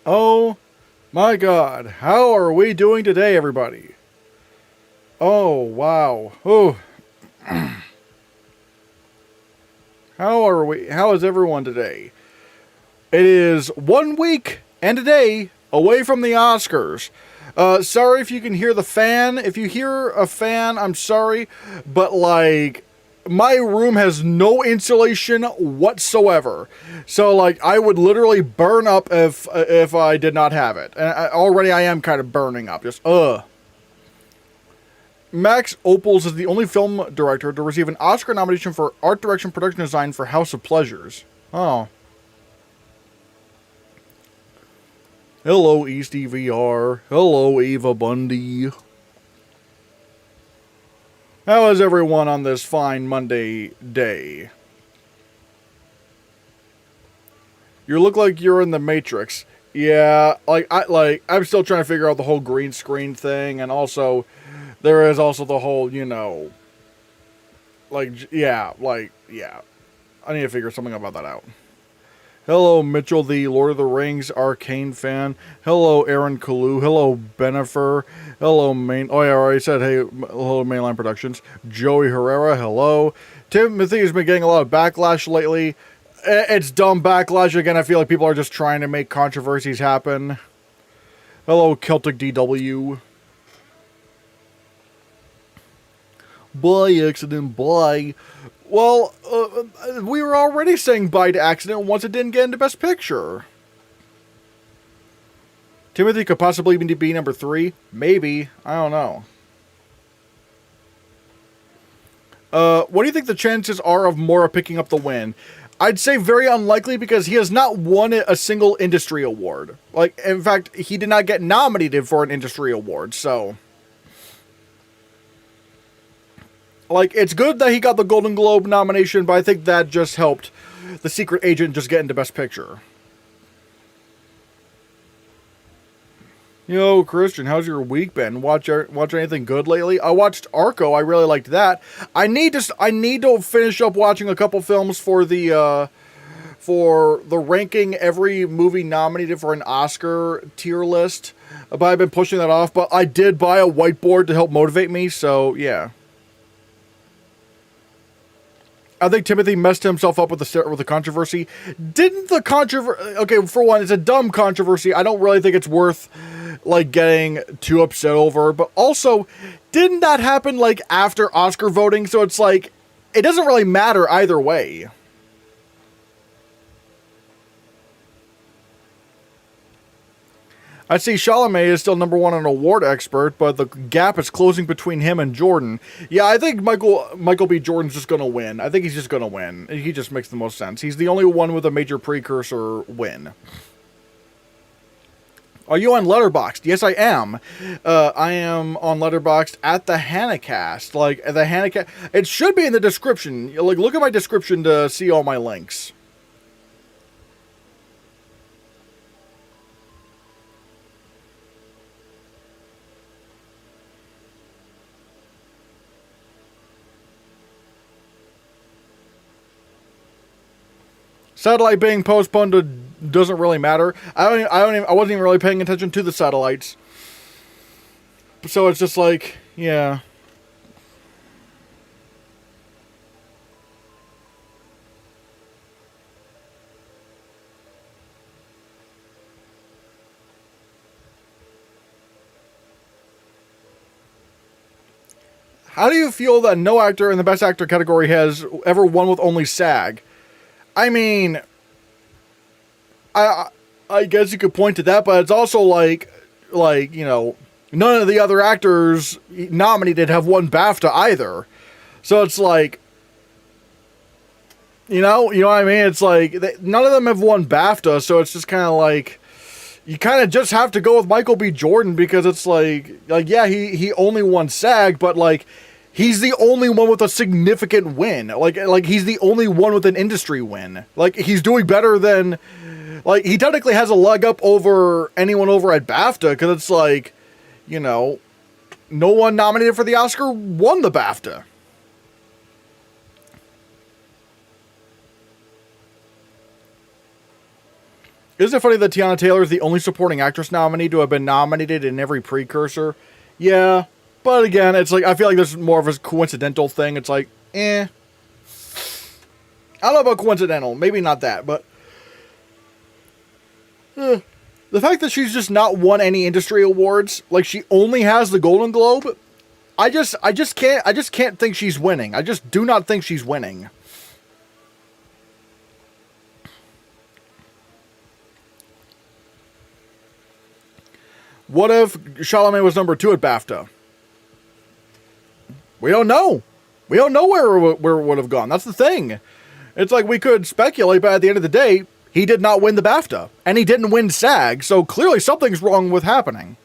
Oh my god, how are we doing today, everybody? Oh, wow. Oh, how is everyone today? It is 1 week and a day away from the Oscars. Sorry if you can hear the fan. If you hear a fan, I'm sorry, but like, my room has no insulation whatsoever. So like, I would literally burn up if I did not have it. And already I am kind of burning up. Just Max Opals is the only film director to receive an Oscar nomination for art direction production design for House of Pleasures. Oh. Hello, East EVR. Hello, Ava Bundy. How is everyone on this fine Monday day? You look like you're in the Matrix. Yeah, I'm still trying to figure out the whole green screen thing, and also there is also the whole, yeah. I need to figure something about that out. Hello, Mitchell, the Lord of the Rings Arcane fan. Hello, Aaron Kalu. Hello, Benifer. Hello, Oh, yeah, I already said, hey, hello, Mainline Productions. Joey Herrera, hello. Timothy has been getting a lot of backlash lately. It's dumb backlash. Again, I feel like people are just trying to make controversies happen. Hello, Celtic DW. Bye, accident, bye. Well, we were already saying bye to Accident once it didn't get into Best Picture. Timothy could possibly be number 3. Maybe. I don't know. What do you think the chances are of Mora picking up the win? I'd say very unlikely because he has not won a single industry award. Like, in fact, he did not get nominated for an industry award, so... Like, it's good that he got the Golden Globe nomination, but I think that just helped The Secret Agent just get into Best Picture. Yo, Christian, how's your week been? Watch anything good lately? I watched Arco. I really liked that. I need to finish up watching a couple films for the ranking every movie nominated for an Oscar tier list. But I've been pushing that off. But I did buy a whiteboard to help motivate me, so yeah. I think Timothy messed himself up with the controversy. Didn't the controversy... Okay, for one, it's a dumb controversy. I don't really think it's worth, like, getting too upset over. But also, didn't that happen, like, after Oscar voting? So it's like, it doesn't really matter either way. I see Chalamet is still number 1 on award expert, but the gap is closing between him and Jordan. Yeah, I think Michael B. Jordan's just going to win. I think he's just going to win. He just makes the most sense. He's the only one with a major precursor win. Are you on Letterboxd? Yes, I am. I am on Letterboxd at the Hannahcast. Like, the Hannahcast... It should be in the description. Like, look at my description to see all my links. Satellite being postponed doesn't really matter. I wasn't even really paying attention to the satellites. So it's just like, yeah. How do you feel that no actor in the Best Actor category has ever won with only SAG? I mean, I guess you could point to that, but it's also like, none of the other actors nominated have won BAFTA either. So it's like, you know what I mean? It's like, none of them have won BAFTA, so it's just kind of like, you kind of just have to go with Michael B. Jordan because it's like yeah, he only won SAG, but like, he's the only one with a significant win. Like he's the only one with an industry win. Like, he's doing better than... Like, he technically has a leg up over anyone over at BAFTA, because it's like, no one nominated for the Oscar won the BAFTA. Isn't it funny that Tiana Taylor is the only supporting actress nominee to have been nominated in every precursor? Yeah, but again, it's like, I feel like this is more of a coincidental thing. It's like, I don't know about coincidental. Maybe not that, but the fact that she's just not won any industry awards, like she only has the Golden Globe, I just can't think she's winning. I just do not think she's winning. What if Chalamet was number 2 at BAFTA? We don't know. We don't know where it would have gone. That's the thing. It's like we could speculate, but at the end of the day, he did not win the BAFTA. And he didn't win SAG, so clearly something's wrong with happening.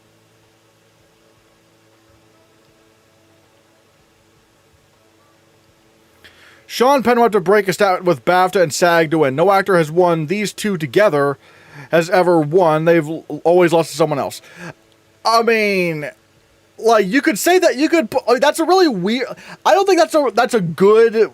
Sean Penn would have to break a stat with BAFTA and SAG to win. No actor has won these two together has ever won. They've always lost to someone else. I mean, like, you could say that, you could, like, that's a really weird, I don't think that's a good,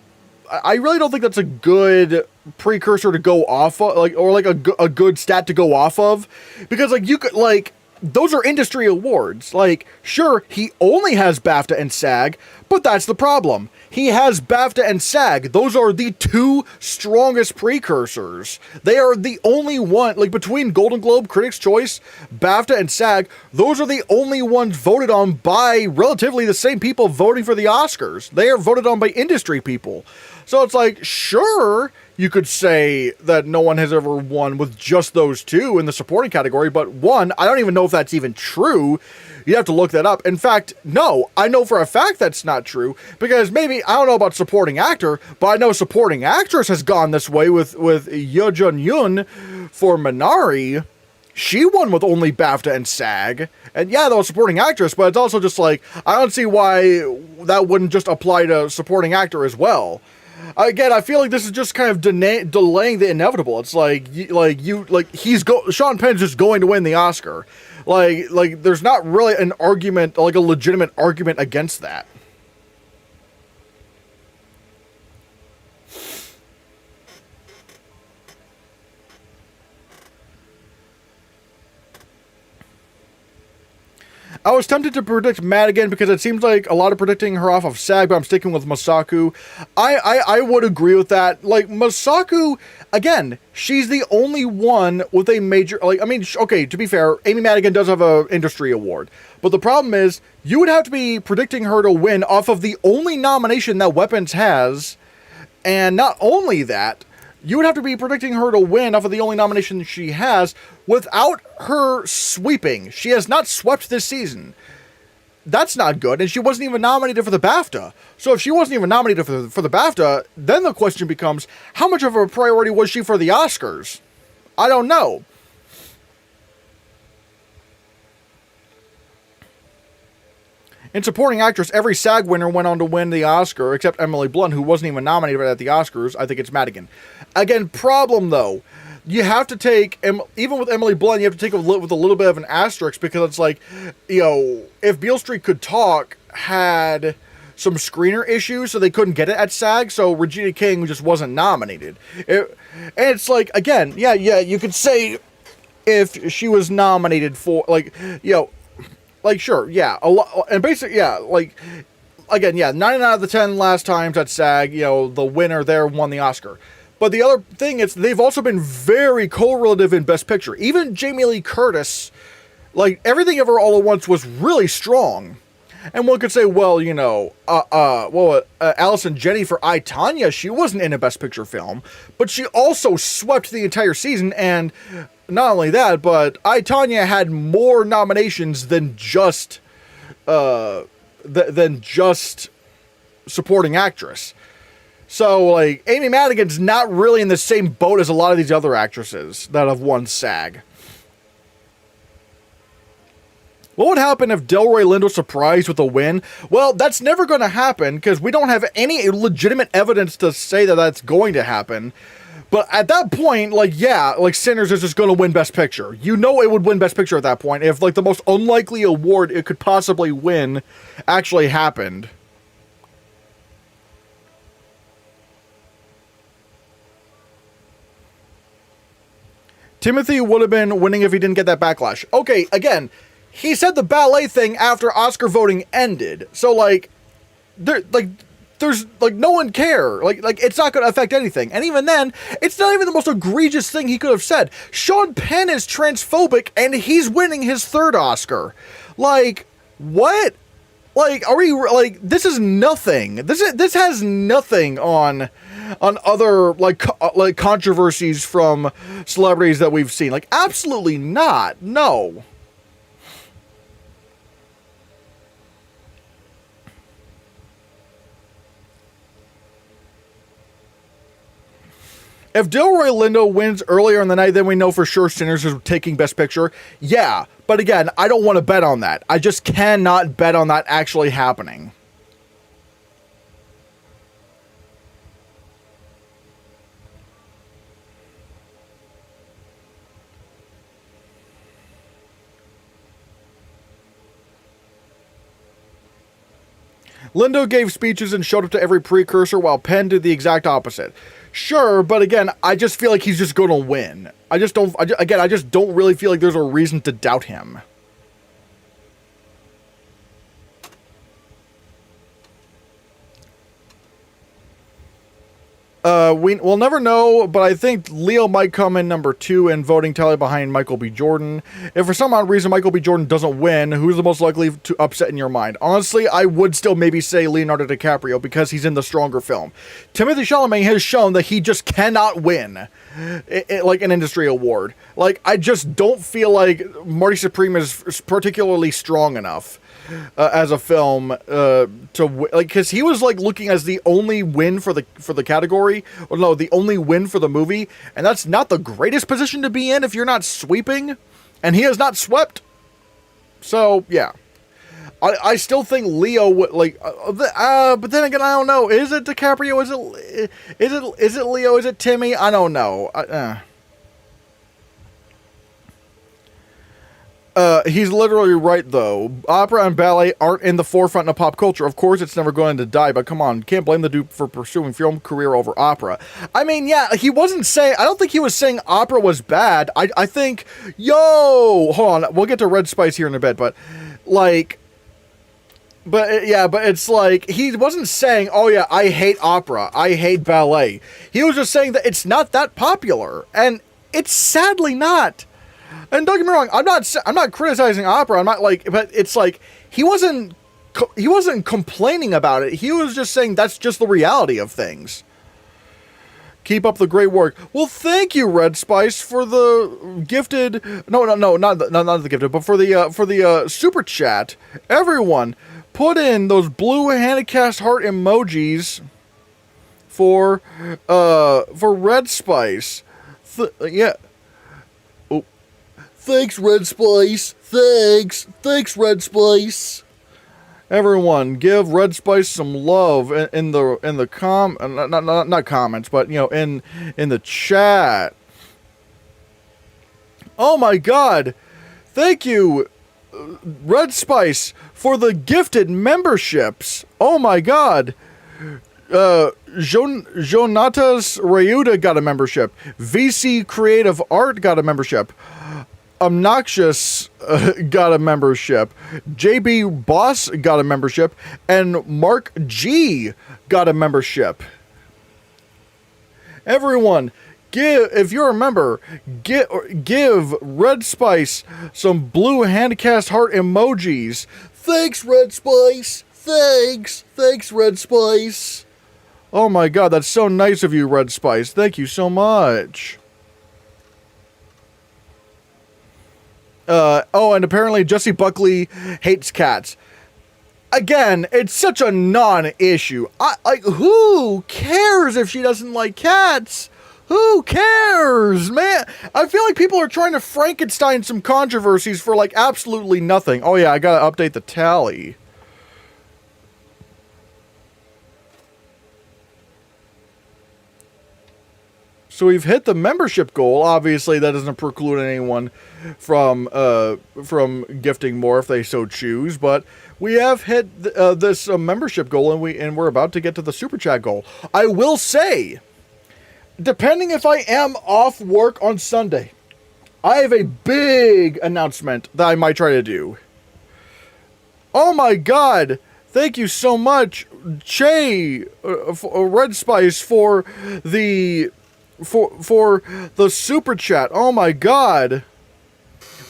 I really don't think that's a good precursor to go off of, like, or like a good stat to go off of, because, like, you could, like, those are industry awards. Like, sure, he only has BAFTA and SAG, but that's the problem. He has BAFTA and SAG. Those are the two strongest precursors. They are the only one, like, between Golden Globe, Critics' Choice, BAFTA, and SAG, those are the only ones voted on by relatively the same people voting for the Oscars. They are voted on by industry people. So it's like, sure, you could say that no one has ever won with just those two in the supporting category, but one, I don't even know if that's even true. You have to look that up. In fact, no, I know for a fact that's not true, because maybe, I don't know about supporting actor, but I know supporting actress has gone this way with Yoo Jun-yoon for Minari. She won with only BAFTA and SAG. And yeah, that was supporting actress, but it's also just like, I don't see why that wouldn't just apply to supporting actor as well. Again, I feel like this is just kind of delaying the inevitable. It's like Sean Penn's just going to win the Oscar. Like there's not really an argument, like a legitimate argument against that. I was tempted to predict Madigan because it seems like a lot of predicting her off of SAG, but I'm sticking with Masaku. I would agree with that. Like, Masaku, again, she's the only one with a major, like, I mean, okay, to be fair, Amy Madigan does have an industry award. But the problem is, you would have to be predicting her to win off of the only nomination that Weapons has. And not only that, you would have to be predicting her to win off of the only nomination she has without her sweeping. She has not swept this season. That's not good, and she wasn't even nominated for the BAFTA. So if she wasn't even nominated for the BAFTA, then the question becomes, how much of a priority was she for the Oscars? I don't know. In supporting actress, every SAG winner went on to win the Oscar, except Emily Blunt, who wasn't even nominated at the Oscars. I think it's Madigan. Again, problem though, you have to take, even with Emily Blunt, you have to take it with a little bit of an asterisk, because it's like, you know, if Beale Street Could Talk had some screener issues, so they couldn't get it at SAG, so Regina King just wasn't nominated. And it's like, again, yeah, you could say if she was nominated for, like, you know, like, sure, yeah, a lot, and basically, yeah, like, again, yeah, 9 out of the 10 last times at SAG, you know, the winner there won the Oscar. But the other thing is, they've also been very correlative in Best Picture. Even Jamie Lee Curtis, like, Everything Ever All at Once was really strong. And one could say, well, you know, Allison Janney for I, Tonya, she wasn't in a Best Picture film, but she also swept the entire season, and not only that, but I, Tonya had more nominations than just supporting actress. So, like, Amy Madigan's not really in the same boat as a lot of these other actresses that have won SAG. What would happen if Delroy Lindo surprised with a win? Well, that's never going to happen, because we don't have any legitimate evidence to say that that's going to happen. But at that point, like, yeah, like, Sinners is just going to win Best Picture. You know it would win Best Picture at that point if, like, the most unlikely award it could possibly win actually happened. Timothy would have been winning if he didn't get that backlash. Okay, again, he said the ballet thing after Oscar voting ended. So, like, there's, like, no one care. Like, it's not going to affect anything. And even then, it's not even the most egregious thing he could have said. Sean Penn is transphobic, and he's winning his third Oscar. Like, what? Like, are we, like, this is nothing. This has nothing on other, like controversies from celebrities that we've seen. Like, absolutely not. No. If Delroy Lindo wins earlier in the night, then we know for sure Sinners is taking Best Picture. Yeah, but again, I don't want to bet on that. I just cannot bet on that actually happening. Lindo gave speeches and showed up to every precursor, while Penn did the exact opposite. Sure, but again, I just feel like he's just going to win. I just don't really feel like there's a reason to doubt him. We'll never know, but I think Leo might come in number 2 in voting tally behind Michael B. Jordan. If for some odd reason Michael B. Jordan doesn't win, who's the most likely to upset in your mind? Honestly, I would still maybe say Leonardo DiCaprio because he's in the stronger film. Timothy Chalamet has shown that he just cannot win, like, an industry award. Like, I just don't feel like Marty Supreme is particularly strong enough. As a film, because he was like looking as the only win for the category, or no, the only win for the movie, and that's not the greatest position to be in if you're not sweeping, and he has not swept. So yeah, I still think Leo would but then again, I don't know. Is it DiCaprio? Is it Leo? Is it Timmy? I don't know. He's literally right, though. Opera and ballet aren't in the forefront of pop culture. Of course, it's never going to die, but come on, can't blame the dude for pursuing film career over opera. I mean, yeah, he wasn't saying, I don't think he was saying opera was bad. I think, hold on, we'll get to Red Spice here in a bit, but, like, but it's like, he wasn't saying, oh yeah, I hate opera, I hate ballet. He was just saying that it's not that popular, and it's sadly not. And don't get me wrong, I'm not criticizing opera. I'm not like, but it's like he wasn't complaining about it. He was just saying that's just the reality of things. Keep up the great work. Well, thank you, Red Spice, for the gifted. No, not the gifted, but for the super chat. Everyone, put in those blue Hannahcast heart emojis for Red Spice. Yeah. Thanks, Red Spice. Thanks, Red Spice. Everyone, give Red Spice some love in the not comments, but in the chat. Oh my God! Thank you, Red Spice, for the gifted memberships. Oh my God! Jonatas Rayuda got a membership. VC Creative Art got a membership. Obnoxious got a membership. JB Boss got a membership. And Mark G got a membership. Everyone, if you're a member, give Red Spice some blue Hannahcast heart emojis. Thanks, Red Spice. Thanks, Red Spice. Oh my God, that's so nice of you, Red Spice. Thank you so much. And apparently Jessie Buckley hates cats. Again, it's such a non-issue. Who cares if she doesn't like cats? Who cares, man? I feel like people are trying to Frankenstein some controversies for, like, absolutely nothing. Oh yeah, I gotta update the tally. So we've hit the membership goal. Obviously, that doesn't preclude anyone from gifting more if they so choose. But we have hit this membership goal, and we're about to get to the super chat goal. I will say, depending if I am off work on Sunday, I have a big announcement that I might try to do. Oh my god! Thank you so much, Che, Red Spice, for the super chat. Oh my god!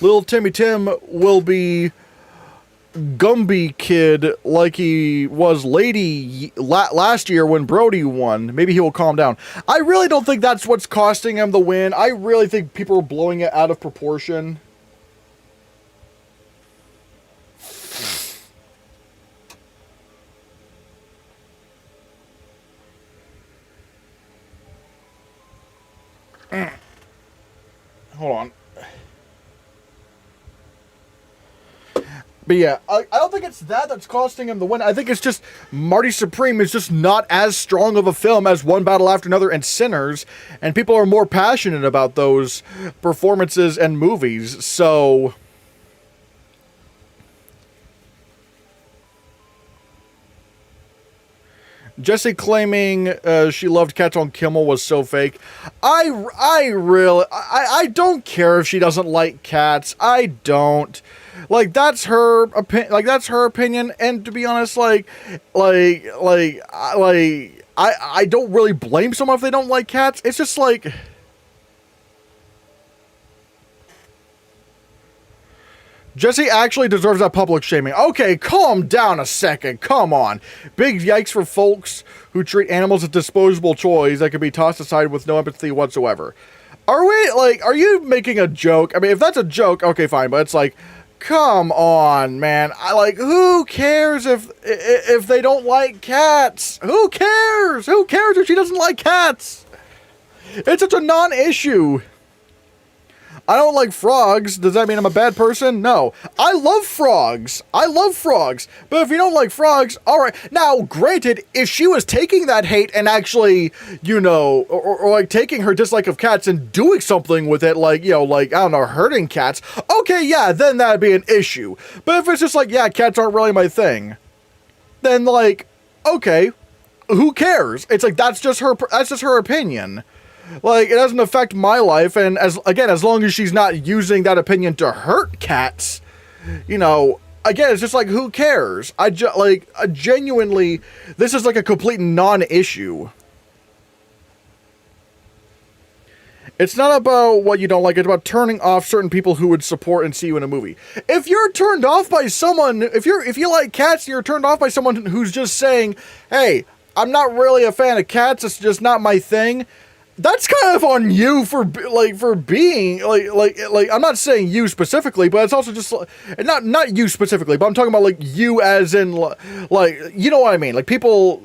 Little Timmy Tim will be Gumby Kid like he was Lady last year when Brody won. Maybe he will calm down. I really don't think that's what's costing him the win. I really think people are blowing it out of proportion. Hold on. But yeah, I don't think it's that's costing him the win. I think it's just Marty Supreme is just not as strong of a film as One Battle After Another and Sinners, and people are more passionate about those performances and movies, so... Jesse claiming she loved Cats on Kimmel was so fake. I don't care if she doesn't like cats. I don't. Like, that's her opinion, and to be honest, I don't really blame someone if they don't like cats. It's just like... Jesse actually deserves that public shaming. Okay, calm down a second. Come on. Big yikes for folks who treat animals as disposable toys that can be tossed aside with no empathy whatsoever. Are you making a joke? I mean, if that's a joke, okay, fine, but it's like, come on, man. Who cares if they don't like cats? Who cares? Who cares if she doesn't like cats? It's such a non-issue. I don't like frogs. Does that mean I'm a bad person? No. I love frogs. But if you don't like frogs, alright. Now, granted, if she was taking that hate and actually, or like taking her dislike of cats and doing something with it, I don't know, hurting cats, okay, yeah, then that'd be an issue. But if it's just like, yeah, cats aren't really my thing, then okay, who cares? It's like, that's just her opinion. It doesn't affect my life, and as long as she's not using that opinion to hurt cats, again, it's just like, who cares? Genuinely, this is like a complete non-issue. It's not about what you don't like, it's about turning off certain people who would support and see you in a movie. If you're turned off by someone, if you like cats and you're turned off by someone who's just saying, hey, I'm not really a fan of cats, it's just not my thing, that's kind of on you for being I'm not saying you specifically, but it's also just not you specifically, but I'm talking about you as in you know what I mean, people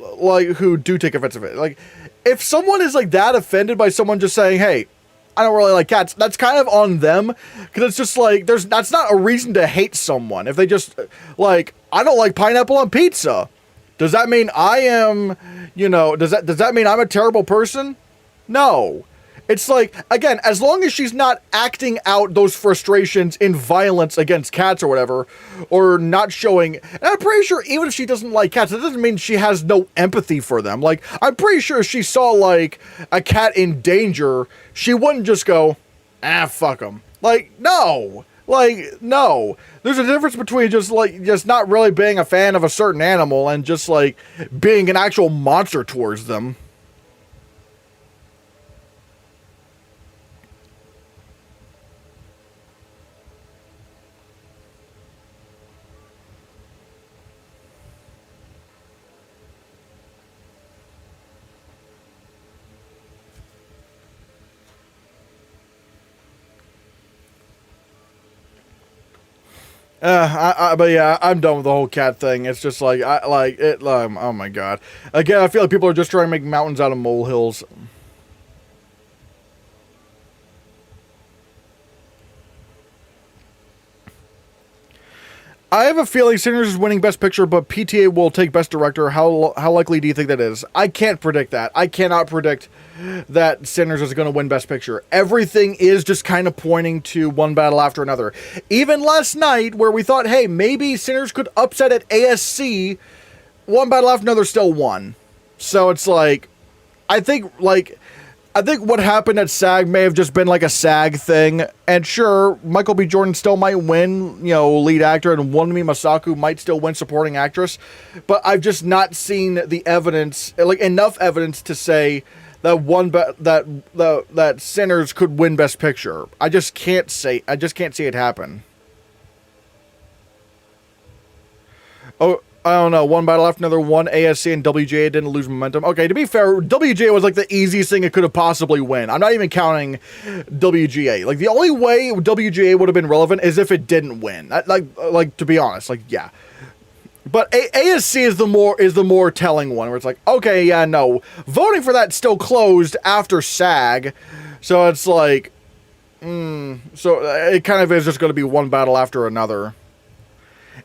who do take offense of it. If someone is that offended by someone just saying, hey, I don't really like cats, that's kind of on them, because it's just that's not a reason to hate someone. If they just I don't like pineapple on pizza, does that mean I am does that mean I'm a terrible person? No. It's again, as long as she's not acting out those frustrations in violence against cats or whatever, or not showing, and I'm pretty sure even if she doesn't like cats, that doesn't mean she has no empathy for them. I'm pretty sure if she saw, a cat in danger, she wouldn't just go, fuck them. No. No. There's a difference between just not really being a fan of a certain animal and just, being an actual monster towards them. But yeah, I'm done with the whole cat thing. It's just oh my god. Again, I feel like people are just trying to make mountains out of molehills. I have a feeling Sinners is winning Best Picture, but PTA will take Best Director. How likely do you think that is? I can't predict that. I cannot predict that Sinners is going to win Best Picture. Everything is just kind of pointing to One Battle After Another. Even last night, where we thought, hey, maybe Sinners could upset at ASC, One Battle After Another still won. So it's I think, I think what happened at SAG may have just been like a SAG thing. And sure, Michael B. Jordan still might win, lead actor, and Wonmi Masaku might still win supporting actress. But I've just not seen the evidence, like enough evidence to say that that Sinners could win Best Picture. I just can't see it happen. Oh, I don't know. One battle after another. One ASC and WGA didn't lose momentum. Okay, to be fair, WGA was like the easiest thing it could have possibly win. I'm not even counting WGA. Like the only way WGA would have been relevant is if it didn't win. Like to be honest, like yeah. But ASC is the more telling one, where it's like, okay, yeah, no, voting for that still closed after SAG, so it's like, so it kind of is just going to be one battle after another.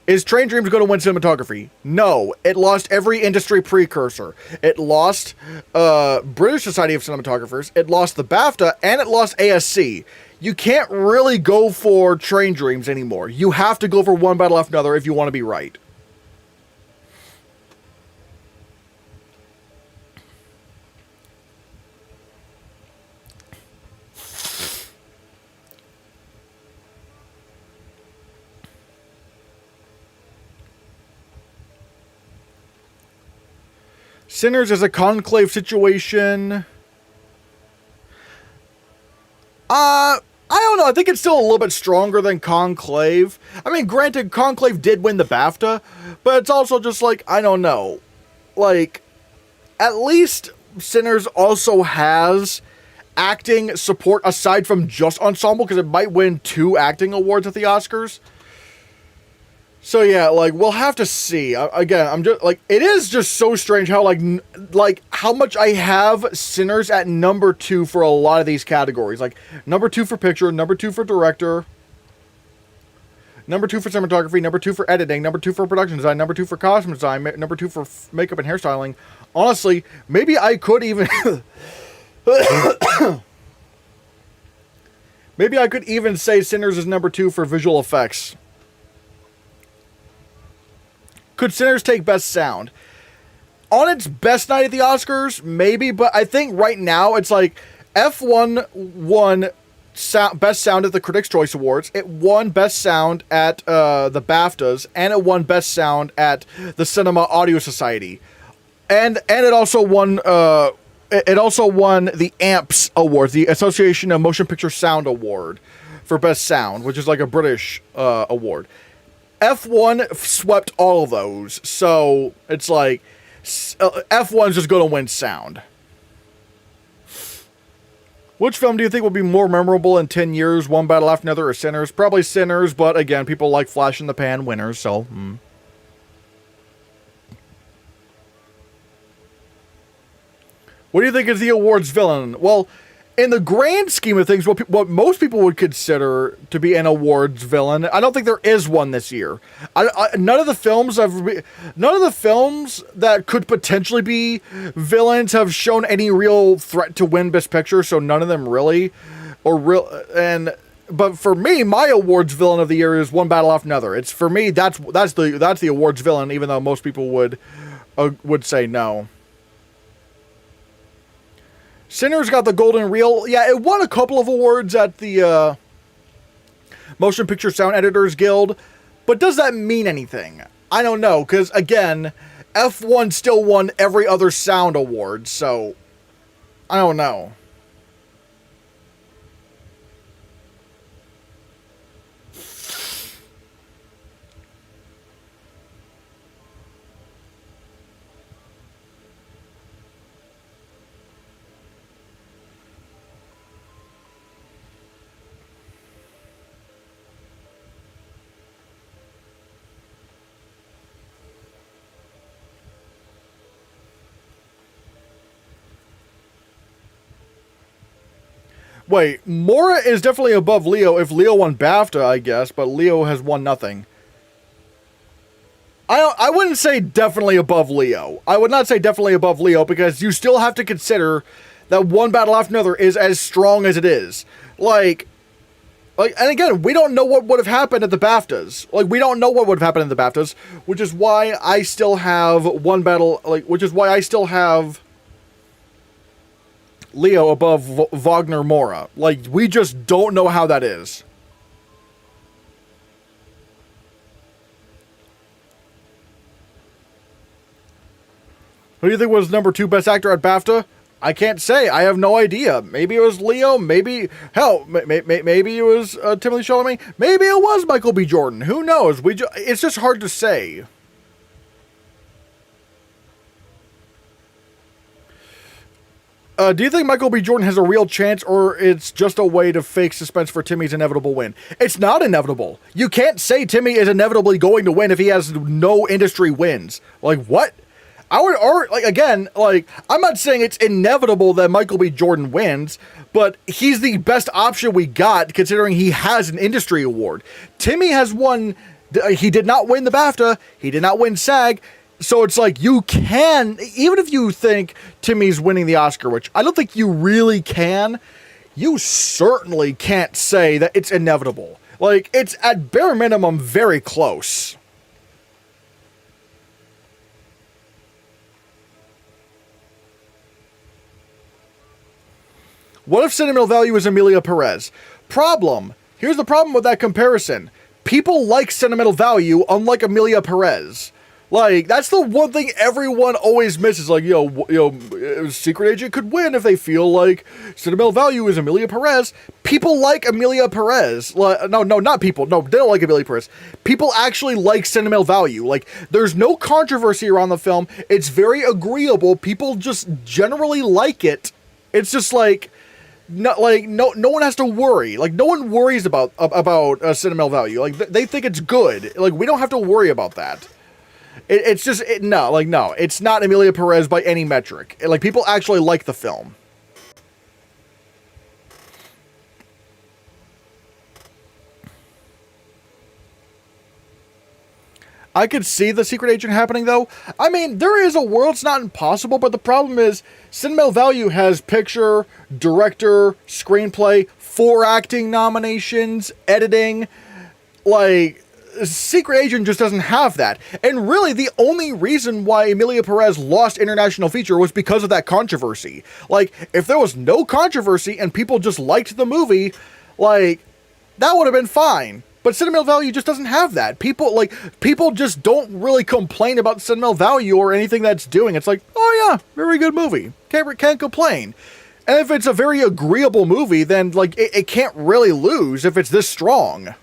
Is Train Dreams going to win cinematography? No. It lost every industry precursor. It lost British Society of Cinematographers, it lost the BAFTA, and it lost ASC. You can't really go for Train Dreams anymore. You have to go for one battle after another if you want to be right. Sinners is a conclave situation. I don't know. I think it's still a little bit stronger than Conclave. I mean, granted, Conclave did win the BAFTA, but it's also just like, I don't know. Like, at least Sinners also has acting support aside from just ensemble, because it might win 2 acting awards at the Oscars. So yeah, like, we'll have to see. Again, I'm just like, it is just so strange how like how much I have Sinners at number 2 for a lot of these categories. Like number 2 for picture, number 2 for director, number 2 for cinematography, number 2 for editing, number 2 for production design, number 2 for costume design, number 2 for makeup and hairstyling. Honestly, maybe I could even maybe I could even say Sinners is number 2 for visual effects. Could Sinners take Best Sound? On its best night at the Oscars, maybe, but I think right now it's like F1 won Best Sound at the Critics' Choice Awards, it won Best Sound at the BAFTAs, and it won Best Sound at the Cinema Audio Society. And it also won the AMPS Award, the Association of Motion Picture Sound Award, for Best Sound, which is like a British award. F1 swept all of those, so it's like F1's just going to win sound. Which film do you think will be more memorable in 10 years? One battle after another or Sinners? Probably Sinners, but again, people like flash in the pan winners, so... What do you think is the award's villain? Well, in the grand scheme of things, what most people would consider to be an awards villain, I don't think there is one this year. None of the films that could potentially be villains have shown any real threat to win Best Picture, so none of them really, but for me, my awards villain of the year is One Battle After Another. It's for me, that's the awards villain, even though most people would say no. Sinners got the Golden Reel. Yeah, it won a couple of awards at the Motion Picture Sound Editors Guild. But does that mean anything? I don't know, because, again, F1 still won every other sound award, so I don't know. Wait, Mora is definitely above Leo if Leo won BAFTA, I guess, but Leo has won nothing. I wouldn't say definitely above Leo. I would not say definitely above Leo, because you still have to consider that One Battle After Another is as strong as it is. Like, and again, we don't know what would have happened at the BAFTAs. Like, we don't know what would have happened at the BAFTAs, which is why I still have Leo above Wagner Mora. Like, we just don't know how that is. Who do you think was number 2 best actor at BAFTA? I can't say. I have no idea. Maybe it was Leo. Maybe, hell, maybe it was Timothée Chalamet. Maybe it was Michael B. Jordan. Who knows? It's just hard to say. Do you think Michael B. Jordan has a real chance, or it's just a way to fake suspense for Timmy's inevitable win? It's not inevitable. You can't say Timmy is inevitably going to win if he has no industry wins. Like, what? I'm not saying it's inevitable that Michael B. Jordan wins, but he's the best option we got considering he has an industry award. Timmy has won, he did not win the BAFTA, he did not win SAG, so it's like you can, even if you think Timmy's winning the Oscar, which I don't think you really can, you certainly can't say that it's inevitable. Like, it's at bare minimum very close. What if sentimental value is Emilia Perez? Problem. Here's the problem with that comparison. People like sentimental value, unlike Emilia Perez. Like, that's the one thing everyone always misses. Like, Secret Agent could win if they feel like sentimental value is Emilia Perez. People like Emilia Perez. No, not people. No, they don't like Emilia Perez. People actually like sentimental value. Like, there's no controversy around the film. It's very agreeable. People just generally like it. It's just like... no one has to worry. Like, no one worries about sentimental value. Like, they think it's good. Like, we don't have to worry about that. It's not Emilia Perez by any metric. Like, people actually like the film. I could see the Secret Agent happening, though. I mean, there is a world, it's not impossible, but the problem is, sentimental value has picture, director, screenplay, 4 acting nominations, editing. Like, Secret Agent just doesn't have that. And really, the only reason why Emilia Perez lost International Feature was because of that controversy. Like, if there was no controversy and people just liked the movie, like, that would have been fine. But sentimental value just doesn't have that. People just don't really complain about sentimental value or anything that's doing. It's like, oh yeah, very good movie. Can't complain. And if it's a very agreeable movie, then like it can't really lose if it's this strong.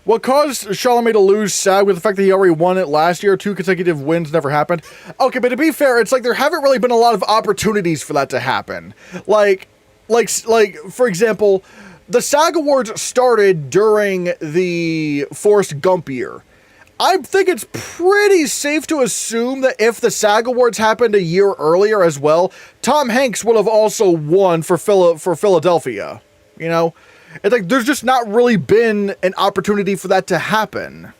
What caused Chalamet to lose SAG with the fact that he already won it last year? 2 consecutive wins never happened. Okay, but to be fair, it's like there haven't really been a lot of opportunities for that to happen. Like for example, the SAG Awards started during the Forrest Gump year. I think it's pretty safe to assume that if the SAG Awards happened a year earlier as well, Tom Hanks would have also won for Philadelphia. You know? It's like, there's just not really been an opportunity for that to happen.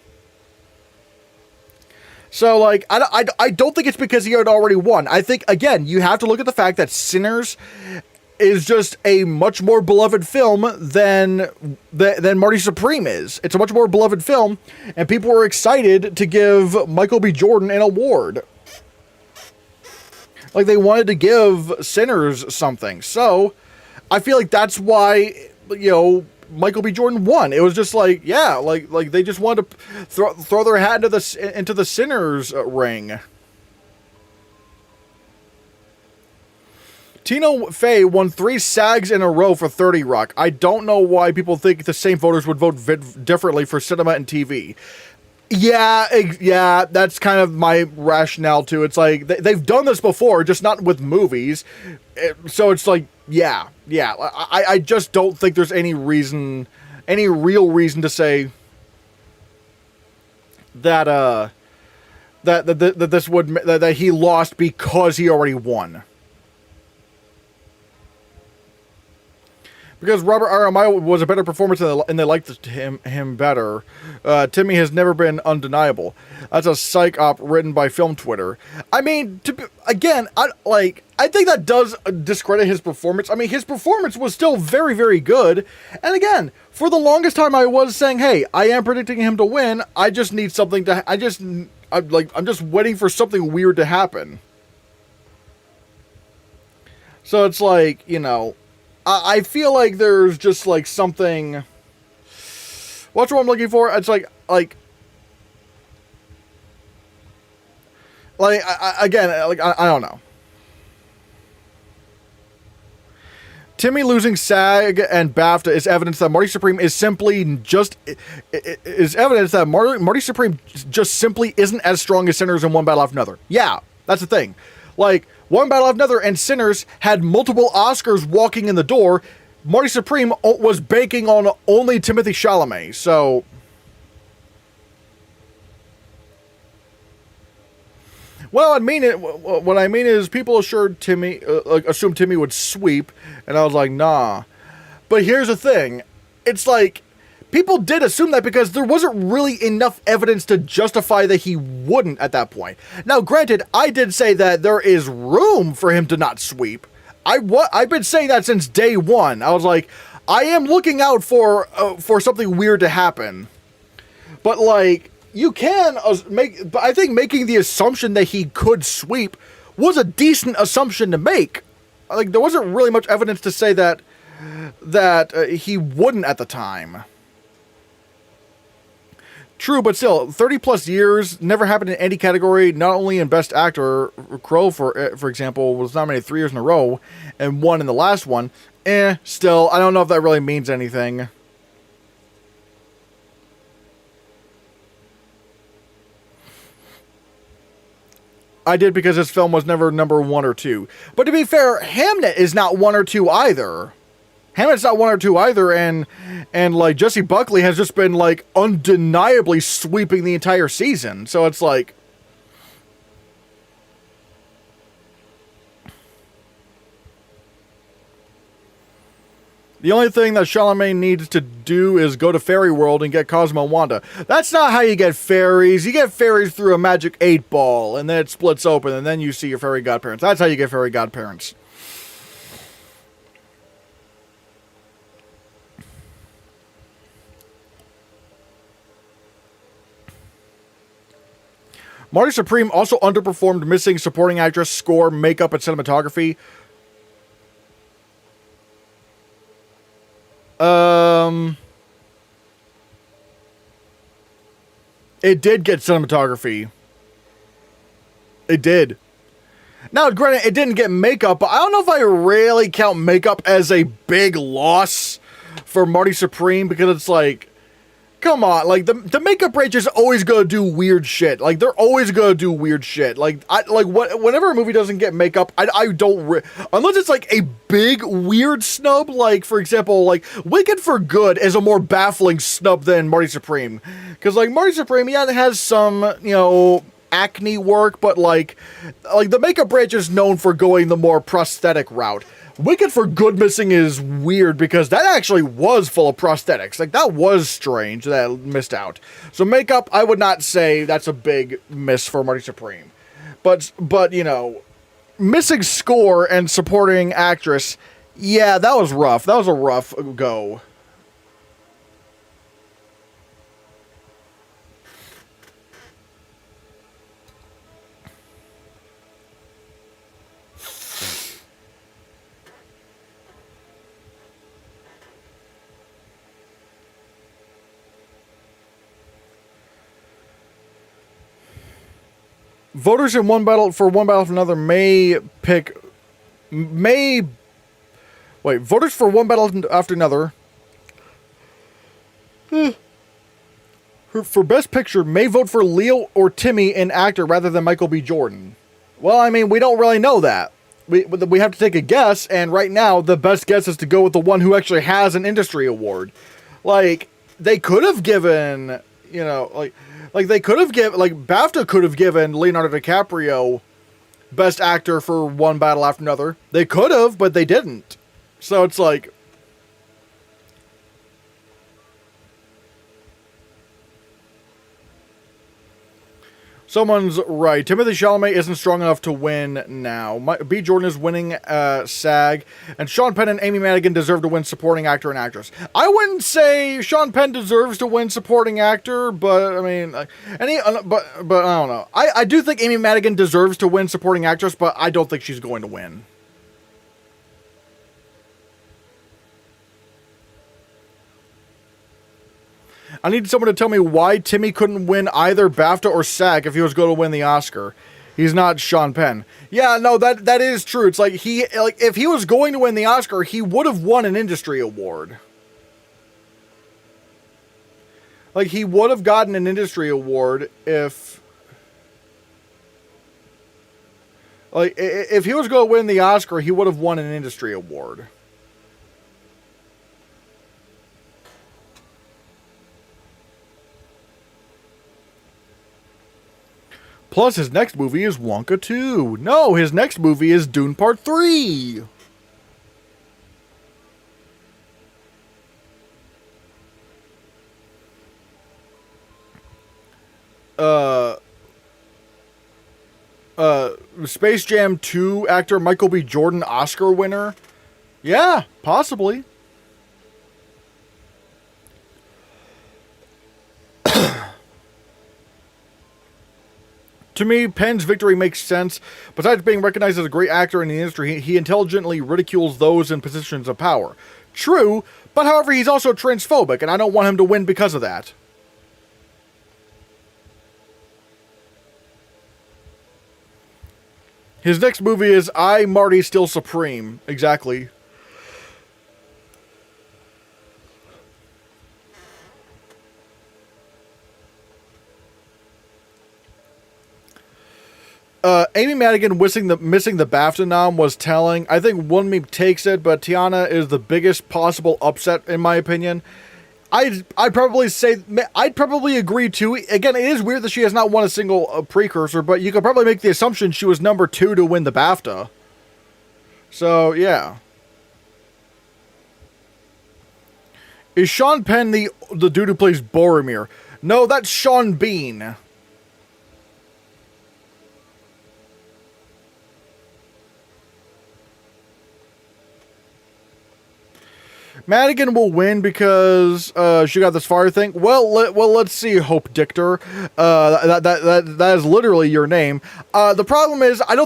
So, like, I don't think it's because he had already won. I think, again, you have to look at the fact that Sinners is just a much more beloved film than Marty Supreme is. It's a much more beloved film, and people were excited to give Michael B. Jordan an award. Like, they wanted to give Sinners something. So, I feel like that's why... Michael B. Jordan won. It was just like, yeah, like they just wanted to throw their hat into the Sinners ring. Tina Fey won 3 SAGs in a row for 30 Rock. I don't know why people think the same voters would vote differently for cinema and TV. Yeah, that's kind of my rationale too. It's like they've done this before, just not with movies. So it's like, yeah. I just don't think there's any real reason to say that that he lost because he already won. Because Robert Aramayo was a better performance and they liked him better. Timmy has never been undeniable. That's a psych op written by Film Twitter. I mean, I think that does discredit his performance. I mean, his performance was still very, very good. And again, for the longest time I was saying, hey, I am predicting him to win. I just need something to... I'm just waiting for something weird to happen. So it's like, you know... I feel like there's just, like, something... What's what I'm looking for? It's I don't know. Timmy losing SAG and BAFTA is evidence that Marty Supreme is simply just... is evidence that Marty Supreme just simply isn't as strong as Sinners in One Battle After Another. Yeah, that's the thing. Like... One Battle After Another and Sinners had multiple Oscars walking in the door. Marty Supreme was banking on only Timothée Chalamet, so... Well, what I mean is people assumed Timmy would sweep, and I was like, nah. But here's the thing. It's like... People did assume that because there wasn't really enough evidence to justify that he wouldn't at that point. Now, granted, I did say that there is room for him to not sweep. I've been saying that since day one. I was like, I am looking out for something weird to happen. But, like, you can make... But I think making the assumption that he could sweep was a decent assumption to make. Like, there wasn't really much evidence to say that he wouldn't at the time. True, but still, 30 plus years, never happened in any category, not only in Best Actor. Crow, for example, was nominated 3 years in a row, and won in the last one. Still, I don't know if that really means anything. I did because this film was never number 1 or 2. But to be fair, Hamnet is not 1 or 2 either. Hamlet's not 1 or 2 either, and like Jessie Buckley has just been like undeniably sweeping the entire season. So it's like, the only thing that Chalamet needs to do is go to Fairy World and get Cosmo and Wanda. That's not how you get fairies. You get fairies through a magic 8-ball, and then it splits open, and then you see your fairy godparents. That's how you get fairy godparents. Marty Supreme also underperformed missing supporting actress, score, makeup, and cinematography. It did get cinematography. It did. Now, granted, it didn't get makeup, but I don't know if I really count makeup as a big loss for Marty Supreme, because it's like, come on, like, the makeup range is always gonna do weird shit. Like, they're always gonna do weird shit. Whenever a movie doesn't get makeup, I don't... unless it's, like, a big, weird snub. Like, for example, like, Wicked for Good is a more baffling snub than Marty Supreme. Because, like, Marty Supreme, yeah, it has some, you know, acne work, but, like, the makeup branch is known for going the more prosthetic route. Wicked for Good missing is weird because that actually was full of prosthetics. Like, that was strange that missed out. So makeup, I would not say that's a big miss for Marty Supreme. But you know, missing score and supporting actress, yeah, that was rough. That was a rough go. Voters in One Battle for Another voters for One Battle After Another for Best Picture may vote for Leo or Timmy in actor rather than Michael B. Jordan. Well, I mean, we don't really know that. We have to take a guess, and right now the best guess is to go with the one who actually has an industry award. Like, they could have given, you know, like they could have given, like, BAFTA could have given Leonardo DiCaprio Best Actor for One Battle After Another. They could have, but they didn't. So it's like, Someone's right. Timothy Chalamet isn't strong enough to win now. B. Jordan is winning SAG, and Sean Penn and Amy Madigan deserve to win supporting actor and actress. I wouldn't say Sean Penn deserves to win supporting actor, but I mean, but I don't know. I do think Amy Madigan deserves to win supporting actress, but I don't think she's going to win. I need someone to tell me why Timmy couldn't win either BAFTA or SAG if he was going to win the Oscar. He's not Sean Penn. Yeah, no, that is true. It's like if he was going to win the Oscar, he would have won an industry award. Like, he would have gotten an industry award if he was going to win the Oscar, he would have won an industry award. Plus, his next movie is Wonka 2. No, his next movie is Dune Part 3. Space Jam 2 actor Michael B. Jordan Oscar winner? Yeah, possibly. To me, Penn's victory makes sense. Besides being recognized as a great actor in the industry, he intelligently ridicules those in positions of power. True, but however, he's also transphobic, and I don't want him to win because of that. His next movie is I, Marty, Still Supreme. Exactly. Amy Madigan missing the BAFTA nom was telling. I think One Meme takes it, but Tiana is the biggest possible upset in my opinion. I'd probably agree too. Again, it is weird that she has not won a single precursor, but you could probably make the assumption she was number 2 to win the BAFTA. So yeah. Is Sean Penn the dude who plays Boromir? No, that's Sean Bean. Madigan will win because she got this fire thing. Well, let's see, Hope Dictor. That is literally your name. The problem is, I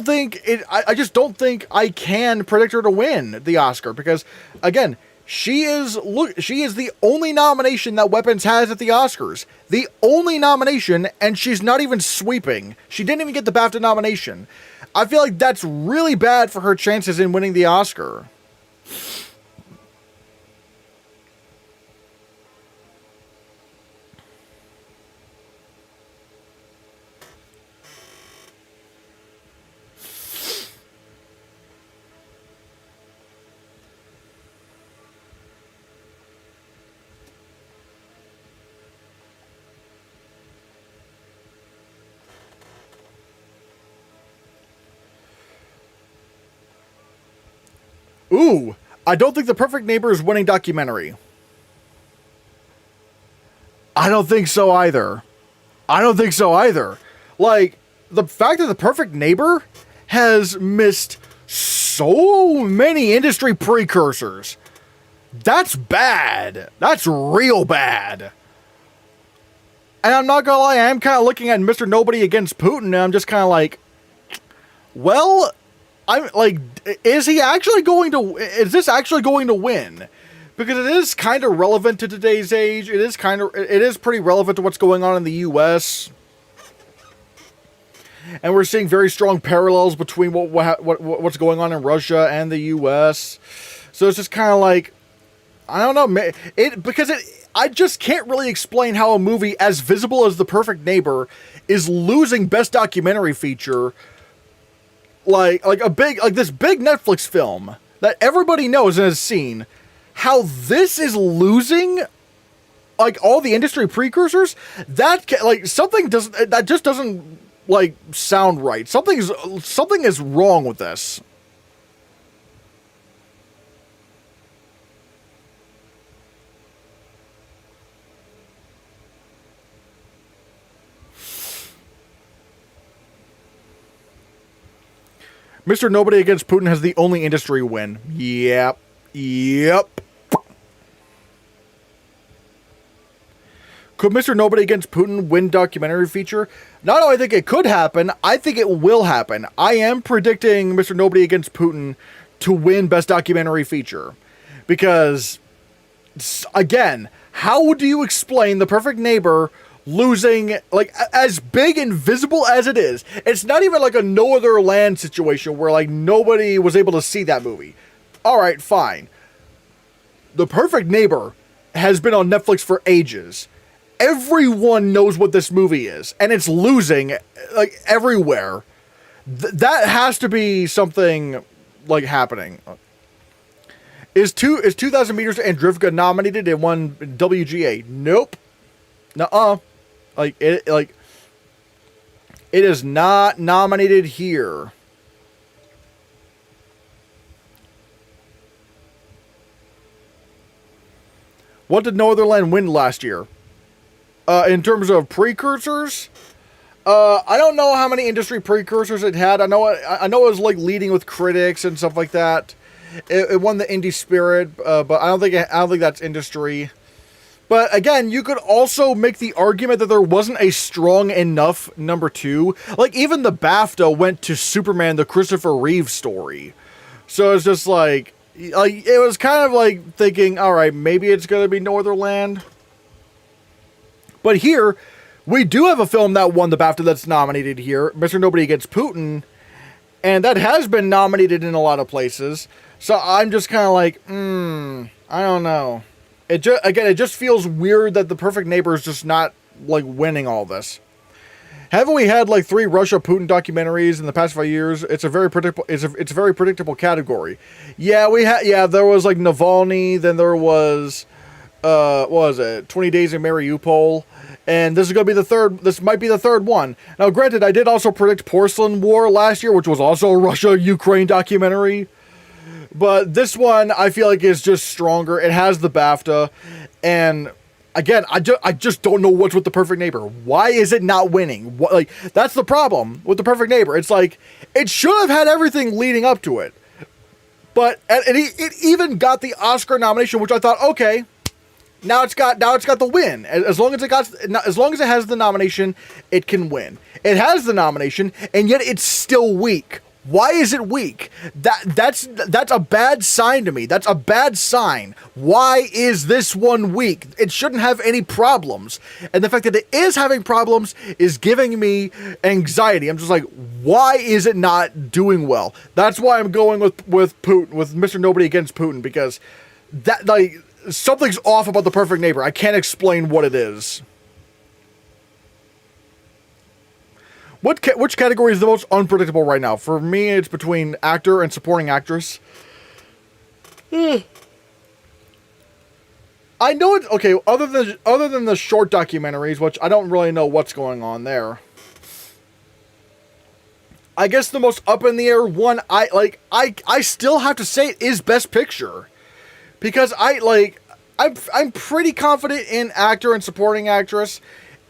just don't think I can predict her to win the Oscar because, again, she is the only nomination that Weapons has at the Oscars. The only nomination, and she's not even sweeping. She didn't even get the BAFTA nomination. I feel like that's really bad for her chances in winning the Oscar. Ooh, I don't think The Perfect Neighbor is winning documentary. I don't think so either. Like, the fact that The Perfect Neighbor has missed so many industry precursors. That's bad. That's real bad. And I'm not gonna lie, I am kind of looking at Mr. Nobody against Putin, and I'm just kind of like, well, I'm like, is this actually going to win? Because it is kind of relevant to today's age. It is pretty relevant to what's going on in the U.S. And we're seeing very strong parallels between what's going on in Russia and the U.S. So it's just kind of like, I don't know, I just can't really explain how a movie as visible as The Perfect Neighbor is losing Best Documentary Feature. Like this big Netflix film that everybody knows and has seen, how this is losing like all the industry precursors. That just doesn't like sound right. Something is wrong with this. Mr. Nobody Against Putin has the only industry win. Yep. Yep. Could Mr. Nobody Against Putin win documentary feature? Not only I think it could happen, I think it will happen. I am predicting Mr. Nobody Against Putin to win Best Documentary Feature. Because, again, how do you explain The Perfect Neighbor losing, like, as big and visible as it is? It's not even like a No Other Land situation where, like, nobody was able to see that movie. Alright, fine. The Perfect Neighbor has been on Netflix for ages. Everyone knows what this movie is, and it's losing, like, everywhere. That has to be something, like, happening. Is 2,000 Meters and Drivka nominated and won WGA? Nope. Nuh-uh. It is not nominated here. What did No Other Land win last year? In terms of precursors, I don't know how many industry precursors it had. I know it was like leading with critics and stuff like that. It won the Indie Spirit, but I don't think that's industry. But again, you could also make the argument that there wasn't a strong enough number 2. Like even the BAFTA went to Superman, the Christopher Reeve story. So it's just like it was kind of like thinking, all right, maybe it's gonna be No Other Land. But here, we do have a film that won the BAFTA that's nominated here, Mr. Nobody Against Putin, and that has been nominated in a lot of places. So I'm just kind of like, I don't know. It just feels weird that The Perfect Neighbor is just not, like, winning all this. Haven't we had, like, 3 Russia-Putin documentaries in the past 5 years? It's a very predictable category. Yeah, there was, like, Navalny, then there was, what was it, 20 Days in Mariupol, and this is going to be the third, this might be the third one. Now, granted, I did also predict Porcelain War last year, which was also a Russia-Ukraine documentary, but this one, I feel like, is just stronger. It has the BAFTA, and again, I just don't know what's with The Perfect Neighbor. Why is it not winning? That's the problem with The Perfect Neighbor. It's like, it should have had everything leading up to it, but it even got the Oscar nomination, which I thought, okay, now it's got the win. As long as it has the nomination, it can win. It has the nomination, and yet it's still weak. Why is it weak? That's a bad sign to me. That's a bad sign. Why is this one weak? It shouldn't have any problems. And the fact that it is having problems is giving me anxiety. I'm just like, why is it not doing well? That's why I'm going with Putin, with Mr. Nobody Against Putin, because that, like, something's off about The Perfect Neighbor. I can't explain what it is. Which category is the most unpredictable right now? For me, it's between actor and supporting actress. I know it. Okay, other than the short documentaries, which I don't really know what's going on there. I guess the most up in the air one I still have to say is Best Picture, because I'm pretty confident in actor and supporting actress.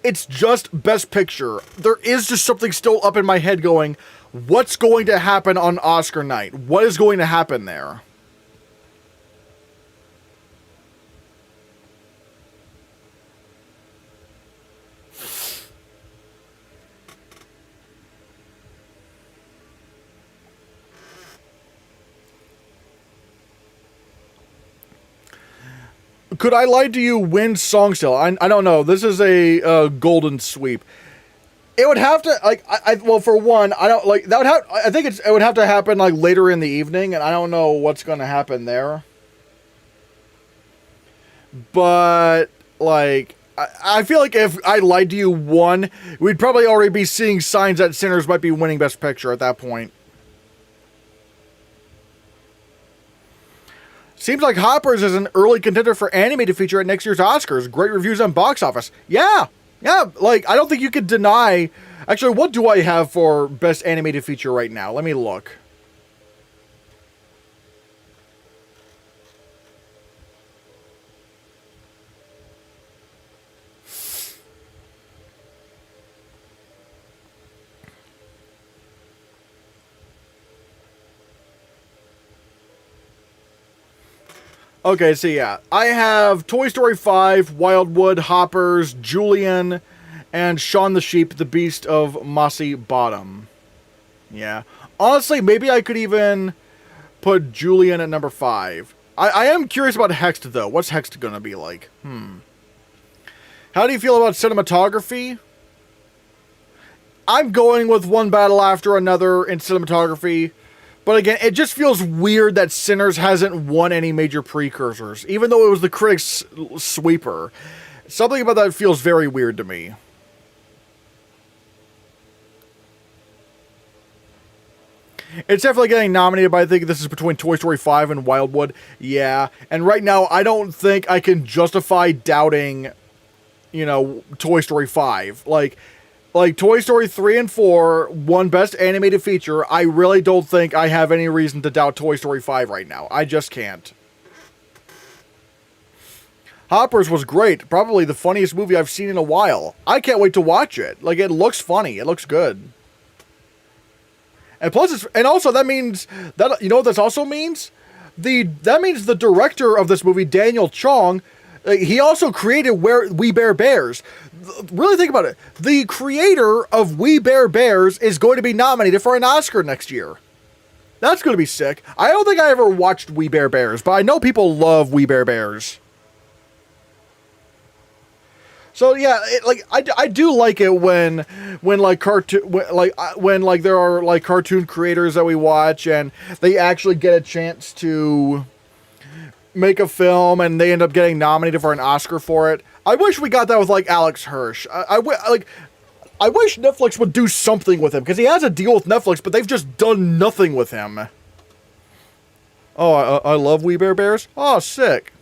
It's just Best Picture. There is just something still up in my head going, what's going to happen on Oscar night? What is going to happen there? Could I Lie to You win song still? I don't know. This is a golden sweep. It would have to, well, for one, I don't, like, that would have, I think it would have to happen, like, later in the evening, and I don't know what's going to happen there. But, like, I feel like if I Lied to You won, we'd probably already be seeing signs that Sinners might be winning Best Picture at that point. Seems like Hoppers is an early contender for animated feature at next year's Oscars. Great reviews on box office. Yeah, like, I don't think you could deny... Actually, what do I have for Best Animated Feature right now? Let me look. Okay, so yeah, I have Toy Story 5, Wildwood, Hoppers, Julian, and Shaun the Sheep, the Beast of Mossy Bottom. Yeah. Honestly, maybe I could even put Julian at number 5. I am curious about Hext, though. What's Hext gonna be like? How do you feel about cinematography? I'm going with One Battle After Another in cinematography. But again, it just feels weird that Sinners hasn't won any major precursors, even though it was the critics' sweeper. Something about that feels very weird to me. It's definitely getting nominated, but I think this is between Toy Story 5 and Wildwood. Yeah, and right now, I don't think I can justify doubting, Toy Story 5. Like Toy Story 3 and 4 won Best Animated Feature. I really don't think I have any reason to doubt Toy Story 5 right now. I just can't. Hoppers was great. Probably the funniest movie I've seen in a while. I can't wait to watch it. Like, it looks funny. It looks good. And plus, that means that, you know what this also means? That means the director of this movie, Daniel Chong, he also created We Bare Bears. Really think about it. The creator of We Bare Bears is going to be nominated for an Oscar next year. That's going to be sick. I don't think I ever watched We Bare Bears, but I know people love We Bare Bears. So yeah, I do like it when there are like cartoon creators that we watch and they actually get a chance to make a film and they end up getting nominated for an Oscar for it. I wish we got that with like Alex Hirsch. I wish Netflix would do something with him because he has a deal with Netflix, but they've just done nothing with him. Oh, I love We Bare Bears. Oh, sick.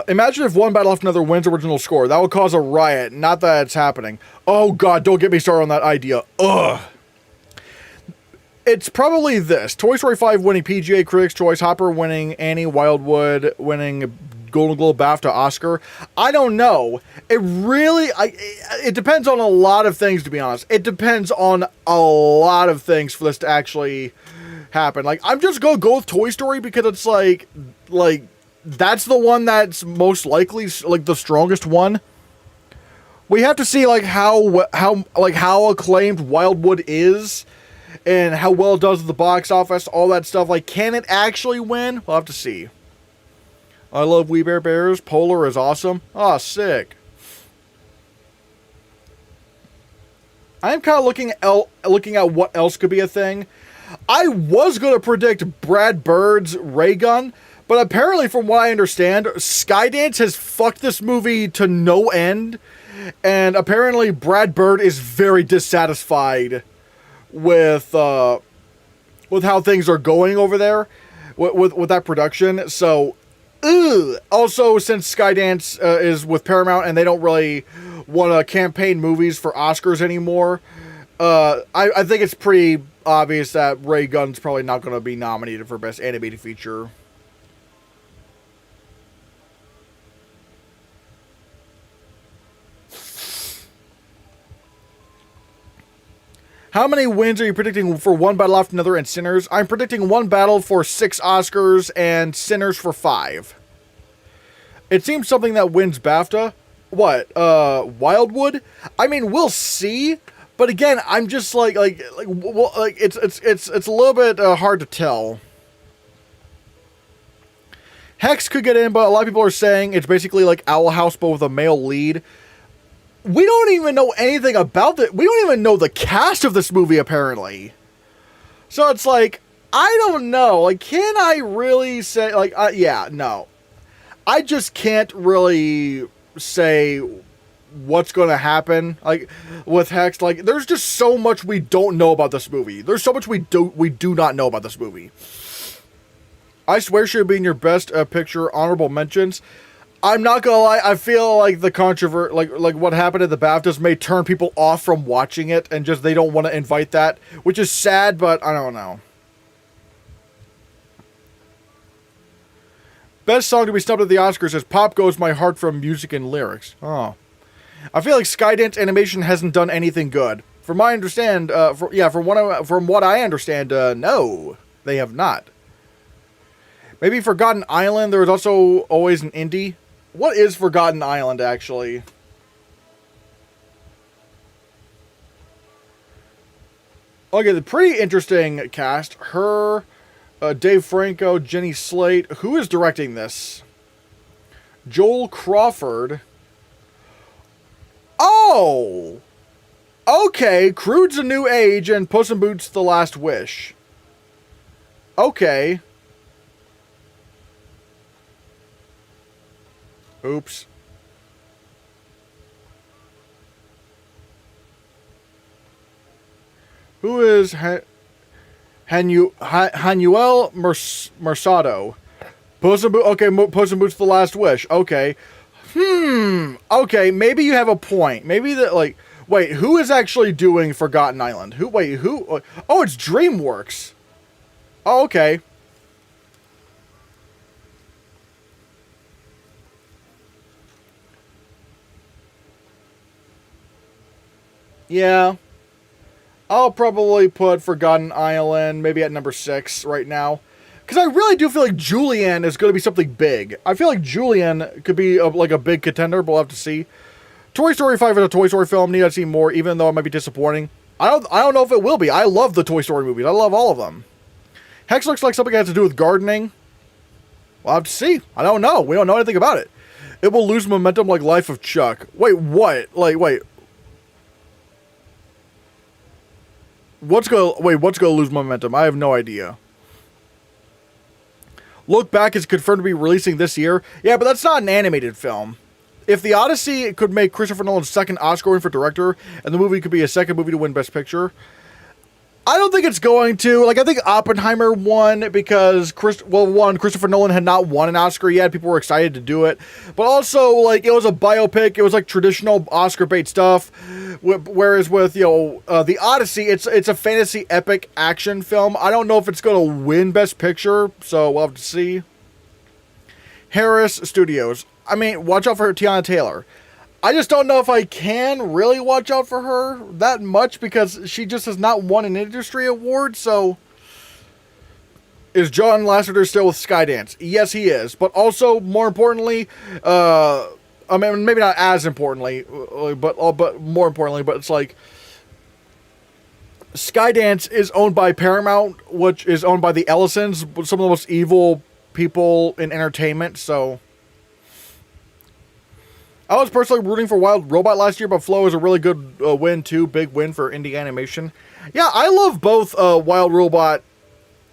Imagine if One Battle After Another wins original score. That would cause a riot. Not that it's happening. Oh god, don't get me started on that idea. Ugh. It's probably this. Toy Story 5 winning PGA Critics' Choice, Hopper winning Annie, Wildwood winning Golden Globe, BAFTA, Oscar. I don't know. It depends on a lot of things, to be honest. It depends on a lot of things for this to actually happen. Like, I'm just gonna go with Toy Story because it's like that's the one that's most likely, like, the strongest one. We have to see, like, how acclaimed Wildwood is and how well it does at the box office, all that stuff. Like, can it actually win? We'll have to see. I love We Bare Bears. Polar is awesome. Oh, sick. I am kind of looking at what else could be a thing. I was going to predict Brad Bird's Ray Gun, but apparently, from what I understand, Skydance has fucked this movie to no end, and apparently Brad Bird is very dissatisfied with how things are going over there with that production. So, also, since Skydance is with Paramount and they don't really want to campaign movies for Oscars anymore, I think it's pretty obvious that Ray Gun's probably not going to be nominated for Best Animated Feature. How many wins are you predicting for One Battle After Another and Sinners? I'm predicting One Battle for 6 Oscars and Sinners for 5. It seems something that wins BAFTA. What? Wildwood? I mean, we'll see. But again, I'm just it's a little bit hard to tell. Hex could get in, but a lot of people are saying it's basically like Owl House, but with a male lead. We don't even know anything about it. We don't even know the cast of this movie, apparently. So it's like, I don't know. Like, can I really say, like, yeah, no. I just can't really say what's going to happen, like, with Hex. Like, there's just so much we don't know about this movie. There's so much we do not know about this movie. I swear should be in your best picture honorable mentions. I'm not gonna lie, I feel like the controversy, like what happened at the BAFTAs may turn people off from watching it, and just they don't want to invite that, which is sad, but I don't know. Best song to be snubbed at the Oscars is Pop Goes My Heart from Music and Lyrics. Oh. I feel like Skydance Animation hasn't done anything good. From what I understand, no, they have not. Maybe Forgotten Island. There was also always an indie. What is Forgotten Island, actually? Okay, the pretty interesting cast. Her, Dave Franco, Jenny Slate. Who is directing this? Joel Crawford. Oh! Okay, Crude's a New Age and Puss in Boots The Last Wish. Okay. Oops. Who is Hanuel Mercado? Puss in Boots The Last Wish. Okay. Okay, maybe you have a point. Maybe that, like, wait, who is actually doing Forgotten Island? Who? Oh, it's DreamWorks. Oh, okay. Yeah. I'll probably put Forgotten Island maybe at number 6 right now. Because I really do feel like Julian is going to be something big. I feel like Julian could be like a big contender, but we'll have to see. Toy Story 5 is a Toy Story film. Need to see more, even though it might be disappointing. I don't know if it will be. I love the Toy Story movies. I love all of them. Hex looks like something that has to do with gardening. We'll have to see. I don't know. We don't know anything about it. It will lose momentum like Life of Chuck. Wait, what? Like, wait. What's gonna lose momentum? I have no idea. Look Back is confirmed to be releasing this year. Yeah, but that's not an animated film. If The Odyssey could make Christopher Nolan's second Oscar win for director, and the movie could be a second movie to win Best Picture, I don't think it's going to. Like, I think Oppenheimer won because, Christopher Nolan had not won an Oscar yet. People were excited to do it. But also, like, it was a biopic. It was, like, traditional Oscar bait stuff. Whereas with, The Odyssey, it's a fantasy epic action film. I don't know if it's going to win Best Picture, so we'll have to see. Harris Studios. I mean, watch out for Tiana Taylor. I just don't know if I can really watch out for her that much because she just has not won an industry award, so... Is John Lasseter still with Skydance? Yes, he is. But also, more importantly, I mean, maybe not as importantly, but more importantly, but it's like... Skydance is owned by Paramount, which is owned by the Ellisons, some of the most evil people in entertainment, so... I was personally rooting for Wild Robot last year, but Flow is a really good win, too. Big win for indie animation. Yeah, I love both Wild Robot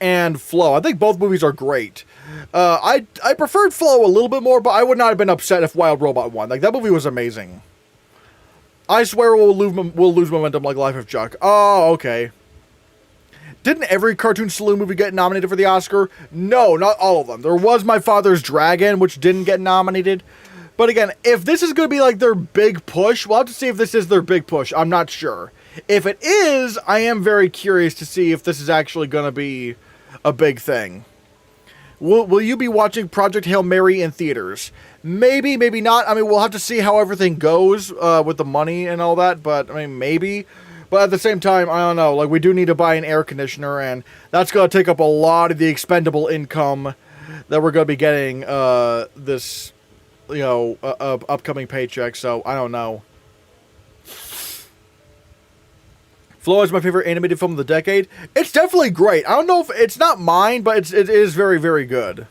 and Flow. I think both movies are great. I preferred Flow a little bit more, but I would not have been upset if Wild Robot won. Like, that movie was amazing. I swear we'll lose momentum like Life of Chuck. Oh, okay. Didn't every Cartoon Saloon movie get nominated for the Oscar? No, not all of them. There was My Father's Dragon, which didn't get nominated. But again, if this is going to be like their big push, we'll have to see if this is their big push. I'm not sure. If it is, I am very curious to see if this is actually going to be a big thing. Will you be watching Project Hail Mary in theaters? Maybe, maybe not. I mean, we'll have to see how everything goes with the money and all that. But, I mean, maybe. But at the same time, I don't know. Like, we do need to buy an air conditioner, and that's going to take up a lot of the expendable income that we're going to be getting this... upcoming paycheck, so I don't know. Flow is my favorite animated film of the decade. It's definitely great. I don't know if it's not mine, but it is very, very good.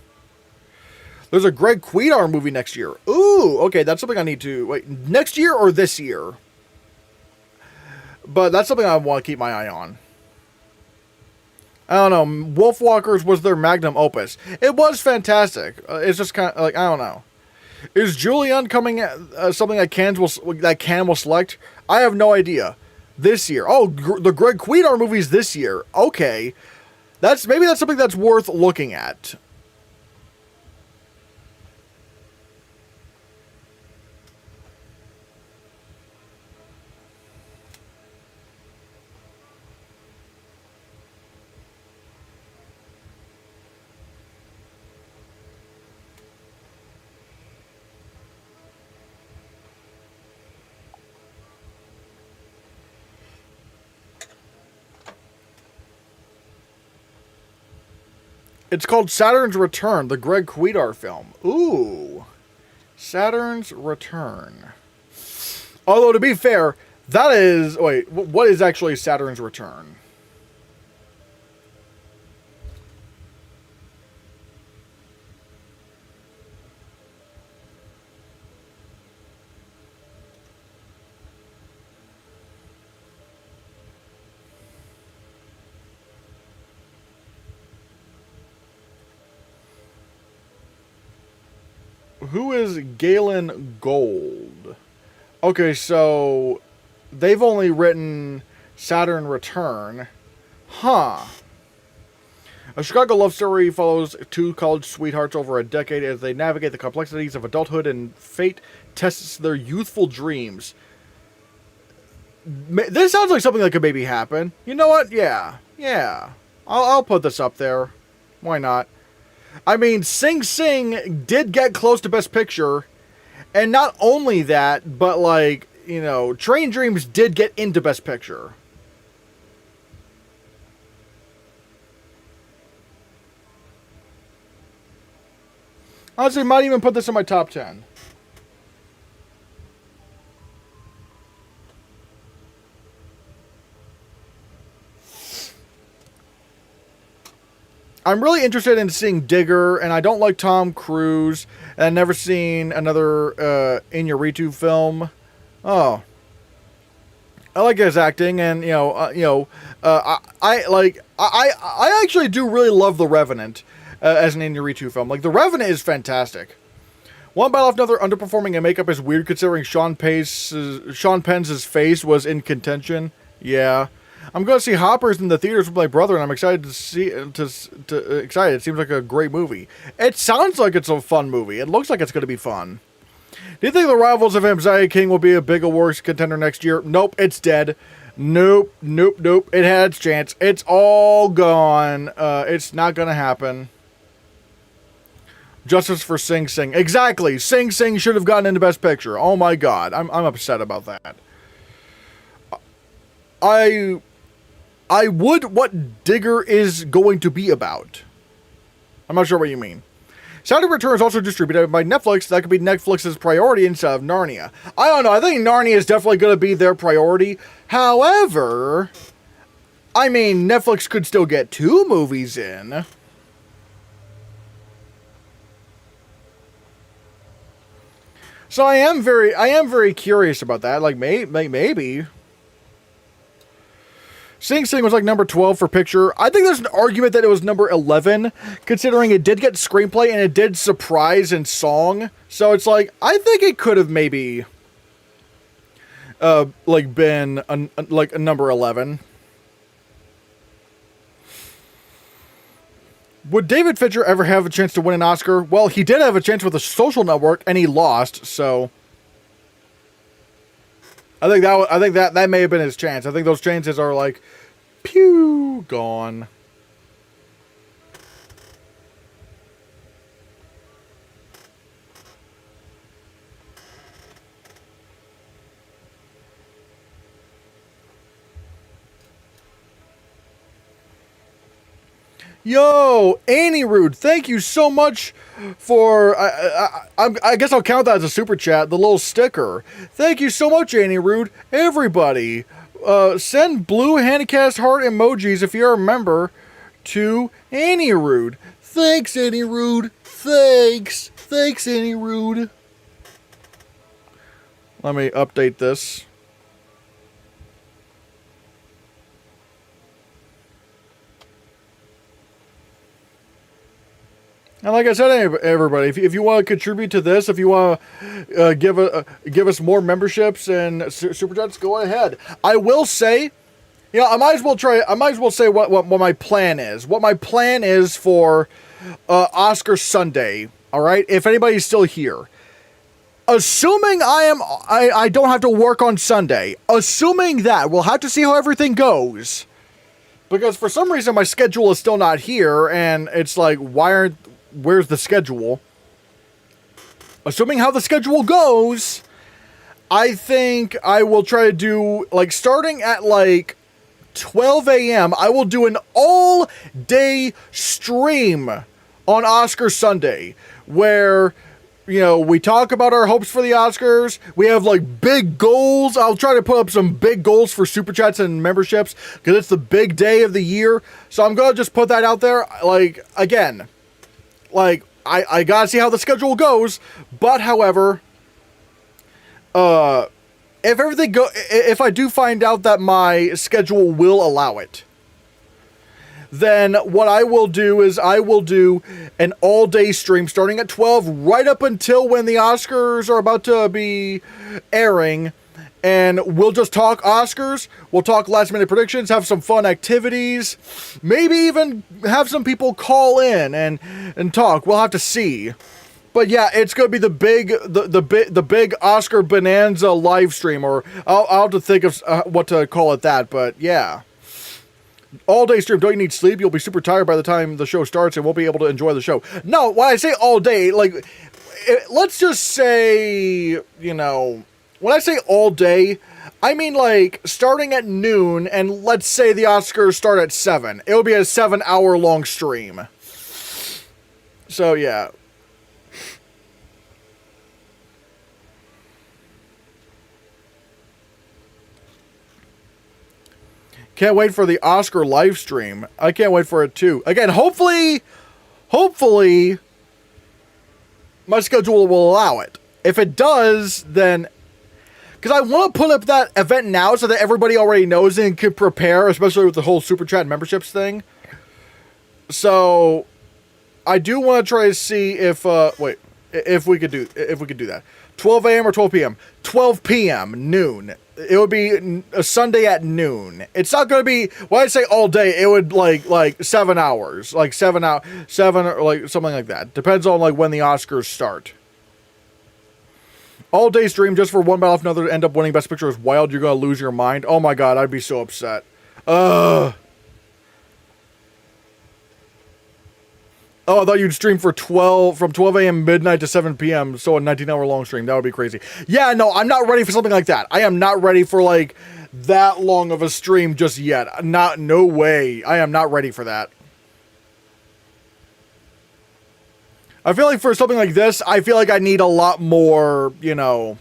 There's a Greg Quidar movie next year. Ooh, okay, that's something I need to... Wait, next year or this year? But that's something I want to keep my eye on. I don't know. Wolfwalkers was their magnum opus. It was fantastic. It's just kind of like, I don't know. Is Julian coming at something that Cannes will select? I have no idea. This year. Oh, the Greg Quidar movie's this year. Okay. Maybe that's something that's worth looking at. It's called Saturn's Return, the Greg Kuidar film. Ooh. Saturn's Return. Although, to be fair, that is... Wait, what is actually Saturn's Return? Who is Galen Gold? Okay, so they've only written Saturn Return. Huh. A Chicago love story follows two college sweethearts over a decade as they navigate the complexities of adulthood and fate tests their youthful dreams. This sounds like something that could maybe happen. You know what? Yeah. I'll put this up there. Why not? I mean, Sing Sing did get close to Best Picture, and not only that, but like, you know, Train Dreams did get into Best Picture. Honestly, I might even put this in my top 10. I'm really interested in seeing Digger, and I don't like Tom Cruise, and I've never seen another Iñárritu film. Oh, I like his acting, and I actually do really love The Revenant as an Iñárritu film. Like, The Revenant is fantastic. One battle after another, underperforming in makeup is weird considering Sean Penn's face was in contention. Yeah. I'm going to see Hoppers in the theaters with my brother, and I'm excited to see excited. It seems like a great movie. It sounds like it's a fun movie. It looks like it's going to be fun. Do you think the Rivals of Anxiety King will be a big awards contender next year? Nope, it's dead. Nope. It had its chance. It's all gone. It's not going to happen. Justice for Sing Sing. Exactly. Sing Sing should have gotten into Best Picture. Oh my God. I'm upset about that. I would what Digger is going to be about. I'm not sure what you mean. Saturn Return is also distributed by Netflix. That could be Netflix's priority instead of Narnia. I don't know. I think Narnia is definitely going to be their priority. However, I mean, Netflix could still get 2 movies in. So I am very curious about that. Like maybe. Sing Sing was like number 12 for picture. I think there's an argument that it was number 11, considering it did get screenplay and it did surprise in song. So it's like, I think it could have maybe been a number 11. Would David Fincher ever have a chance to win an Oscar? Well, he did have a chance with The Social Network and he lost, so I think that may have been his chance. I think those chances are like, pew, gone. Yo, Annie Rude, thank you so much for, I guess I'll count that as a super chat, the little sticker. Thank you so much, Annie Rude. Everybody, send blue Hannahcast heart emojis if you're a member to Annie Rude. Thanks, Annie Rude. Thanks, Annie Rude. Let me update this. And like I said, everybody, if you want to contribute to this, if you want to give us more memberships and super chats, go ahead. I will say, I might as well say what my plan is. What my plan is for Oscar Sunday. All right, if anybody's still here, assuming I don't have to work on Sunday. Assuming that, we'll have to see how everything goes. Because for some reason my schedule is still not here, and it's like, where's the schedule? Assuming how the schedule goes, I think I will try to do, like, starting at, like, 12 a.m., I will do an all-day stream on Oscar Sunday where, you know, we talk about our hopes for the Oscars. We have, like, big goals. I'll try to put up some big goals for Super Chats and memberships because it's the big day of the year. So I'm going to just put that out there. Like, again, like, I got to see how the schedule goes. But, however, if I do find out that my schedule will allow it, then what I will do is I will do an all-day stream starting at 12 right up until when the Oscars are about to be airing, and we'll just talk Oscars, we'll talk last-minute predictions, have some fun activities, maybe even have some people call in and talk. We'll have to see. But yeah, it's going to be the big Oscar Bonanza live stream, or I'll have to think of what to call it that, but yeah. All day stream, don't you need sleep? You'll be super tired by the time the show starts and won't be able to enjoy the show. No, when I say all day, like, let's just say, you know, when I say all day, I mean like starting at noon and let's say the Oscars start at 7. It'll be a 7-hour long stream. So yeah. Can't wait for the Oscar live stream. I can't wait for it too. Again, hopefully, my schedule will allow it. If it does, then, because I want to put up that event now so that everybody already knows and can prepare, especially with the whole Super Chat memberships thing. So, I do want to try to see if we could do that. 12 a.m. or 12 p.m. 12 p.m. noon. It would be a Sunday at noon. It's not going to be, when I say all day, it would like 7 hours, like 7 or like something like that. Depends on like when the Oscars start. All day stream just for one battle after another to end up winning Best Picture is wild. You're going to lose your mind. Oh my God, I'd be so upset. Oh, I thought you'd stream from 12 a.m. midnight to 7 p.m. So a 19-hour long stream. That would be crazy. Yeah, no, I'm not ready for something like that. I am not ready for like that long of a stream just yet. No way. I am not ready for that. I feel like for something like this, I feel like I need a lot more, you know,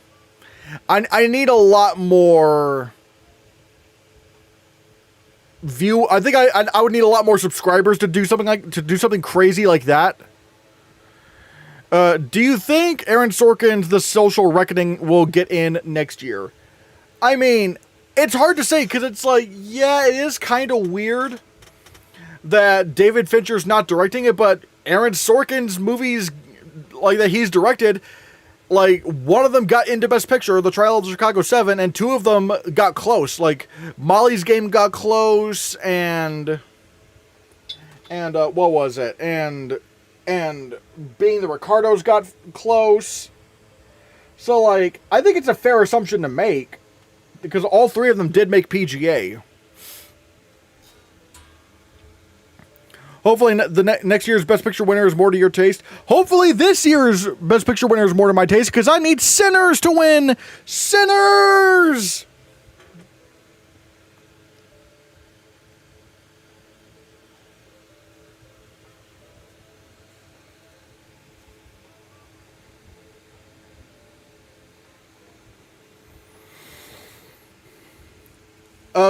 I need a lot more I think I would need a lot more subscribers to do something crazy like that. Do you think Aaron Sorkin's The Social Reckoning will get in next year? I mean, it's hard to say because it's like, yeah, it is kind of weird that David Fincher's not directing it, but Aaron Sorkin's movies like that he's directed, like, one of them got into Best Picture, The Trial of the Chicago 7, and two of them got close. Like, Molly's Game got close, and what was it? And Being the Ricardos got close. So, like, I think it's a fair assumption to make, because all three of them did make PGA. Hopefully next year's Best Picture winner is more to your taste. Hopefully this year's Best Picture winner is more to my taste, because I need Sinners to win. Sinners!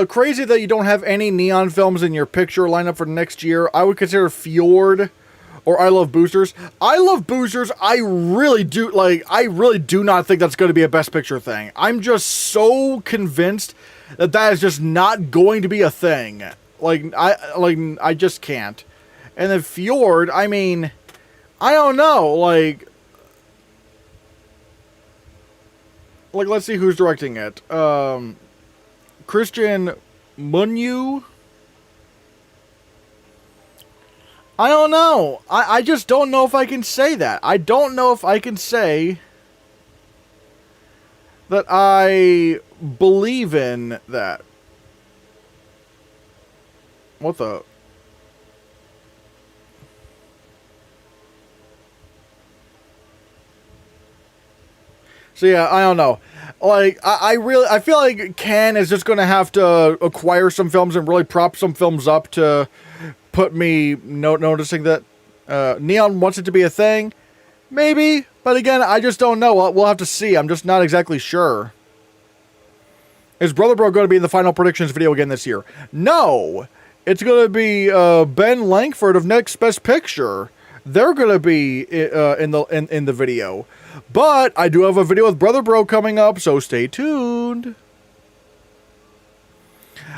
Crazy that you don't have any neon films in your picture lineup for next year. I would consider Fjord or I Love Boosters. I Love Boosters, I really do not think that's going to be a Best Picture thing. I'm just so convinced that is just not going to be a thing. I just can't. And then Fjord, I mean, I don't know, like let's see who's directing it. Christian Munyu? I don't know. I just don't know if I can say that. I don't know if I can say that I believe in that. What the? So yeah, I don't know. Like, I feel like Cannes is just gonna have to acquire some films and really prop some films up to put me noticing that Neon wants it to be a thing. Maybe, but again, I just don't know. We'll have to see. I'm just not exactly sure. Is Brother Bro going to be in the final predictions video again this year? No, it's going to be Ben Langford of Next Best Picture. They're going to be in the video, but I do have a video with Brother Bro coming up, so stay tuned.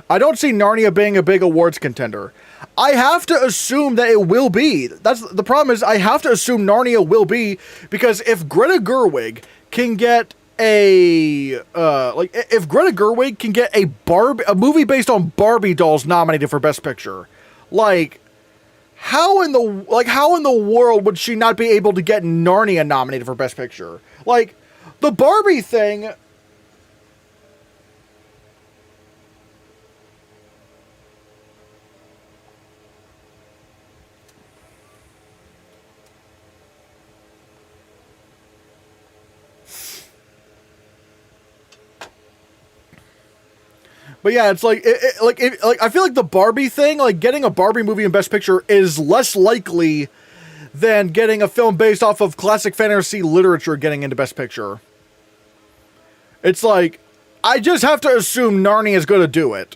I don't see Narnia being a big awards contender. I have to assume that it will be. That's the problem. Is I have to assume Narnia will be, because if Greta Gerwig can get if Greta Gerwig can get a movie based on Barbie dolls nominated for Best Picture, how in the world would she not be able to get Narnia nominated for Best Picture? Like, the Barbie thing. But yeah, it's like, I feel like the Barbie thing, like getting a Barbie movie in Best Picture is less likely than getting a film based off of classic fantasy literature getting into Best Picture. It's like, I just have to assume Narnia is going to do it.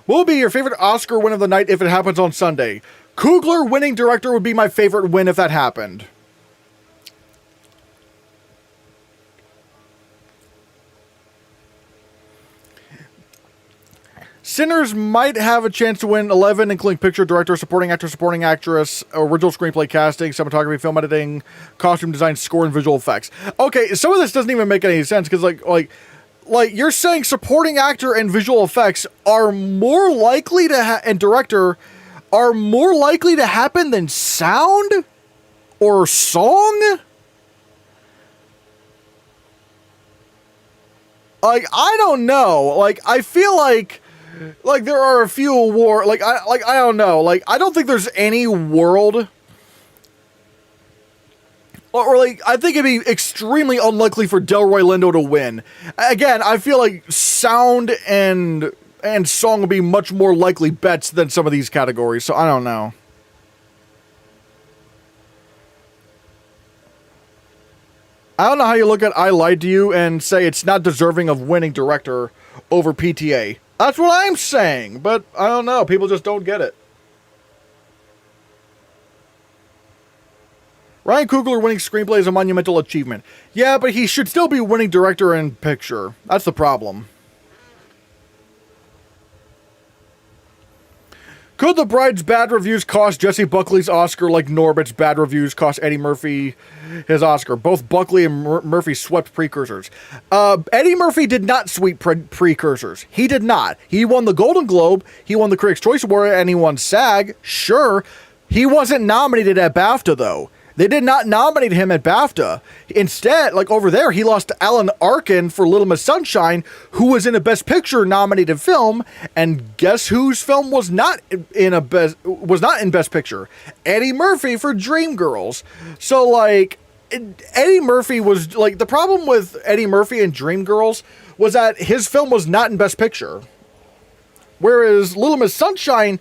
What will be your favorite Oscar win of the night if it happens on Sunday? Coogler winning director would be my favorite win if that happened. Sinners might have a chance to win 11, including picture, director, supporting actor, supporting actress, original screenplay, casting, cinematography, film editing, costume design, score, and visual effects. Okay, some of this doesn't even make any sense, because like you're saying supporting actor and visual effects are more likely to and director are more likely to happen than sound or song? Like, I don't know. Like, I feel like there are a few awards, I don't know, like, I don't think there's any world, or like, I think it'd be extremely unlikely for Delroy Lindo to win. Again, I feel like sound and song would be much more likely bets than some of these categories, so I don't know. I don't know how you look at I Lied to You and say it's not deserving of winning director over PTA. That's what I'm saying, but I don't know. People just don't get it. Ryan Coogler winning screenplay is a monumental achievement. Yeah, but he should still be winning director and picture. That's the problem. Could The Bride's bad reviews cost Jesse Buckley's Oscar like Norbit's bad reviews cost Eddie Murphy his Oscar? Both Buckley and Murphy swept precursors. Eddie Murphy did not sweep precursors. He did not. He won the Golden Globe, he won the Critics' Choice Award, and he won SAG. Sure. He wasn't nominated at BAFTA, though. They did not nominate him at BAFTA. Instead, like over there, he lost to Alan Arkin for Little Miss Sunshine, who was in a Best Picture nominated film, and guess whose film was not in Best Picture? Eddie Murphy for Dreamgirls. So like, Eddie Murphy was like, the problem with Eddie Murphy and Dreamgirls was that his film was not in Best Picture. Whereas Little Miss Sunshine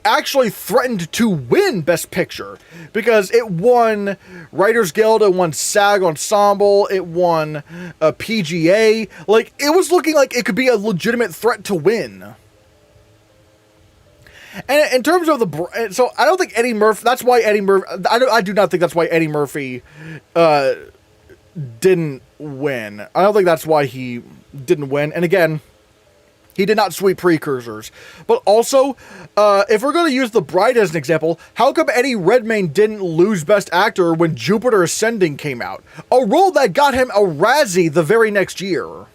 actually threatened to win Best Picture because it won Writers Guild, it won SAG Ensemble, it won a PGA. Like, it was looking like it could be a legitimate threat to win. And in terms of so I don't think Eddie Murphy, that's why Eddie Murphy, I do not think that's why Eddie Murphy didn't win. I don't think that's why he didn't win. And again, he did not sweep precursors. But also, if we're going to use The Bride as an example, how come Eddie Redmayne didn't lose Best Actor when Jupiter Ascending came out? A role that got him a Razzie the very next year.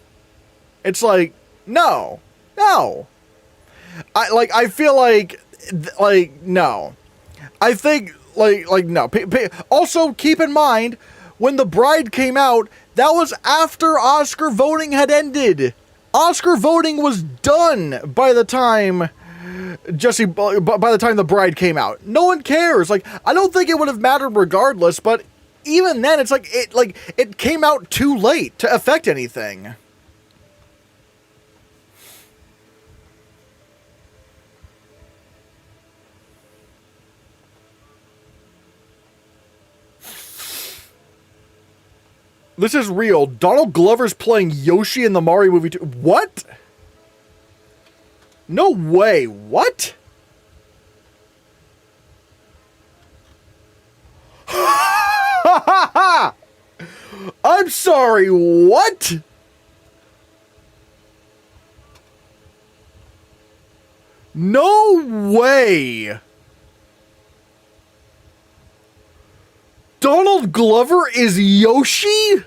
It's like, no. I feel like, no. I think, no. Also, keep in mind, when The Bride came out, that was after Oscar voting had ended. Oscar voting was done by the time Jesse, by the time the bride came out, no one cares. Like, I don't think it would have mattered regardless, but even then, it's like it came out too late to affect anything. This is real. Donald Glover's playing Yoshi in the Mario movie too. What? No way. What? I'm sorry, what? No way. Donald Glover is Yoshi?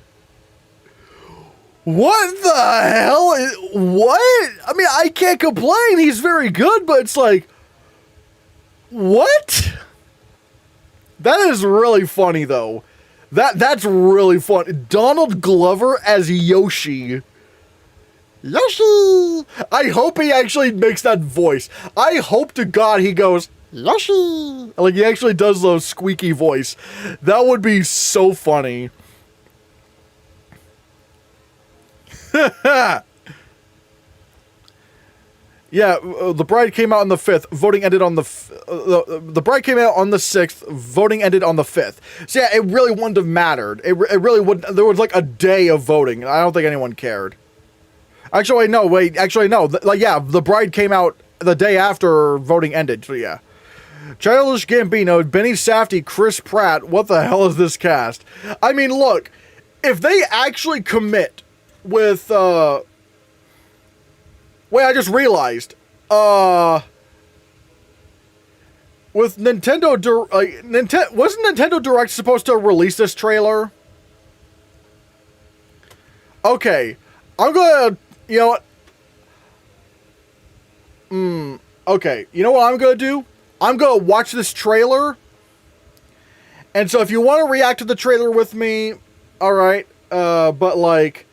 What the hell? What? I mean, I can't complain. He's very good, but it's like, what? That is really funny, though. That's really fun. Donald Glover as Yoshi. Yoshi! I hope he actually makes that voice. I hope to God he goes, Yoshi! Like, he actually does those squeaky voice. That would be so funny. Yeah, the bride came out on the 5th. Voting ended on the... the bride came out on the 6th. Voting ended on the 5th. So yeah, it really wouldn't have mattered. It really wouldn't... There was like a day of voting. I don't think anyone cared. Actually, no. Wait. Actually, no. Yeah, the bride came out the day after voting ended. So yeah. Childish Gambino, Benny Safdie, Chris Pratt. What the hell is this cast? I mean, look. If they actually commit with... Wait, I just realized. With Nintendo... wasn't Nintendo Direct supposed to release this trailer? Okay. I'm gonna... You know what? Okay. You know what I'm gonna do? I'm gonna watch this trailer. And so if you want to react to the trailer with me, alright. But like...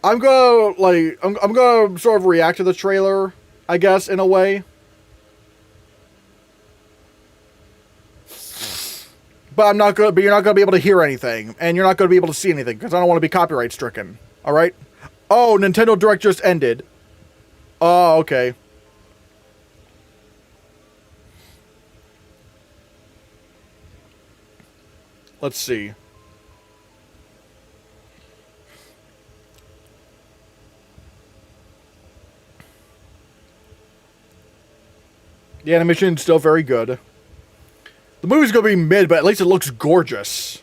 I'm gonna sort of react to the trailer, I guess, in a way. But you're not gonna be able to hear anything, and you're not gonna be able to see anything, because I don't want to be copyright stricken. Alright? Oh, Nintendo Direct just ended. Oh, okay. Let's see. The animation is still very good. The movie's gonna be mid, but at least it looks gorgeous.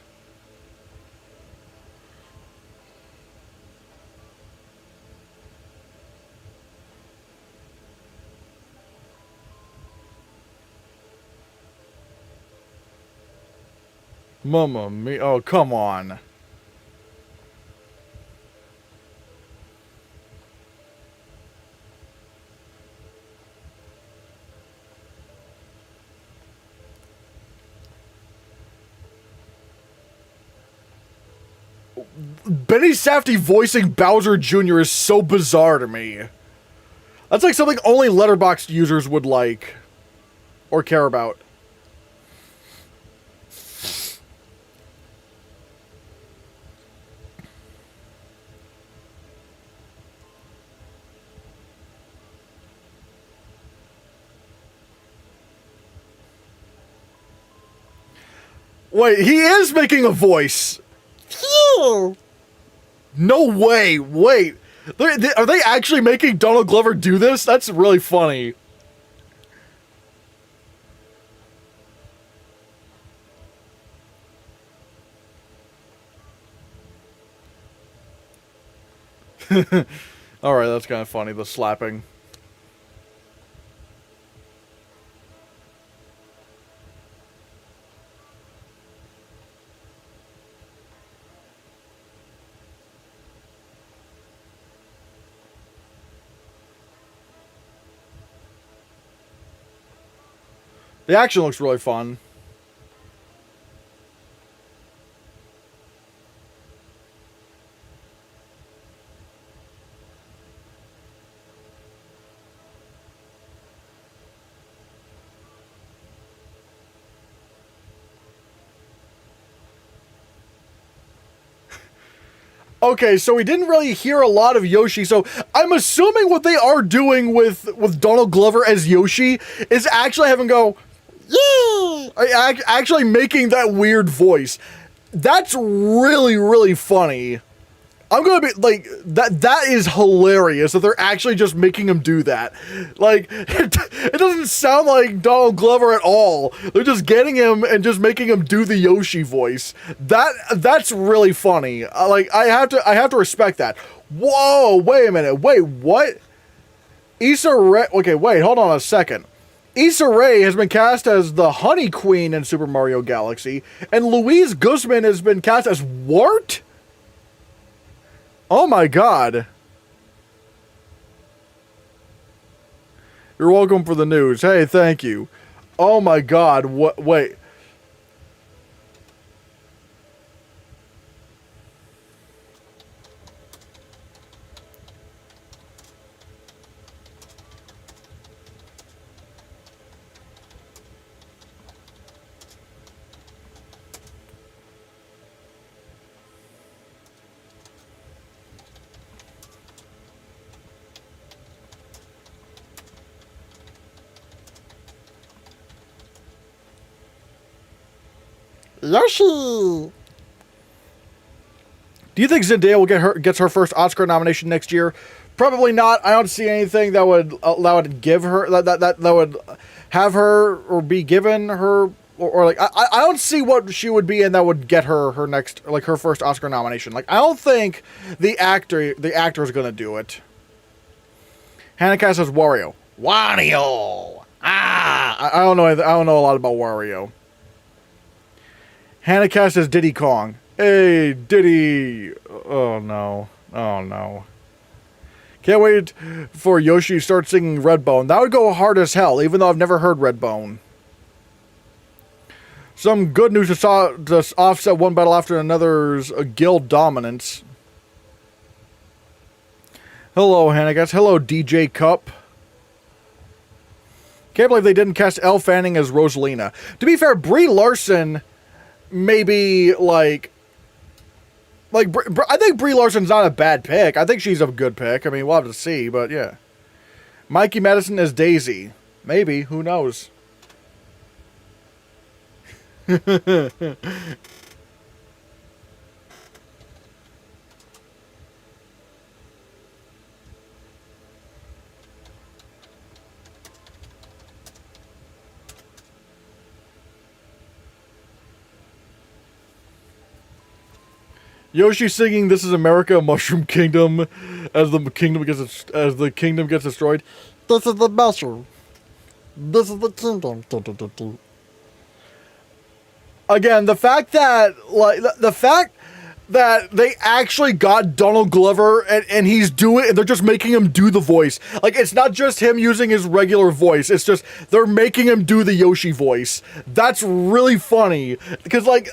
Mamma mia. Oh, come on. Benny Safdie voicing Bowser Jr. is so bizarre to me. That's like something only Letterboxd users would like. Or care about. Wait, he is making a voice! Phew. No way! Wait! Are they actually making Donald Glover do this? That's really funny. Alright, that's kind of funny, the slapping. The action looks really fun. Okay, so we didn't really hear a lot of Yoshi, so I'm assuming what they are doing with Donald Glover as Yoshi is actually having go, yeah, actually making that weird voice. That's really, really funny. I'm gonna be like, that is hilarious that they're actually just making him do that. Like, it doesn't sound like Donald Glover at all. They're just getting him and just making him do the Yoshi voice. That's really funny. Like, I have to respect that. Whoa, wait a minute. Wait, what? Issa Rae, okay, wait, hold on a second. Issa Rae has been cast as the Honey Queen in Super Mario Galaxy, and Louise Guzman has been cast as what? Oh my god. You're welcome for the news. Hey, thank you. Oh my god, what? Wait. Yoshi! Do you think Zendaya will gets her first Oscar nomination next year? Probably not. I don't see anything that would allow it to give her that would have her or be given her or like I don't see what she would be in that would get her her next like her first Oscar nomination. Like I don't think the actor is gonna do it. Hannahcast says Wario. Wario. I don't know. I don't know a lot about Wario. Hannahcast says Diddy Kong. Hey, Diddy. Oh, no. Oh, no. Can't wait for Yoshi to start singing Redbone. That would go hard as hell, even though I've never heard Redbone. Some good news to offset one battle after another's guild dominance. Hello, Hannahcast. Hello, DJ Cup. Can't believe they didn't cast Elle Fanning as Rosalina. To be fair, Brie Larson... maybe like I think Brie Larson's not a bad pick. I think she's a good pick. I mean, we'll have to see, but yeah. Mikey Madison as Daisy. Maybe. Who knows? Yoshi singing "This Is America, Mushroom Kingdom" as the kingdom gets destroyed. This is the mushroom. This is the kingdom. Again, the fact that the fact that they actually got Donald Glover and he's doing and they're just making him do the voice. Like it's not just him using his regular voice. It's just they're making him do the Yoshi voice. That's really funny because like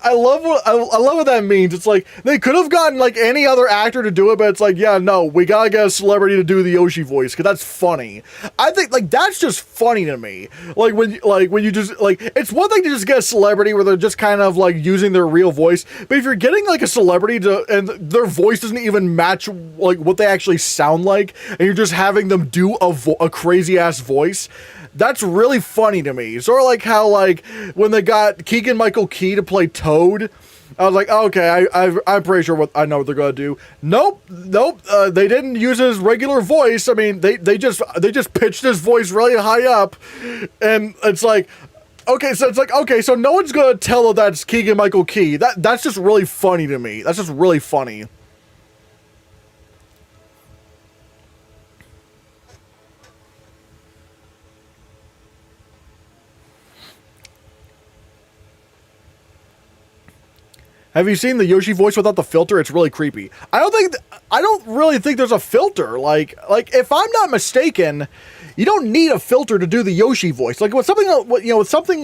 I love what that means. It's like they could have gotten like any other actor to do it, but it's like yeah, no, we gotta get a celebrity to do the Yoshi voice because that's funny. I think like that's just funny to me. Like when you just like it's one thing to just get a celebrity where they're just kind of like using their real voice, but if you're getting like a celebrity to and their voice doesn't even match like what they actually sound like and you're just having them do a crazy ass voice, that's really funny to me. Sort of like how like when they got Keegan-Michael Key to play Toad, I was like, oh, okay, I'm pretty sure I know what they're gonna do. Nope. They didn't use his regular voice. I mean, they just pitched his voice really high up, and it's like, okay, so it's like, okay, so no one's gonna tell that that's Keegan-Michael Key. That's just really funny to me. That's just really funny. Have you seen the Yoshi voice without the filter? It's really creepy. I don't really think there's a filter. Like if I'm not mistaken, you don't need a filter to do the Yoshi voice. Like with something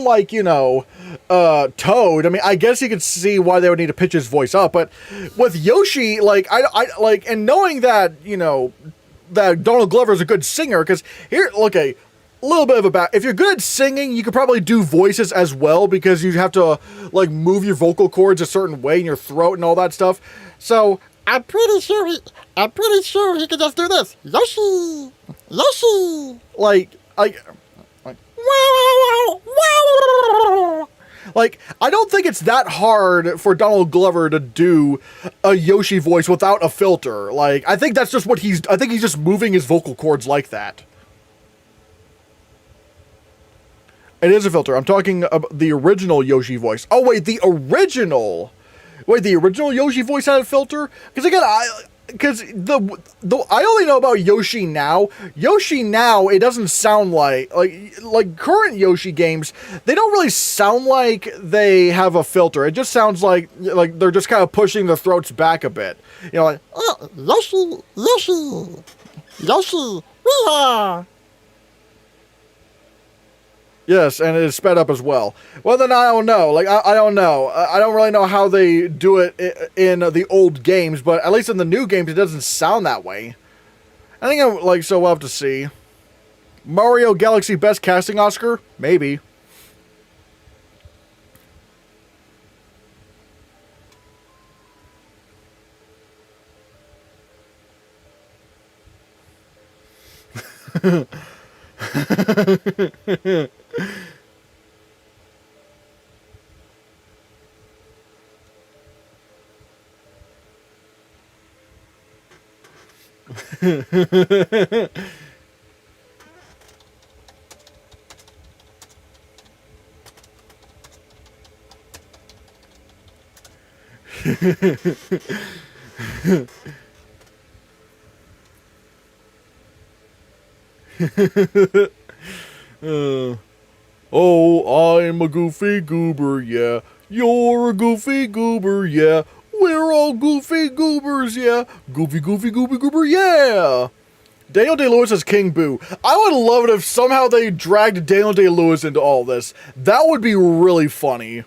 like Toad. I mean, I guess you could see why they would need to pitch his voice up, but with Yoshi, like I like, and knowing that that Donald Glover is a good singer, because here, okay, a little bit of a back. If you're good at singing, you could probably do voices as well because you have to like move your vocal cords a certain way in your throat and all that stuff. So I'm pretty sure he could just do this. Yoshi! Yoshi! like I don't think it's that hard for Donald Glover to do a Yoshi voice without a filter. Like I think that's just what I think he's just moving his vocal cords like that. It is a filter. I'm talking about the original Yoshi voice. Oh wait, the original Yoshi voice had a filter? Because again, I only know about Yoshi now. Yoshi now, it doesn't sound like current Yoshi games. They don't really sound like they have a filter. It just sounds like they're just kind of pushing their throats back a bit. You know, like oh, Yoshi, Yoshi, Yoshi, weehaw! yes, and it is sped up as well. Well, then I don't know. Like, I don't know. I don't really know how they do it in the old games, but at least in the new games, it doesn't sound that way. I think so we'll have to see. Mario Galaxy Best Casting Oscar? Maybe. Oh, I'm a goofy goober, yeah. You're a goofy goober, yeah. We're all goofy goobers, yeah. Goofy, goofy, goofy goober, yeah. Daniel Day-Lewis as King Boo. I would love it if somehow they dragged Daniel Day-Lewis into all this. That would be really funny.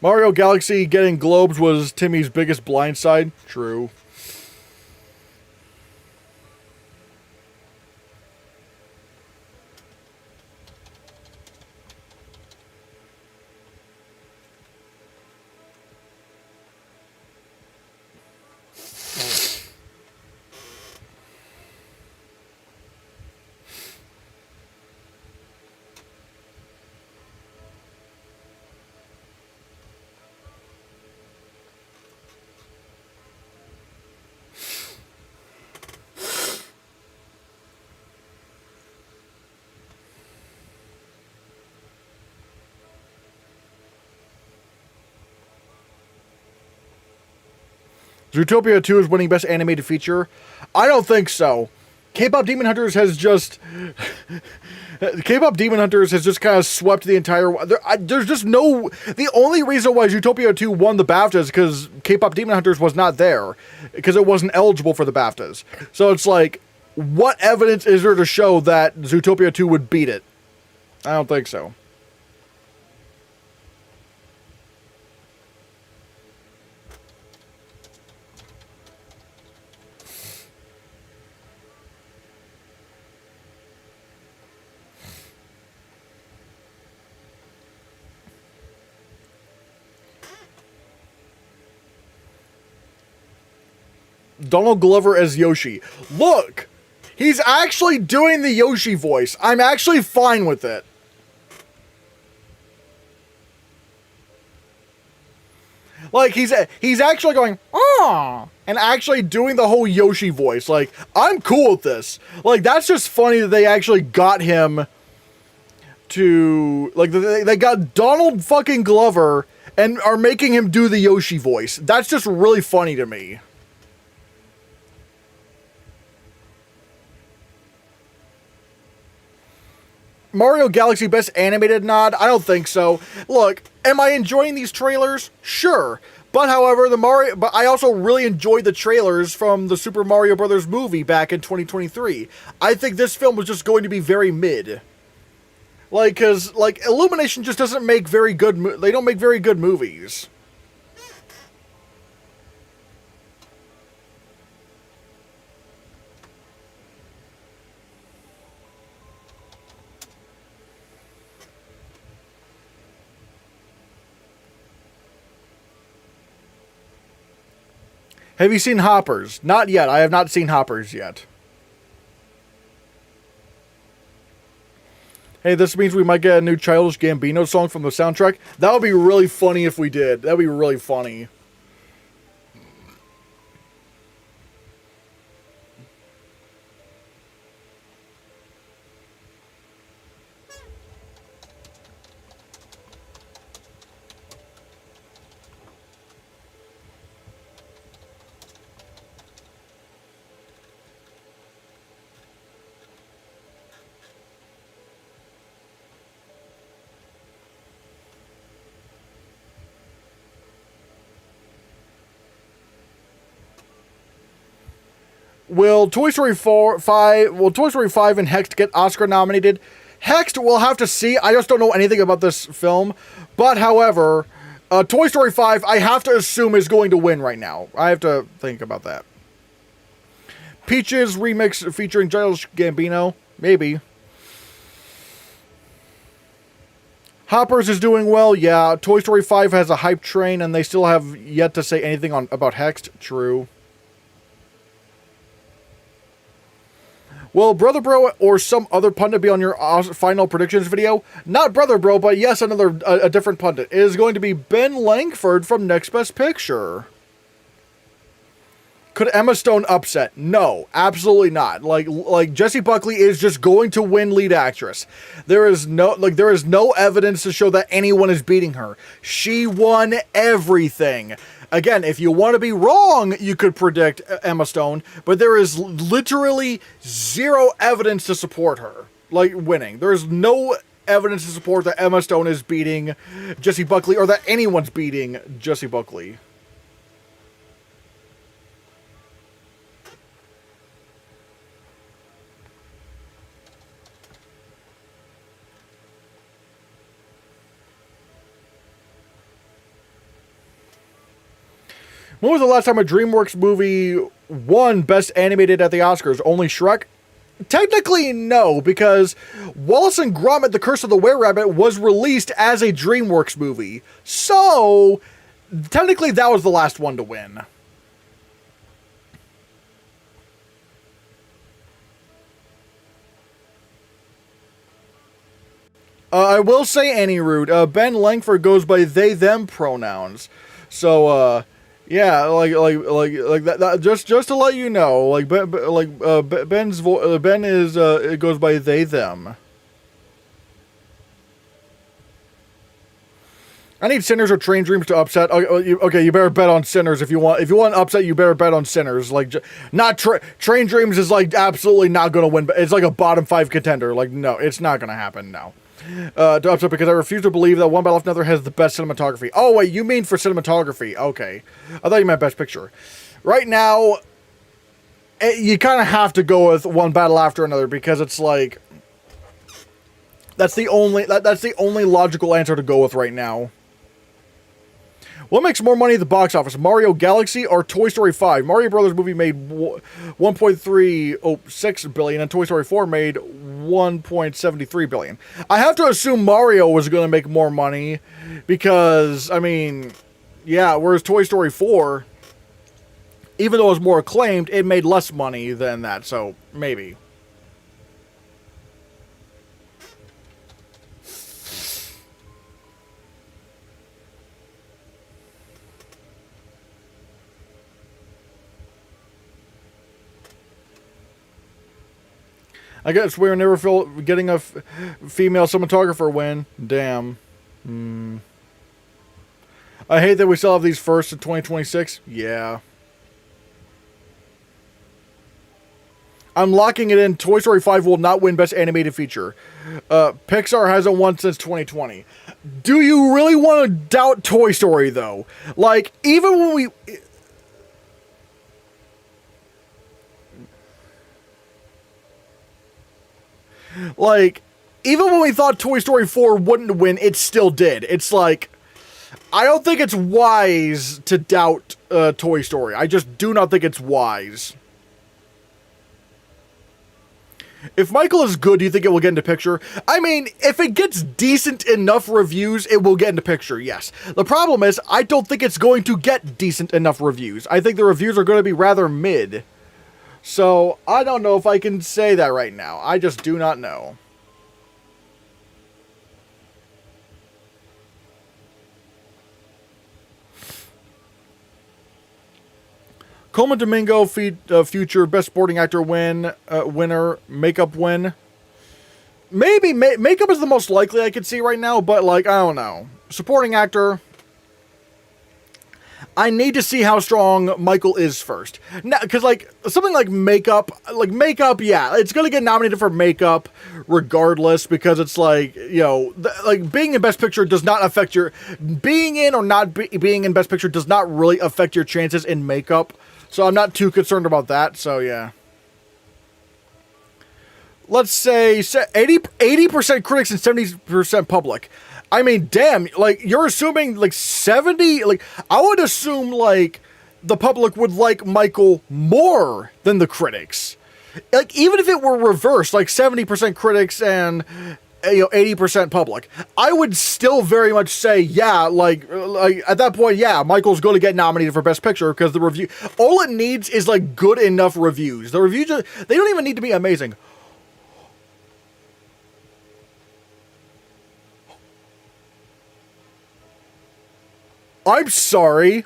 Mario Galaxy getting globes was Timmy's biggest blindside. True. Zootopia 2 is winning Best Animated Feature? I don't think so. K-Pop Demon Hunters has just... K-Pop Demon Hunters has just kind of swept the entire... There's just no... The only reason why Zootopia 2 won the BAFTA is because K-Pop Demon Hunters was not there. Because it wasn't eligible for the BAFTAs. So it's like, what evidence is there to show that Zootopia 2 would beat it? I don't think so. Donald Glover as Yoshi. Look! He's actually doing the Yoshi voice. I'm actually fine with it. Like, he's actually going, oh, and actually doing the whole Yoshi voice. Like, I'm cool with this. Like, that's just funny that they actually got him to... Like, they got Donald fucking Glover and are making him do the Yoshi voice. That's just really funny to me. Mario Galaxy Best Animated nod? I don't think so. Look, am I enjoying these trailers? Sure. But however, but I also really enjoyed the trailers from the Super Mario Brothers movie back in 2023. I think this film was just going to be very mid. Like, cause like Illumination just doesn't make very good they don't make very good movies. Have you seen Hoppers? Not yet. I have not seen Hoppers yet. Hey, this means we might get a new Childish Gambino song from the soundtrack. That would be really funny if we did. That would be really funny. Will Toy Story 5 and Hexed get Oscar nominated? Hexed, we'll have to see. I just don't know anything about this film. But, however, Toy Story 5, I have to assume is going to win right now. I have to think about that. Peaches remix featuring Childish Gambino? Maybe. Hoppers is doing well, yeah. Toy Story 5 has a hype train, and they still have yet to say anything about Hexed. True. Will Brother Bro or some other pundit be on your final predictions video? Not Brother Bro, but yes, a different pundit. It is going to be Ben Langford from Next Best Picture. Could Emma Stone upset? No, absolutely not. Like Jessie Buckley is just going to win lead actress. There is no evidence to show that anyone is beating her. She won everything. Again, if you want to be wrong, you could predict Emma Stone, but there is literally zero evidence to support her, winning. There is no evidence to support that Emma Stone is beating Jessie Buckley or that anyone's beating Jessie Buckley. When was the last time a DreamWorks movie won Best Animated at the Oscars? Only Shrek? Technically, no, because Wallace and Gromit: The Curse of the Were-Rabbit was released as a DreamWorks movie. So, technically, that was the last one to win. I will say any rude. Ben Langford goes by they them pronouns. So, yeah, like that. Just to let you know, Ben's Ben is it goes by they them. I need Sinners or Train Dreams to upset. Okay, you better bet on Sinners if you want. If you want upset, you better bet on Sinners. Not Train Dreams is absolutely not going to win. It's like a bottom 5 contender. No, it's not going to happen. No. To upset because I refuse to believe that One Battle After Another has the best cinematography. Oh, wait, you mean for cinematography. Okay. I thought you meant Best Picture. Right now, you kind of have to go with One Battle After Another because it's that's the only logical answer to go with right now. What makes more money at the box office, Mario Galaxy or Toy Story 5? Mario Brothers movie made $1.306 billion, and Toy Story 4 made $1.73 billion. I have to assume Mario was going to make more money because, yeah, whereas Toy Story 4, even though it was more acclaimed, it made less money than that, so maybe. I guess we were never getting a female cinematographer win. Damn. I hate that we still have these first in 2026. Yeah. I'm locking it in. Toy Story 5 will not win Best Animated Feature. Pixar hasn't won since 2020. Do you really want to doubt Toy Story, though? Even when we... even when we thought Toy Story 4 wouldn't win, it still did. It's I don't think it's wise to doubt Toy Story. I just do not think it's wise. If Michael is good, do you think it will get into picture? I mean, if it gets decent enough reviews, it will get into picture, yes. The problem is, I don't think it's going to get decent enough reviews. I think the reviews are going to be rather mid. So, I don't know if I can say that right now. I just do not know. Coleman Domingo, future Best Supporting Actor winner, makeup win. Maybe makeup is the most likely I could see right now, but like, I don't know. Supporting actor, I need to see how strong Michael is first. Now, because like something like makeup, yeah, it's gonna get nominated for makeup regardless, because it's like, you know, like being in Best Picture does not affect your being in or not being in Best Picture does not really affect your chances in makeup. So I'm not too concerned about that. So yeah. Let's say 80% critics and 70% public. I mean, damn, like, you're assuming, like, 70, like, I would assume, like, the public would like Michael more than the critics. Like, even if it were reversed, like, 70% critics and, 80% public, I would still very much say, yeah, like, at that point, yeah, Michael's going to get nominated for Best Picture, because the review, all it needs is, like, good enough reviews. The reviews, they don't even need to be amazing. I'm sorry.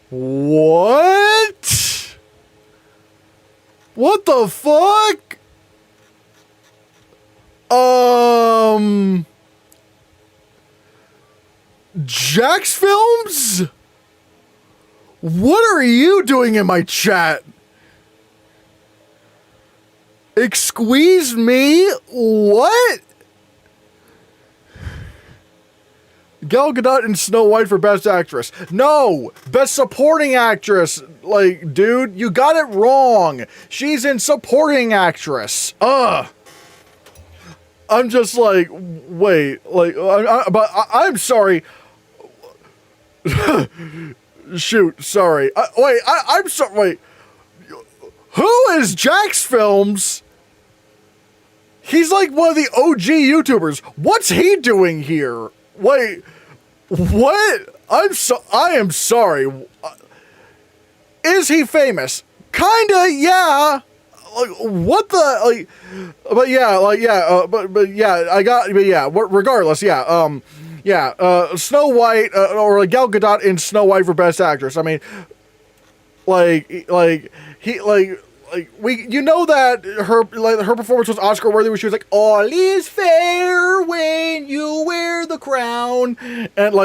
What? What the fuck? Jax Films? What are you doing in my chat? Excuse me? What? Gal Gadot in Snow White for Best Actress. No! Best Supporting Actress! Like, dude, you got it wrong! She's in Supporting Actress! Ugh! I'm just like, wait, like, I'm sorry. Shoot, sorry. I'm sorry, wait. Who is Jax Films? He's like one of the OG YouTubers. What's he doing here? Wait, what? I am sorry. Is he famous? Kinda, yeah. Like, what the, like, but yeah, like, yeah, but yeah, regardless, yeah, Snow White, or like Gal Gadot in Snow White for Best Actress. I mean, you know that her performance was Oscar worthy, where she was like, "All is fair when you wear the crown," and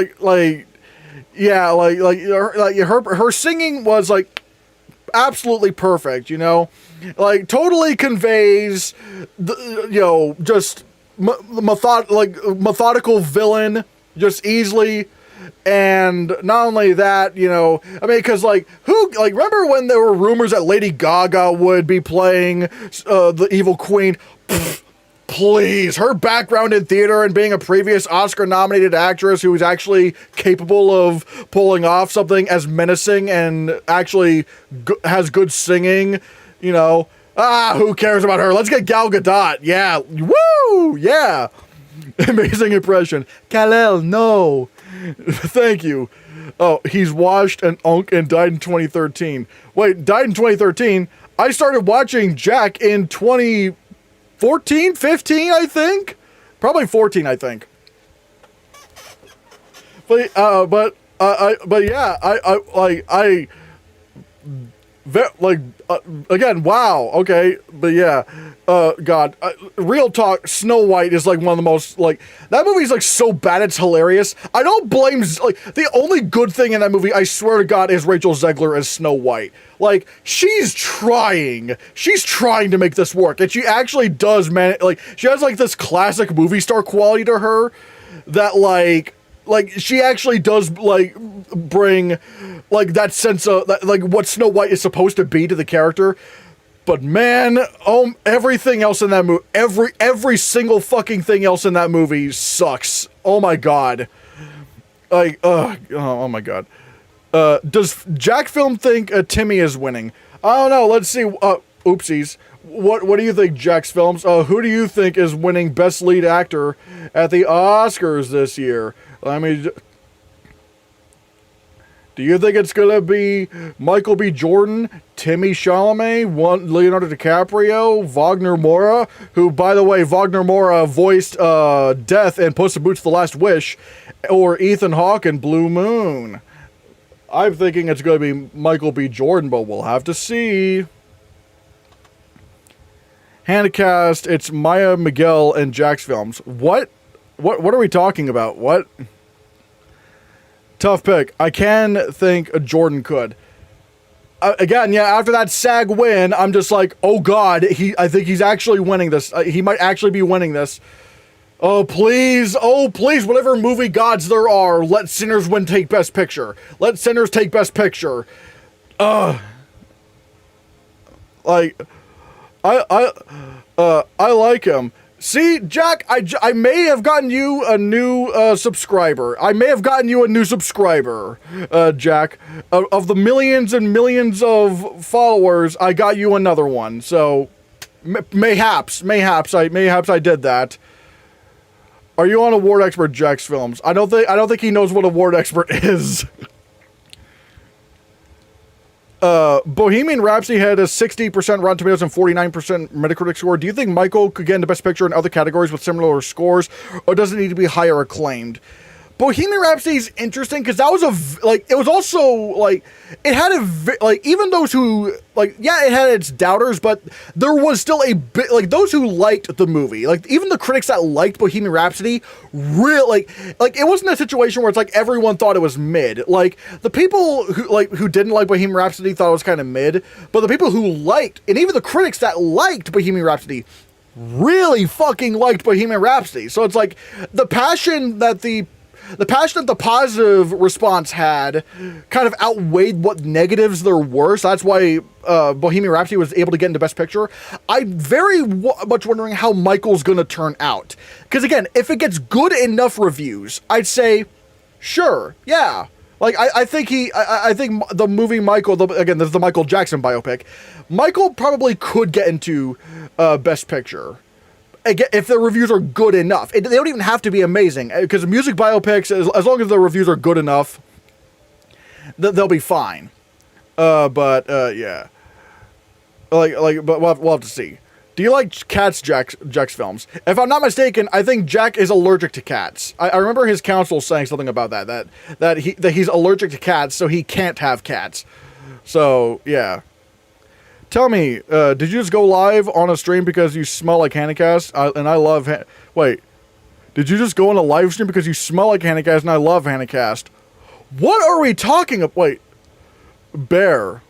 her singing was like absolutely perfect, you know, like totally conveys the, just methodical villain just easily. And not only that, you know, I mean, because, like, remember when there were rumors that Lady Gaga would be playing the evil queen? Pfft, please, her background in theater and being a previous Oscar-nominated actress who is actually capable of pulling off something as menacing and actually has good singing, you know, who cares about her? Let's get Gal Gadot. Yeah, woo, yeah. Amazing impression. Kal-El, no. Thank you. Oh, he's washed and unk and died in 2013. Wait, died in 2013? I started watching Jack in 2014, 15, I think? Probably 14, I think. But again, wow, okay, but yeah, God, real talk, Snow White is like one of the most, like, that movie's like so bad it's hilarious. I don't blame, like, the only good thing in that movie, I swear to God, is Rachel Zegler as Snow White. Like, she's trying to make this work, and she actually does, man, like, she has like this classic movie star quality to her that, like, she actually does, like, bring, like, that sense of, like, what Snow White is supposed to be to the character. But, man, everything else in that movie, every single fucking thing else in that movie sucks. Oh, my God. Like, oh my God. Does Jack Film think Timmy is winning? I don't know, let's see, oopsies. What do you think, Jax Films? Who do you think is winning Best Lead Actor at the Oscars this year? I mean, do you think it's gonna be Michael B. Jordan, Timmy Chalamet, Leonardo DiCaprio, Wagner Moura, who, by the way, Wagner Moura voiced Death in Puss in Boots: The Last Wish, or Ethan Hawke in Blue Moon? I'm thinking it's gonna be Michael B. Jordan, but we'll have to see. Hannahcast, it's Maya Miguel and Jax Films. What are we talking about? What? Tough pick. I can think Jordan could. Again, yeah, after that SAG win, I'm just like, oh god, I think he's actually winning this. He might actually be winning this. Oh please, whatever movie gods there are, let Sinners take Best Picture. Let Sinners take Best Picture. Like, I like him. See, Jack, I may have gotten you a new subscriber. Jack. Of the millions and millions of followers, I got you another one. So, mayhaps I did that. Are you on Award Expert, Jax Films? I don't think he knows what Award Expert is. Bohemian Rhapsody had a 60% Rotten Tomatoes and 49% Metacritic score. Do you think Michael could get into Best Picture in other categories with similar scores, or does it need to be higher acclaimed? Bohemian Rhapsody is interesting because that was it was also like, it had even those who, like, yeah, it had its doubters, but there was still a bit, like, those who liked the movie, like, even the critics that liked Bohemian Rhapsody, really, like, it wasn't a situation where it's like everyone thought it was mid. Like, the people who didn't like Bohemian Rhapsody thought it was kind of mid, but the people who liked, and even the critics that liked Bohemian Rhapsody, really fucking liked Bohemian Rhapsody. So it's like, the passion that the positive response had kind of outweighed what negatives there were. So that's why Bohemian Rhapsody was able to get into Best Picture. I'm very much wondering how Michael's going to turn out. Because again, if it gets good enough reviews, I'd say, sure, yeah. Like, I think the movie Michael, again, this is the Michael Jackson biopic, Michael probably could get into Best Picture. If the reviews are good enough. They don't even have to be amazing, because music biopics, as long as the reviews are good enough, they'll be fine. Yeah. But we'll have to see. Do you like cats, Jack's Films? If I'm not mistaken, I think Jack is allergic to cats. I remember his counsel saying something about that he's allergic to cats, so he can't have cats. So, yeah. Tell me, did you just go live on a stream because you smell like Hannahcast? And I love... Wait. Did you just go on a live stream because you smell like Hannahcast and I love Hannahcast? What are we talking about? Wait. Bear.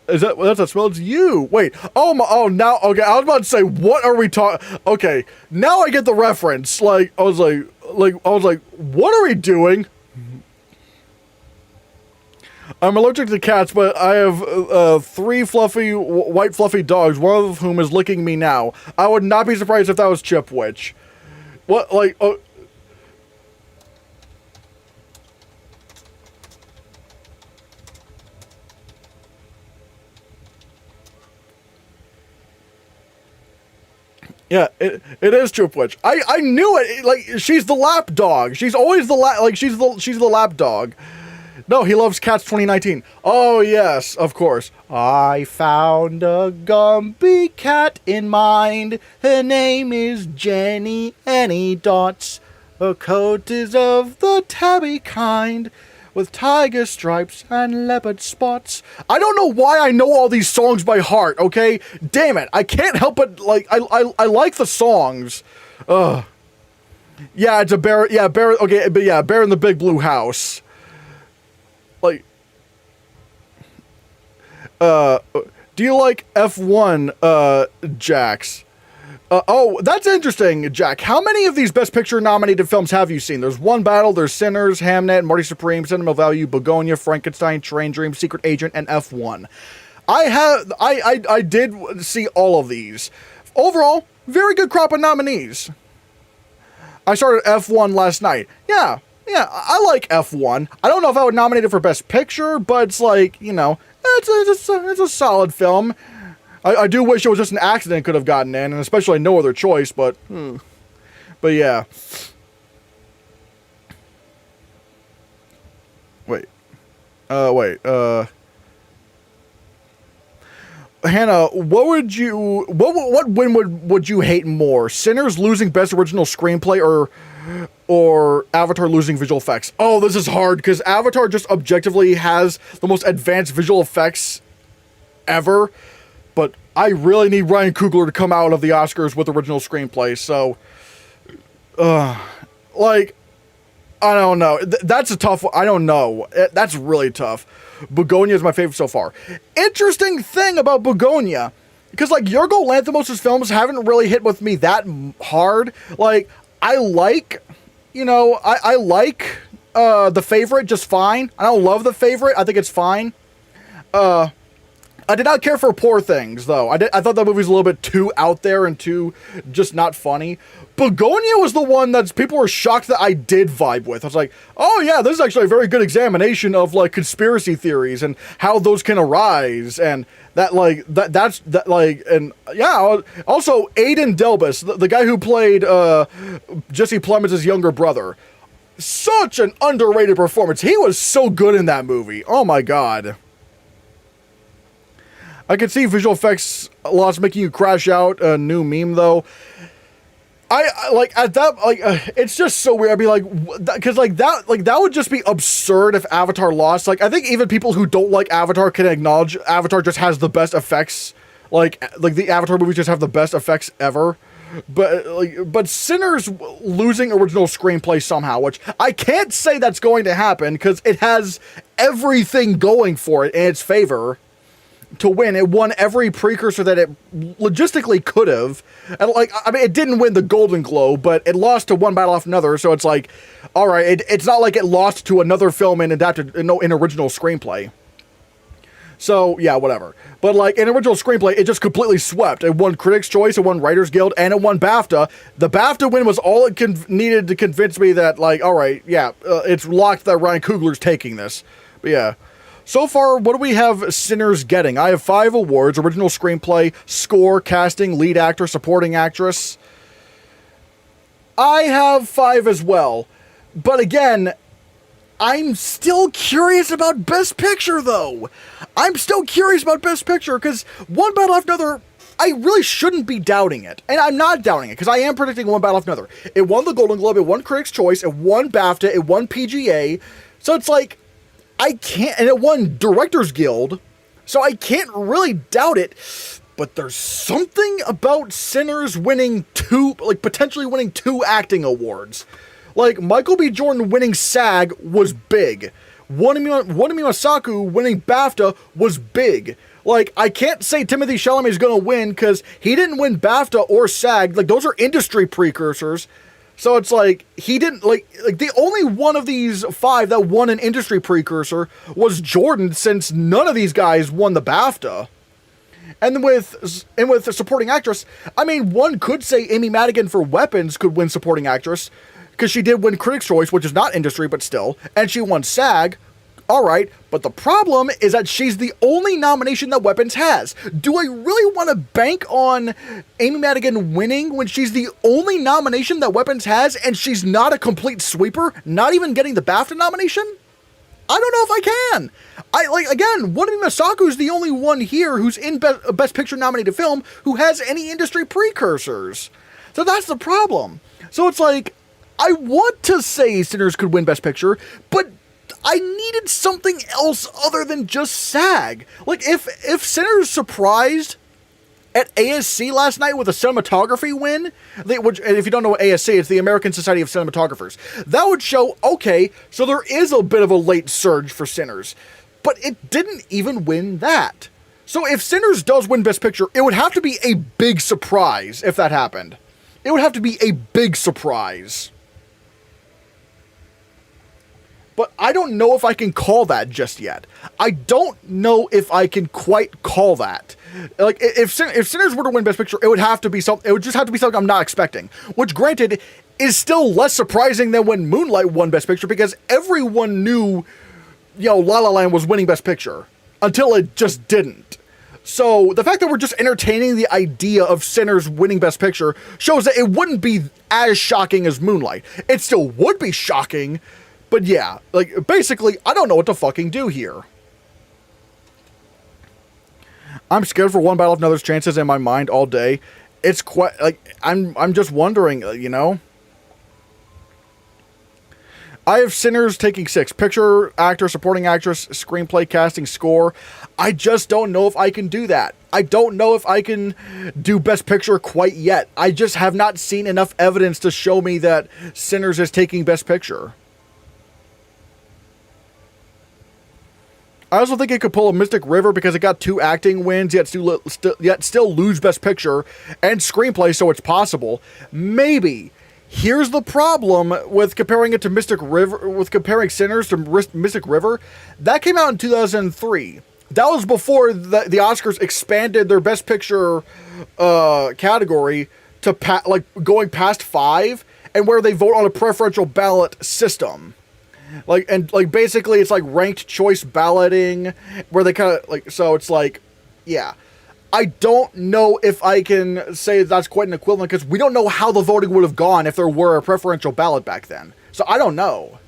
That's a smell? It's you. Wait. Now... Okay, I was about to say, what are we talking... Okay, now I get the reference. Like, I was like, what are we doing? I'm allergic to cats, but I have 3 white fluffy dogs, one of whom is licking me now. I would not be surprised if that was Chipwich. What, like, oh... Yeah, it is Chipwich. I knew it. Like, she's the lap dog. She's always the she's the lap dog. No, he loves Cats 2019. Oh, yes, of course. I found a Gumby cat in mind. Her name is Jenny Any Dots. Her coat is of the tabby kind, with tiger stripes and leopard spots. I don't know why I know all these songs by heart, okay? Damn it, I can't help but, like, I like the songs. Ugh. Yeah, it's a bear, okay, but yeah, Bear in the Big Blue House. Like, do you like F1, Jax? Oh, that's interesting, Jack. How many of these Best Picture nominated films have you seen? There's One Battle, there's Sinners, Hamnet, Marty Supreme, Sentimental Value, Begonia, Frankenstein, Train Dream, Secret Agent, and F1. I did see all of these. Overall, very good crop of nominees. I started F1 last night. Yeah, I like F1. I don't know if I would nominate it for Best Picture, but it's like, you know, it's a solid film. I do wish it was just an accident could have gotten in, and especially no other choice, but yeah. Wait. Hannah, what win would you hate more? Sinners losing Best Original Screenplay or Avatar losing visual effects? Oh, this is hard because Avatar just objectively has the most advanced visual effects ever, but I really need Ryan Coogler to come out of the Oscars with original screenplay. So, like, I don't know. That's a tough one. I don't know. That's really tough. Begonia is my favorite so far. Interesting thing about Begonia, because like Yorgos Lanthimos' films haven't really hit with me that hard. Like, I like The Favorite just fine. I don't love The Favorite. I think it's fine. I did not care for Poor Things, though. I thought that movie was a little bit too out there and too just not funny. Begonia was the one that people were shocked that I did vibe with. I was like, oh yeah, this is actually a very good examination of like conspiracy theories and how those can arise, and that like that's and yeah. Also, Aidan Delbus, the guy who played Jesse Plemons' younger brother, such an underrated performance. He was so good in that movie. Oh my god. I could see visual effects loss making you crash out. A new meme though. I like at that like it's just so weird. I'd be like, because that would just be absurd if Avatar lost. Like I think even people who don't like Avatar can acknowledge Avatar just has the best effects. Like the Avatar movies just have the best effects ever. But Sinners losing original screenplay somehow, which I can't say that's going to happen because it has everything going for it in its favor to win. It won every precursor that it logistically could have. And like, I mean, it didn't win the Golden Globe, but it lost to One Battle After Another. So it's like, all right, it's not like it lost to another film in original screenplay. So yeah, whatever. But like in original screenplay, it just completely swept. It won Critics' Choice, it won Writers Guild, and it won BAFTA. The BAFTA win was all it needed to convince me that like, all right, yeah, it's locked that Ryan Coogler's taking this. But yeah. So far, what do we have Sinners getting? I have 5 awards: original screenplay, score, casting, lead actor, supporting actress. I have 5 as well. But again, I'm still curious about Best Picture, though. I'm still curious about Best Picture, because One Battle After Another, I really shouldn't be doubting it. And I'm not doubting it, because I am predicting One Battle After Another. It won the Golden Globe, it won Critics' Choice, it won BAFTA, it won PGA. So it's like, I can't, and it won Directors Guild, so I can't really doubt it, but there's something about Sinners potentially winning 2 acting awards. Like, Michael B. Jordan winning SAG was big. Wonami Masaku winning BAFTA was big. Like, I can't say Timothée Chalamet is gonna win, because he didn't win BAFTA or SAG, like, those are industry precursors. So it's like, he didn't, like the only one of these 5 that won an industry precursor was Jordan, since none of these guys won the BAFTA. And with the supporting actress, I mean, one could say Amy Madigan for Weapons could win supporting actress, because she did win Critics' Choice, which is not industry, but still, and she won SAG. All right, but the problem is that she's the only nomination that Weapons has. Do I really want to bank on Amy Madigan winning when she's the only nomination that Weapons has, and she's not a complete sweeper, not even getting the BAFTA nomination? I don't know if I can. Again, Wonami Masaku is the only one here who's in Best Picture nominated film who has any industry precursors. So that's the problem. So it's like, I want to say Sinners could win Best Picture, but I needed something else other than just SAG. Like, if Sinners surprised at ASC last night with a cinematography win, and if you don't know what ASC is, the American Society of Cinematographers, that would show, okay, so there is a bit of a late surge for Sinners. But it didn't even win that. So if Sinners does win Best Picture, it would have to be a big surprise if that happened. It would have to be a big surprise. But I don't know if I can call that just yet. I don't know if I can quite call that. Like, if Sinners were to win Best Picture, it would have to be something. It would just have to be something I'm not expecting. Which, granted, is still less surprising than when Moonlight won Best Picture, because everyone knew, La La Land was winning Best Picture until it just didn't. So the fact that we're just entertaining the idea of Sinners winning Best Picture shows that it wouldn't be as shocking as Moonlight. It still would be shocking, but yeah, like, basically, I don't know what to fucking do here. I'm scared for One Battle of Another's chances in my mind all day. It's quite, like, I'm just wondering, you know? I have Sinners taking 6. Picture, actor, supporting actress, screenplay, casting, score. I just don't know if I can do that. I don't know if I can do Best Picture quite yet. I just have not seen enough evidence to show me that Sinners is taking Best Picture. I also think it could pull a Mystic River because it got 2 acting wins, yet still lose Best Picture and screenplay, so it's possible. Maybe. Here's the problem with comparing it to Mystic River, with comparing Sinners to Mystic River. That came out in 2003. That was before the Oscars expanded their Best Picture category to going past 5, and where they vote on a preferential ballot system. Basically it's like ranked choice balloting, where they kind of like, so it's like, yeah. I don't know if I can say that's quite an equivalent, because we don't know how the voting would have gone if there were a preferential ballot back then. So I don't know.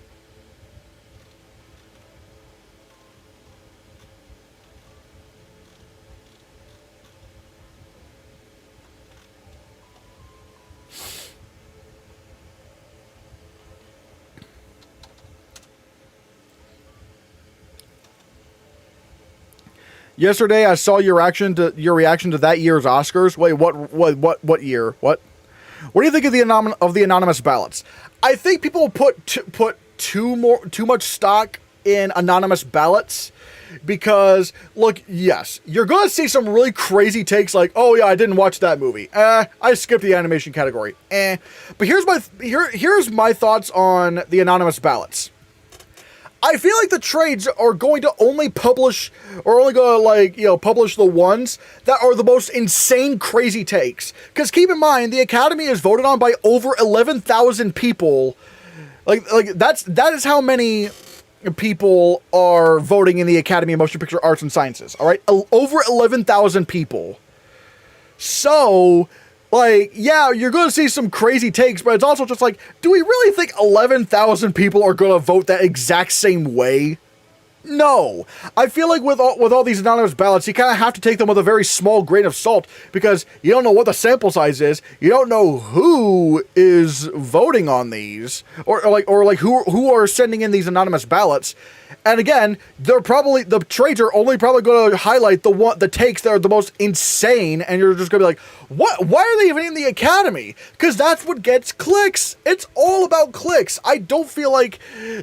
Yesterday, I saw your reaction to that year's Oscars. Wait, what year? What do you think of the anonymous ballots? I think people put too much stock in anonymous ballots because, look, yes, you're going to see some really crazy takes like, oh yeah, I didn't watch that movie. I skipped the animation category. But here's my thoughts on the anonymous ballots. I feel like the trades are going to only publish, or only going to, publish the ones that are the most insane, crazy takes. Because keep in mind, the Academy is voted on by over 11,000 people. That is how many people are voting in the Academy of Motion Picture Arts and Sciences. All right, over 11,000 people. So, yeah, you're going to see some crazy takes, but it's also just like, do we really think 11,000 people are going to vote that exact same way? No. I feel like with all these anonymous ballots, you kind of have to take them with a very small grain of salt, because you don't know what the sample size is. You don't know who is voting on these, or who are sending in these anonymous ballots. And again, the trades are only probably going to highlight the takes that are the most insane, and you're just going to be like, what? Why are they even in the Academy? Because that's what gets clicks. It's all about clicks. I don't feel like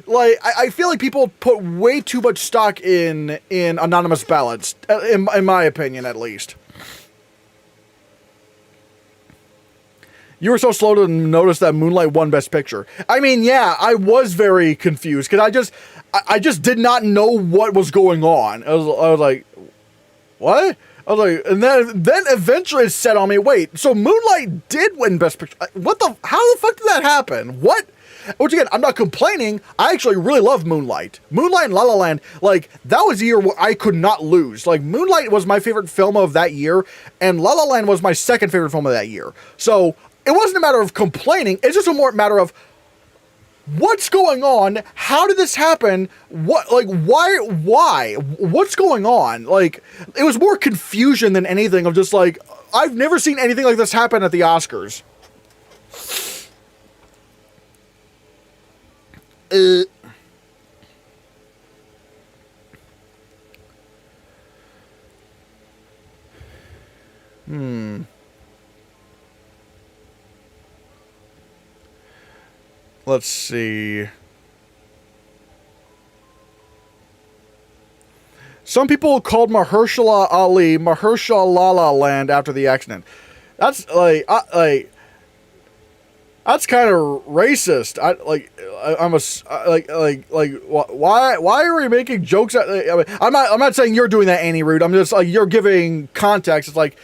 I feel like people put way too much stock in anonymous ballots, in my opinion, at least. You were so slow to notice that Moonlight won Best Picture. I mean, yeah, I was very confused because I just did not know what was going on. I was like, what? I was like, and then eventually it set on me, wait, so Moonlight did win Best Picture. How the fuck did that happen? What? Which again, I'm not complaining. I actually really love Moonlight. Moonlight and La La Land, that was a year where I could not lose. Moonlight was my favorite film of that year, and La La Land was my second favorite film of that year. So it wasn't a matter of complaining. It's just a more matter of, what's going on? How did this happen? Why? What's going on? It was more confusion than anything of just I've never seen anything like this happen at the Oscars. Let's see. Some people called Mahershala Ali Mahershala Land after the accident. That's that's kind of racist. Why are we making jokes? I'm not saying you're doing that, Annie Rude. I'm just you're giving context. It's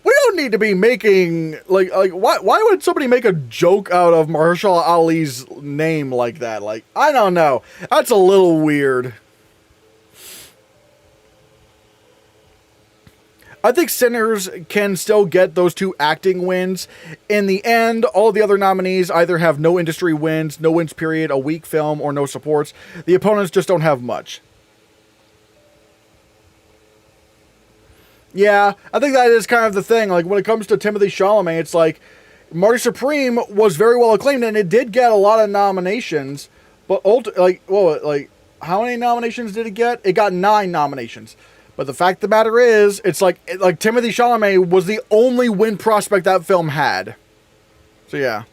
we don't need to be making why would somebody make a joke out of Mahershala Ali's name like that? I don't know. That's a little weird. I think Sinners can still get those 2 acting wins. In the end, all the other nominees either have no industry wins, no wins period, a weak film, or no supports. The opponents just don't have much. Yeah, I think that is kind of the thing. Like, when it comes to Timothée Chalamet, it's like, Marty Supreme was very well acclaimed, and it did get a lot of nominations, but how many nominations did it get? It got 9 nominations. But the fact of the matter is, it's like Timothée Chalamet was the only win prospect that film had. So yeah.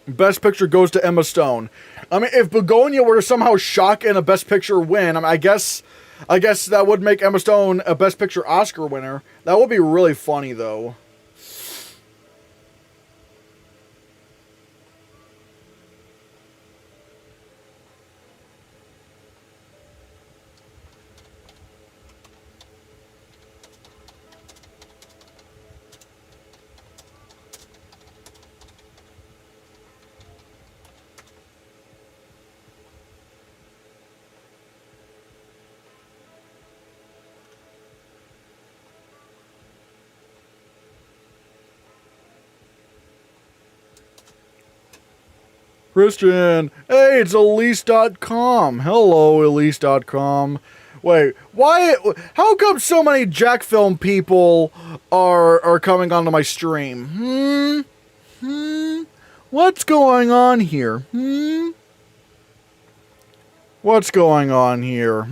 Best Picture goes to Emma Stone. I mean, if Begonia were to somehow shock in a Best Picture win, I mean, I guess that would make Emma Stone a Best Picture Oscar winner. That would be really funny, though. Christian, hey, it's Elise.com. Hello, Elise.com. Wait, why? How come so many Jack Film people are coming onto my stream? What's going on here? What's going on here?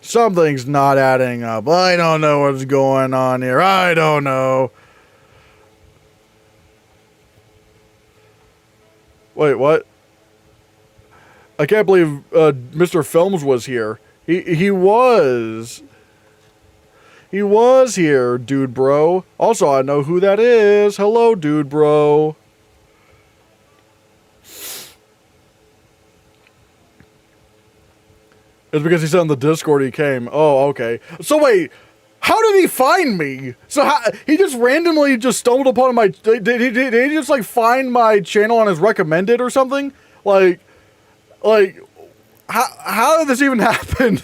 Something's not adding up. I don't know what's going on here. I don't know. Wait, what? I can't believe Mr. Films was here. He was. He was here, dude bro. Also, I know who that is. Hello, dude bro. It's because he said on the Discord he came. Oh, okay. So wait, how did he find me? So he just randomly just stumbled upon my... Did he just like find my channel on his recommended or something? Like how did this even happen?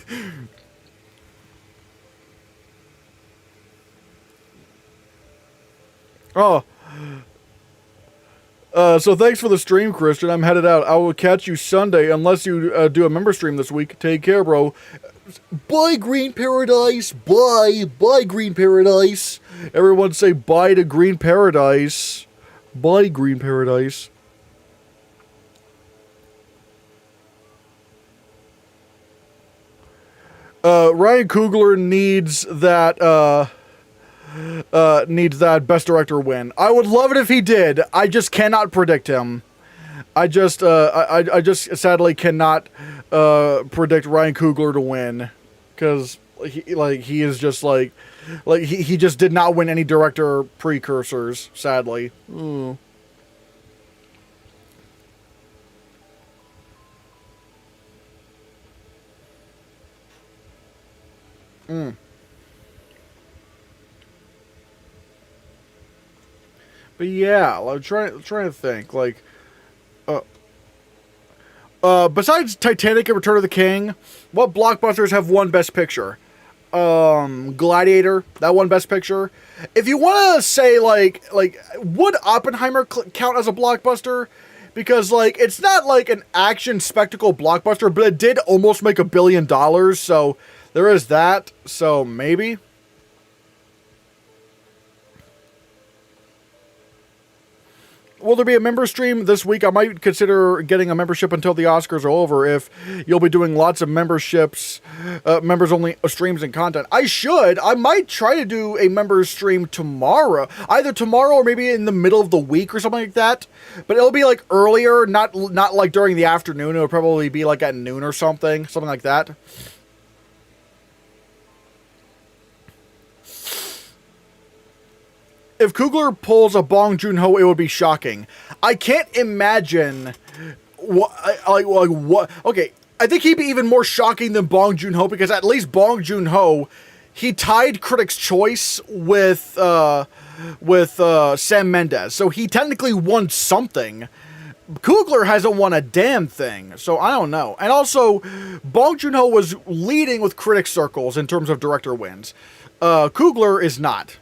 Oh. So thanks for the stream, Christian. I'm headed out. I will catch you Sunday unless you do a member stream this week. Take care, bro. Bye, Green Paradise. Bye. Bye, Green Paradise. Everyone say bye to Green Paradise. Bye, Green Paradise. Ryan Coogler needs that Best Director win. I would love it if he did. I just cannot predict him. I just sadly cannot predict Ryan Coogler to win, because he is just he just did not win any director precursors, sadly. But yeah, I'm trying to think, besides Titanic and Return of the King, what blockbusters have won Best Picture? Gladiator, that won Best Picture. If you want to say, would Oppenheimer count as a blockbuster? Because, it's not like an action spectacle blockbuster, but it did almost make $1 billion, so there is that, so maybe. Will there be a member stream this week? I might consider getting a membership until the Oscars are over, if you'll be doing lots of memberships, members-only streams and content. I might try to do a members stream tomorrow. Either tomorrow or maybe in the middle of the week or something like that. But it'll be, earlier, not during the afternoon. It'll probably be, at noon or something like that. If Coogler pulls a Bong Joon-ho, it would be shocking. I can't imagine what. Okay, I think he'd be even more shocking than Bong Joon-ho, because at least Bong Joon-ho, he tied Critics' Choice with Sam Mendes, so he technically won something. Coogler hasn't won a damn thing, so I don't know. And also, Bong Joon-ho was leading with critic circles in terms of director wins. Coogler is not.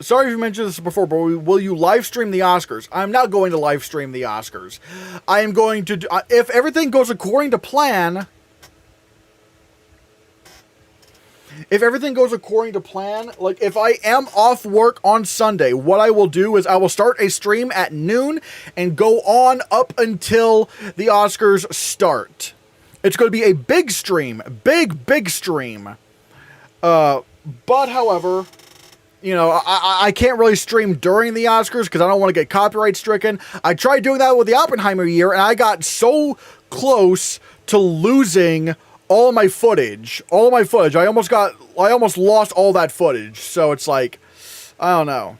Sorry if you mentioned this before, but will you live stream the Oscars? I'm not going to live stream the Oscars. I am going to... if everything goes according to plan... If everything goes according to plan, like if I am off work on Sunday, what I will do is I will start a stream at noon and go on up until the Oscars start. It's going to be a big stream. Big stream. But, however... You know, I can't really stream during the Oscars because I don't want to get copyright stricken. I tried doing that with the Oppenheimer year, and I got so close to losing all of my footage. I almost lost all that footage. So it's like, I don't know.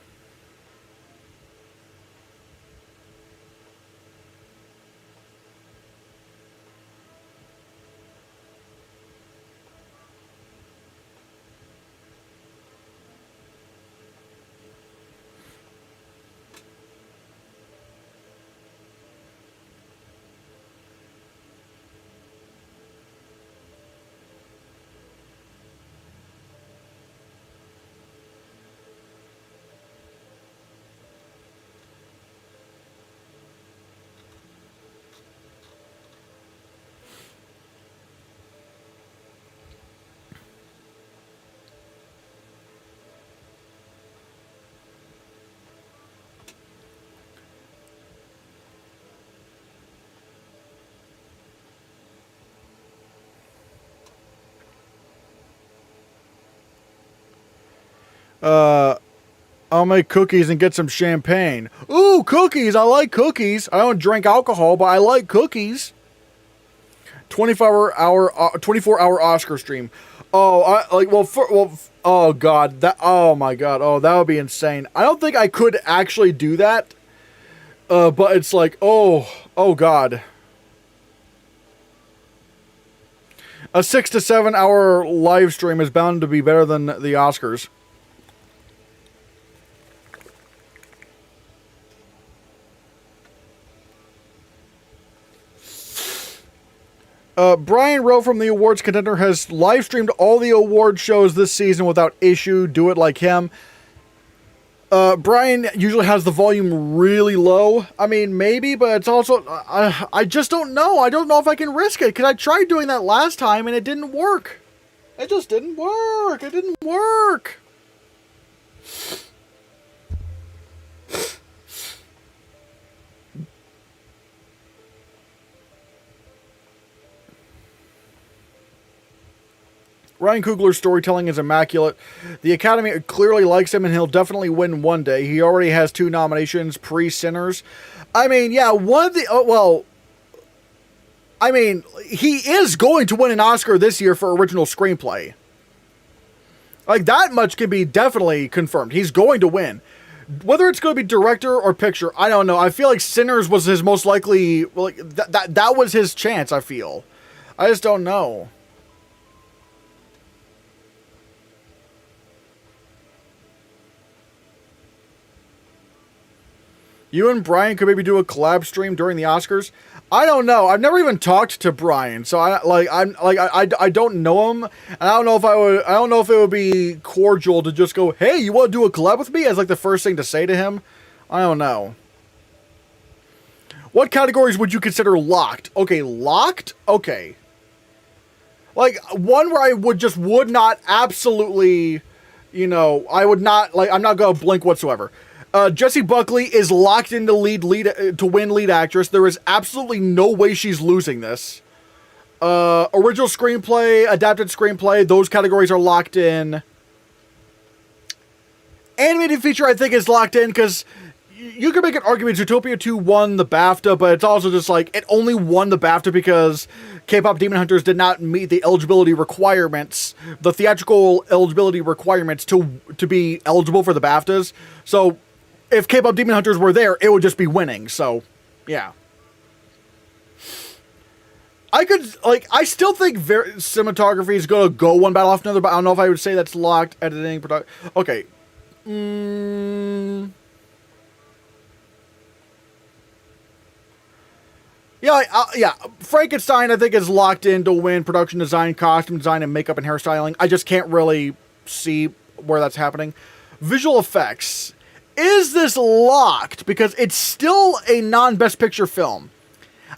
I'll make cookies and get some champagne. Ooh, cookies! I like cookies. I don't drink alcohol, but I like cookies. 24-hour Oscar stream. Oh, oh god, oh my god, oh, that would be insane. I don't think I could actually do that. But it's like, oh god. A 6 to 7 hour live stream is bound to be better than the Oscars. Brian Rowe from the Awards Contender has live streamed all the award shows this season without issue. Do it like him. Brian usually has the volume really low. I mean, maybe, but it's also... I just don't know. I don't know if I can risk it, because I tried doing that last time and it didn't work. It just didn't work. It didn't work. Ryan Coogler's storytelling is immaculate. The Academy clearly likes him, and he'll definitely win one day. He already has 2 nominations, pre-Sinners. I mean, yeah, one of the... I mean, he is going to win an Oscar this year for original screenplay. Like, that much can be definitely confirmed. He's going to win. Whether it's going to be director or picture, I don't know. I feel like Sinners was his most likely... Like, that was his chance, I feel. I just don't know. You and Brian could maybe do a collab stream during the Oscars. I don't know. I've never even talked to Brian, so I don't know him, and I don't know if I don't know if it would be cordial to just go, "Hey, you want to do a collab with me?" as like the first thing to say to him. I don't know. What categories would you consider locked? Okay, locked. Okay. Like one where I would not absolutely, you know, I would not like. I'm not gonna blink whatsoever. Jessie Buckley is locked in to win lead actress. There is absolutely no way she's losing this. Original screenplay, adapted screenplay, those categories are locked in. Animated feature, I think, is locked in because you could make an argument Zootopia 2 won the BAFTA, but it's also just like it only won the BAFTA because K-pop Demon Hunters did not meet the eligibility requirements, the theatrical eligibility requirements to be eligible for the BAFTAs. So if K-pop Demon Hunters were there, it would just be winning. So, yeah. I could, like, I still think cinematography is going to go one battle after another, but I don't know if I would say that's locked. Editing, production. Okay. Yeah, Frankenstein, I think, is locked in to win production design, costume design, and makeup and hairstyling. I just can't really see where that's happening. Visual effects. Is this locked? Because it's still a non-Best Picture film.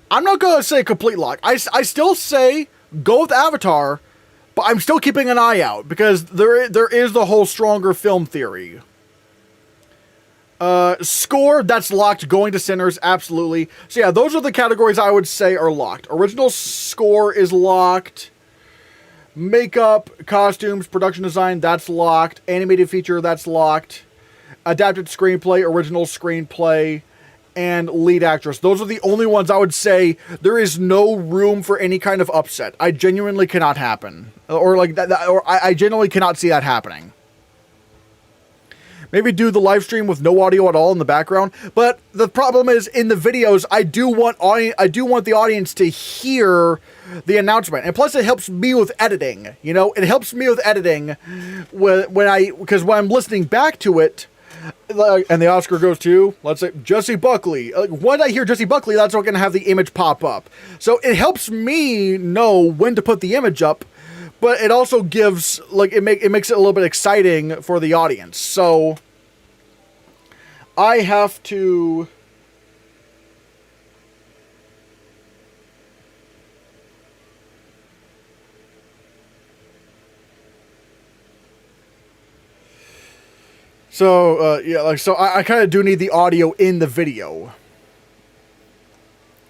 I'm not going to say complete lock. I still say go with Avatar, but I'm still keeping an eye out because there is the whole stronger film theory. Score, that's locked. Going to Sinners, absolutely. So yeah, those are the categories I would say are locked. Original score is locked. Makeup, costumes, production design, that's locked. Animated feature, that's locked. Adapted screenplay, original screenplay, and lead actress. Those are the only ones I would say there is no room for any kind of upset. I genuinely cannot happen. Or like that or I genuinely cannot see that happening. Maybe do the live stream with no audio at all in the background. But the problem is, in the videos, I do want the audience to hear the announcement. And plus, it helps me with editing. You know, it helps me with editing because when I'm listening back to it, and the Oscar goes to, let's say, Jessie Buckley. When I hear Jessie Buckley, that's what's going to have the image pop up. So it helps me know when to put the image up. But it also gives, like, it makes it a little bit exciting for the audience. So I have to... So, I kind of do need the audio in the video.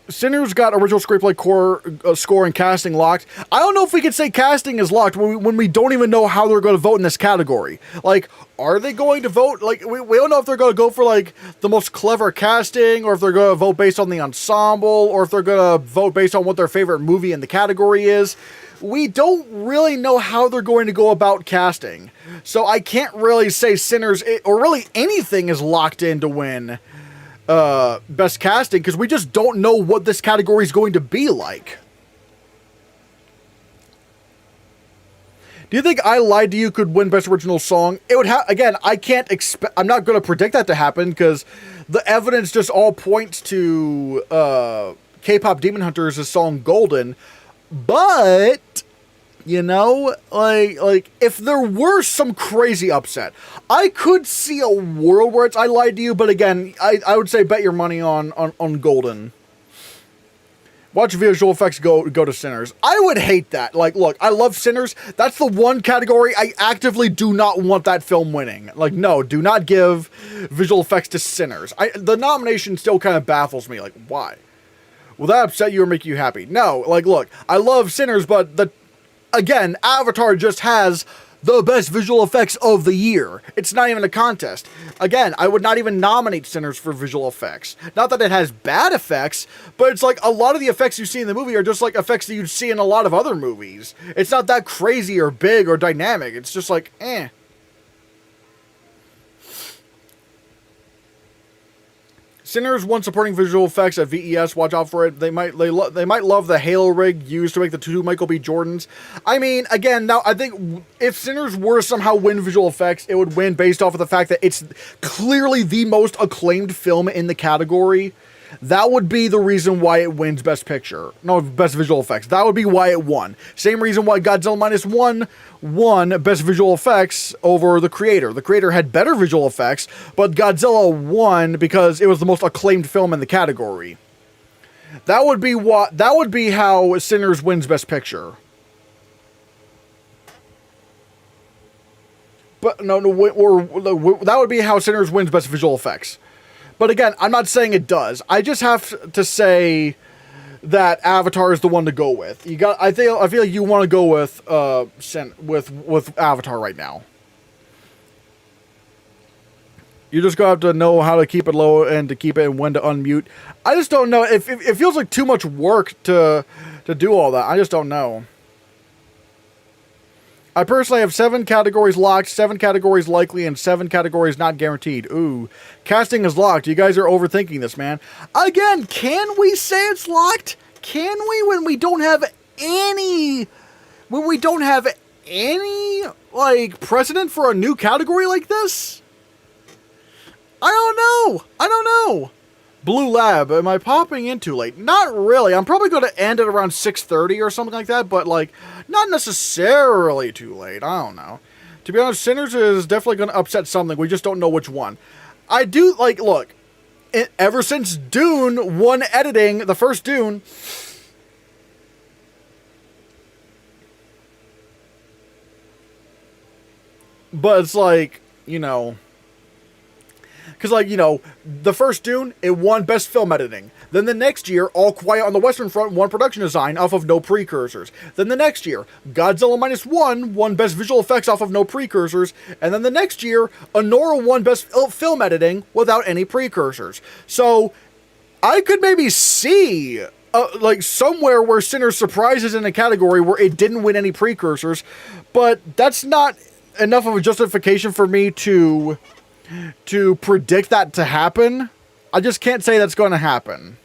Sinners got original screenplay, score, and casting locked. I don't know if we could say casting is locked when we don't even know how they're going to vote in this category. Like, are they going to vote? Like, we don't know if they're going to go for, like, the most clever casting, or if they're going to vote based on the ensemble, or if they're going to vote based on what their favorite movie in the category is. We don't really know how they're going to go about casting. So I can't really say Sinners, or really anything, is locked in to win best casting, because we just don't know what this category is going to be like. Do you think I Lied to You could win best original song? It would have, again, I'm not going to predict that to happen, because the evidence just all points to K-pop Demon Hunters' song Golden. But, you know, like if there were some crazy upset, I could see a world where it's I Lied to You, but again, I would say bet your money on Golden. Watch visual effects go to Sinners. I would hate that. Like, look, I love Sinners. That's the one category I actively do not want that film winning. Like, no, do not give visual effects to Sinners. The nomination still kind of baffles me. Like, why? Will that upset you or make you happy? No, like, look, I love Sinners, but again, Avatar just has the best visual effects of the year. It's not even a contest. Again, I would not even nominate Sinners for visual effects. Not that it has bad effects, but it's like a lot of the effects you see in the movie are just like effects that you'd see in a lot of other movies. It's not that crazy or big or dynamic. It's just like, eh. Sinners won supporting visual effects at VES. Watch out for it. They might love the Halo rig used to make the two Michael B. Jordans. I mean, again, now I think if Sinners were to somehow win visual effects, it would win based off of the fact that it's clearly the most acclaimed film in the category. That would be the reason why it wins Best Picture. No, Best Visual Effects. That would be why it won. Same reason why Godzilla Minus One won Best Visual Effects over The Creator. The Creator had better visual effects, but Godzilla won because it was the most acclaimed film in the category. That would be how Sinners wins Best Picture. But no, that would be how Sinners wins Best Visual Effects. But again, I'm not saying it does. I just have to say that Avatar is the one to go with. I feel like you want to go with Avatar right now. You just gotta have to know how to keep it low and to keep it and when to unmute. I just don't know. It feels like too much work to do all that. I just don't know. I personally have 7 categories locked, 7 categories likely, and 7 categories not guaranteed. Ooh, casting is locked. You guys are overthinking this, man. Again, can we say it's locked? can we when we don't have any like precedent for a new category like this? I don't know. Blue Lab, am I popping in too late? Not really. I'm probably going to end at around 6:30 or something like that, but like not necessarily too late. I don't know. To be honest, Sinners is definitely going to upset something. We just don't know which one. I do like look. Ever since Dune 1 editing, the first Dune, but it's like, you know, because like, you know, the first Dune, it won Best Film Editing. Then the next year, All Quiet on the Western Front won Production Design off of no precursors. Then the next year, Godzilla Minus One won Best Visual Effects off of no precursors. And then the next year, Anora won Best Film Editing without any precursors. So I could maybe see like somewhere where Sinners surprises in a category where it didn't win any precursors, but that's not enough of a justification for me to predict that to happen. I just can't say that's going to happen.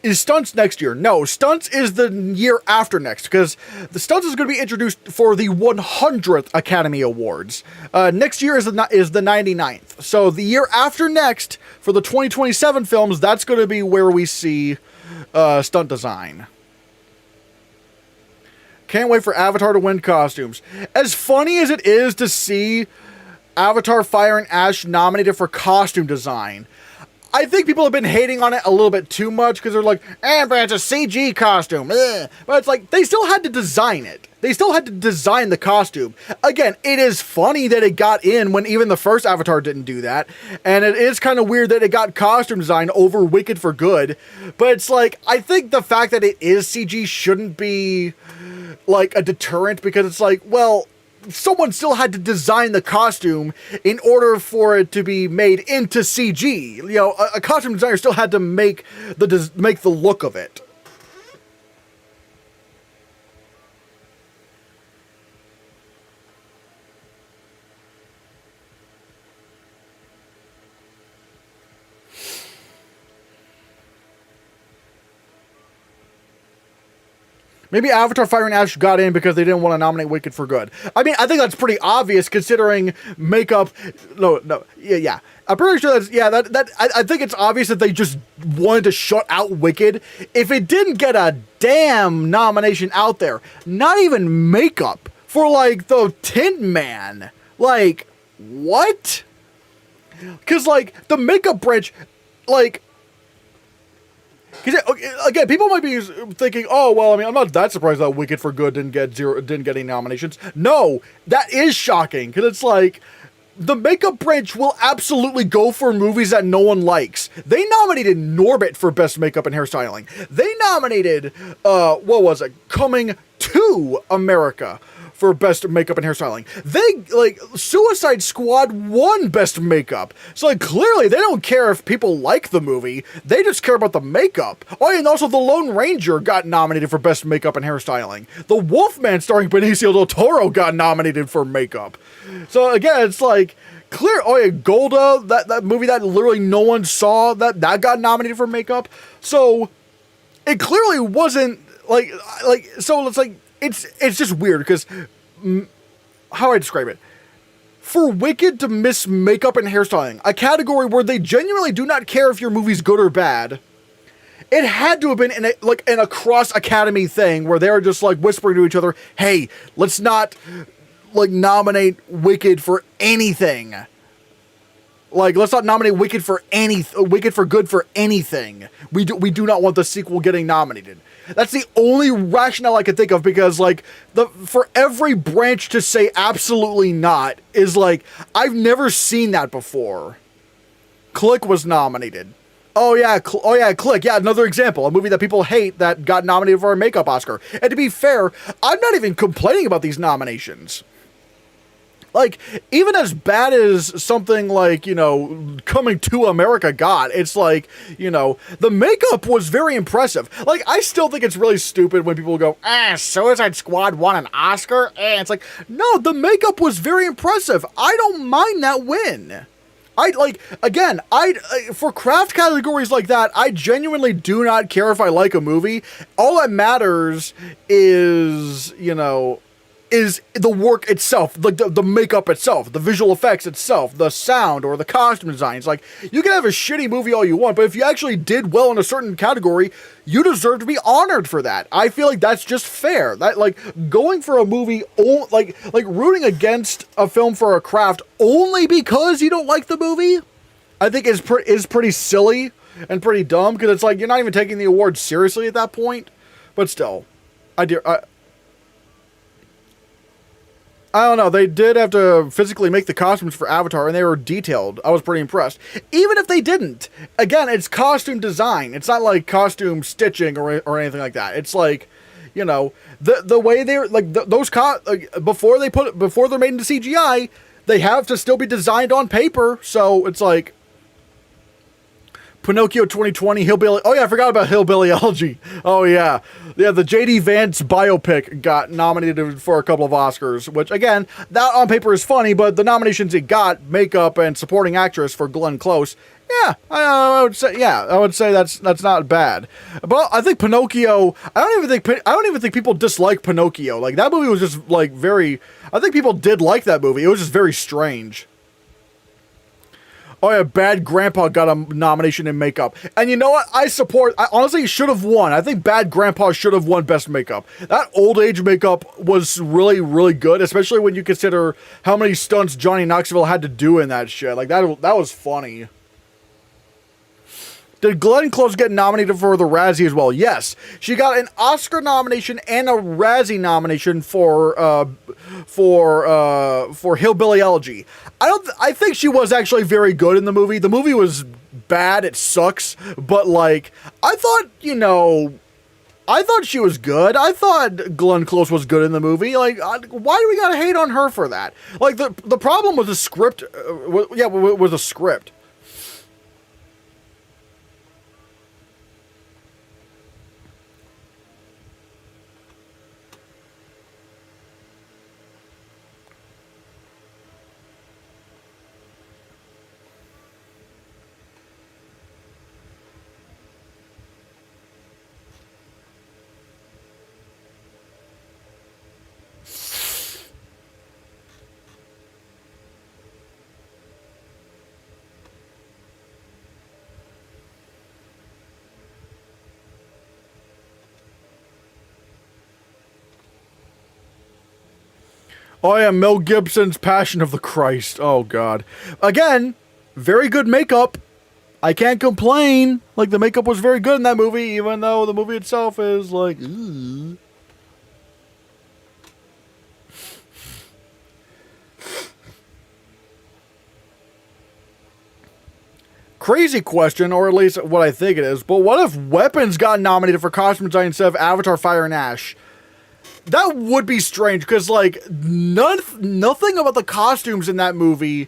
Is Stunts next year? No, Stunts is the year after next, because the Stunts is going to be introduced for the 100th Academy Awards. Next year is the 99th. So the year after next, for the 2027 films, that's going to be where we see stunt design. Can't wait for Avatar to win costumes. As funny as it is to see Avatar Fire and Ash nominated for costume design, I think people have been hating on it a little bit too much because they're like, but it's a CG costume. But it's like, they still had to design it. They still had to design the costume. Again, it is funny that it got in when even the first Avatar didn't do that. And it is kind of weird that it got costume design over Wicked for Good. But it's like, I think the fact that it is CG shouldn't be like a deterrent, because it's like, well, someone still had to design the costume in order for it to be made into CG. You know, a costume designer still had to make the look of it. Maybe Avatar Fire and Ash got in because they didn't want to nominate Wicked for Good. I mean, I think that's pretty obvious considering makeup. Yeah. I'm pretty sure I think it's obvious that they just wanted to shut out Wicked. If it didn't get a damn nomination out there, not even makeup for like the Tin Man. Like, what? Because like the makeup branch, like. Because again, people might be thinking, "Oh, well, I mean, I'm not that surprised that Wicked for Good didn't get any nominations." No, that is shocking, because it's like the makeup branch will absolutely go for movies that no one likes. They nominated Norbit for Best Makeup and Hairstyling. They nominated what was it? Coming to America for Best Makeup and Hairstyling. They, like, Suicide Squad won Best Makeup. So, like, clearly they don't care if people like the movie. They just care about the makeup. Oh, and also The Lone Ranger got nominated for Best Makeup and Hairstyling. The Wolfman starring Benicio del Toro got nominated for makeup. So, again, it's like, clear. Oh, yeah, Golda, that movie that literally no one saw, that got nominated for makeup. So, it clearly wasn't, so it's like, it's just weird, because how do I describe it? For Wicked to miss makeup and hairstyling, a category where they genuinely do not care if your movie's good or bad, it had to have been in a cross Academy thing where they're just like whispering to each other, "Hey, let's not like nominate Wicked for anything. Like, let's not nominate Wicked for Good for anything. We do not want the sequel getting nominated." That's the only rationale I could think of, because like for every branch to say absolutely not is like, I've never seen that before. Click was nominated. Oh yeah, Click. Yeah, another example, a movie that people hate that got nominated for a makeup Oscar. And to be fair, I'm not even complaining about these nominations. like, even as bad as something like, Coming to America got, it's like, the makeup was very impressive. Like, I still think it's really stupid when people go, Suicide Squad won an Oscar? It's like, no, the makeup was very impressive. I don't mind that win. For craft categories like that, I genuinely do not care if I like a movie. All that matters is the work itself, like the makeup itself, the visual effects itself, the sound or the costume designs. Like, you can have a shitty movie all you want, but if you actually did well in a certain category, you deserve to be honored for that. I feel like that's just fair. That, like, going for a movie, like rooting against a film for a craft only because you don't like the movie, I think is pretty silly and pretty dumb, because it's like, you're not even taking the award seriously at that point. But still, I don't know. They did have to physically make the costumes for Avatar, and they were detailed. I was pretty impressed. Even if they didn't, again, it's costume design. It's not like costume stitching or anything like that. It's like, the way they're like before they're made into CGI, they have to still be designed on paper. So it's like Pinocchio 2020, Hillbilly. Oh yeah, I forgot about Hillbilly Elegy. Oh yeah. Yeah, the J.D. Vance biopic got nominated for a couple of Oscars, which again, that on paper is funny, but the nominations it got, makeup and supporting actress for Glenn Close, yeah, I would say that's not bad. But I think Pinocchio, I don't even think people dislike Pinocchio. Like, that movie was just like I think people did like that movie. It was just very strange. Oh yeah, Bad Grandpa got a nomination in makeup. And you know what? I honestly, he should have won. I think Bad Grandpa should have won Best Makeup. That old age makeup was really, really good, especially when you consider how many stunts Johnny Knoxville had to do in that shit. Like, that was funny. Did Glenn Close get nominated for the Razzie as well? Yes. She got an Oscar nomination and a Razzie nomination for Hillbilly Elegy. I think she was actually very good in the movie. The movie was bad. It sucks. But, like, I thought she was good. I thought Glenn Close was good in the movie. Like, why do we gotta hate on her for that? Like, the problem was the script. Was the script. Oh yeah, Mel Gibson's Passion of the Christ. Oh god. Again, very good makeup. I can't complain. Like, the makeup was very good in that movie, even though the movie itself is like, ugh. Crazy question, or at least what I think it is, but what if Weapons got nominated for costume design instead of Avatar Fire and Ash? That would be strange, because, like, nothing about the costumes in that movie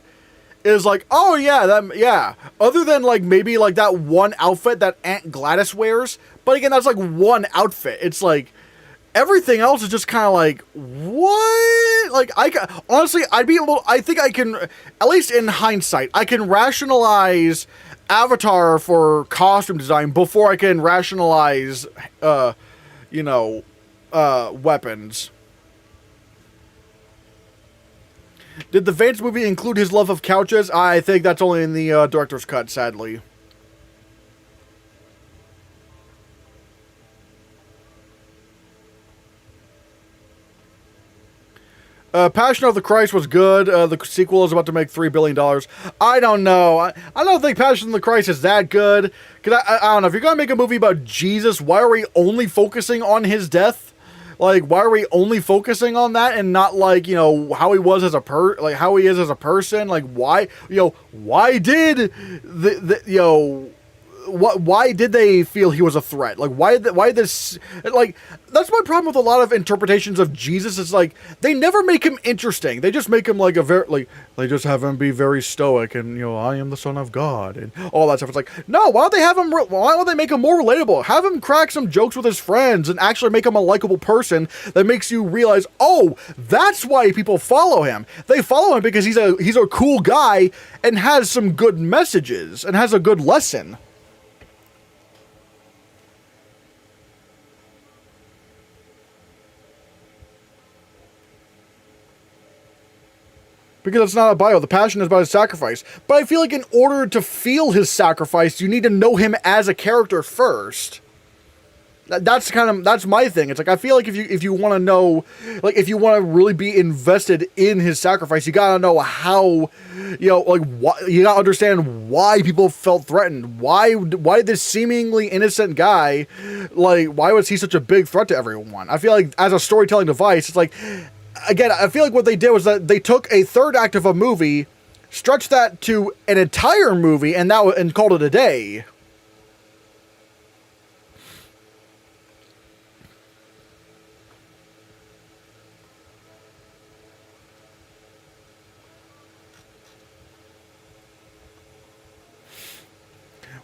is like, oh yeah, other than, like, maybe, like, that one outfit that Aunt Gladys wears, but again, that's, like, one outfit. It's, like, everything else is just kind of like, what? Like, honestly, I think I can, at least in hindsight, I can rationalize Avatar for costume design before I can rationalize, Weapons. Did the Vance movie include his love of couches? I think that's only in the director's cut, sadly. Passion of the Christ was good. The sequel is about to make $3 billion. I don't know. I don't think Passion of the Christ is that good. Cause I don't know. If you're going to make a movie about Jesus, why are we only focusing on his death? Like, why are we only focusing on that and not, like, how he was as how he is as a person? Like, why, why did why did they feel he was a threat? Like, why this, like, that's my problem with a lot of interpretations of Jesus. Is like, they never make him interesting. They just make him like a very, like, they just have him be very stoic and, you know, I am the Son of God and all that stuff. It's like, no, why don't they have him, why don't they make him more relatable? Have him crack some jokes with his friends and actually make him a likable person that makes you realize, oh, that's why people follow him. They follow him because he's a cool guy and has some good messages and has a good lesson. Because it's not a bio. The passion is about his sacrifice. But I feel like in order to feel his sacrifice, you need to know him as a character first. That's my thing. It's like, I feel like if you want to know, like, if you want to really be invested in his sacrifice, you gotta know how, you know, like, you gotta understand why people felt threatened. Why this seemingly innocent guy, like, why was he such a big threat to everyone? I feel like as a storytelling device, it's like, again, I feel like what they did was that they took a third act of a movie, stretched that to an entire movie, and called it a day.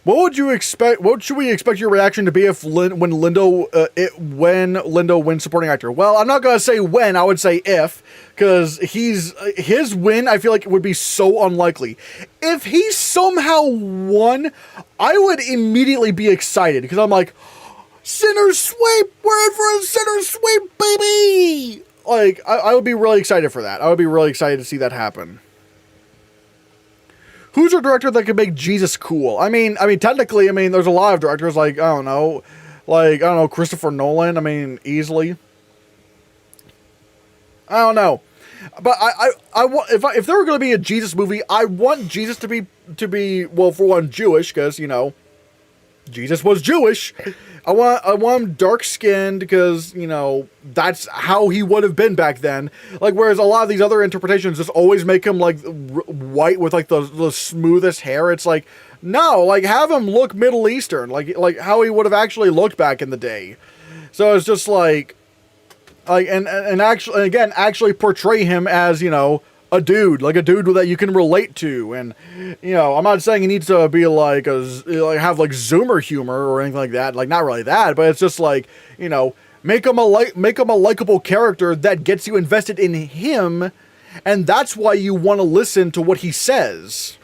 What would you expect? What should we expect your reaction to be if when Lindo wins supporting actor? Well, I'm not gonna say when. I would say if, because his win. I feel like it would be so unlikely. If he somehow won, I would immediately be excited because I'm like, Sinner sweep. We're in for a Sinner sweep, baby. Like, I would be really excited for that. I would be really excited to see that happen. Who's a director that could make Jesus cool? I mean, technically, there's a lot of directors, like, I don't know, Christopher Nolan. I mean, easily. I don't know, but I want, if there were going to be a Jesus movie, I want Jesus to be well, for one, Jewish, because, you know, Jesus was Jewish. I want him dark skinned because, you know, that's how he would have been back then. Like, whereas a lot of these other interpretations just always make him like white with like the smoothest hair. It's like, no, like, have him look Middle Eastern, like how he would have actually looked back in the day. So it's just like actually portray him as, you know, a dude that you can relate to. And, you know, I'm not saying he needs to be like have like Zoomer humor or anything like that, like, not really that, but it's just like, you know, make him a likable character that gets you invested in him, and that's why you want to listen to what he says.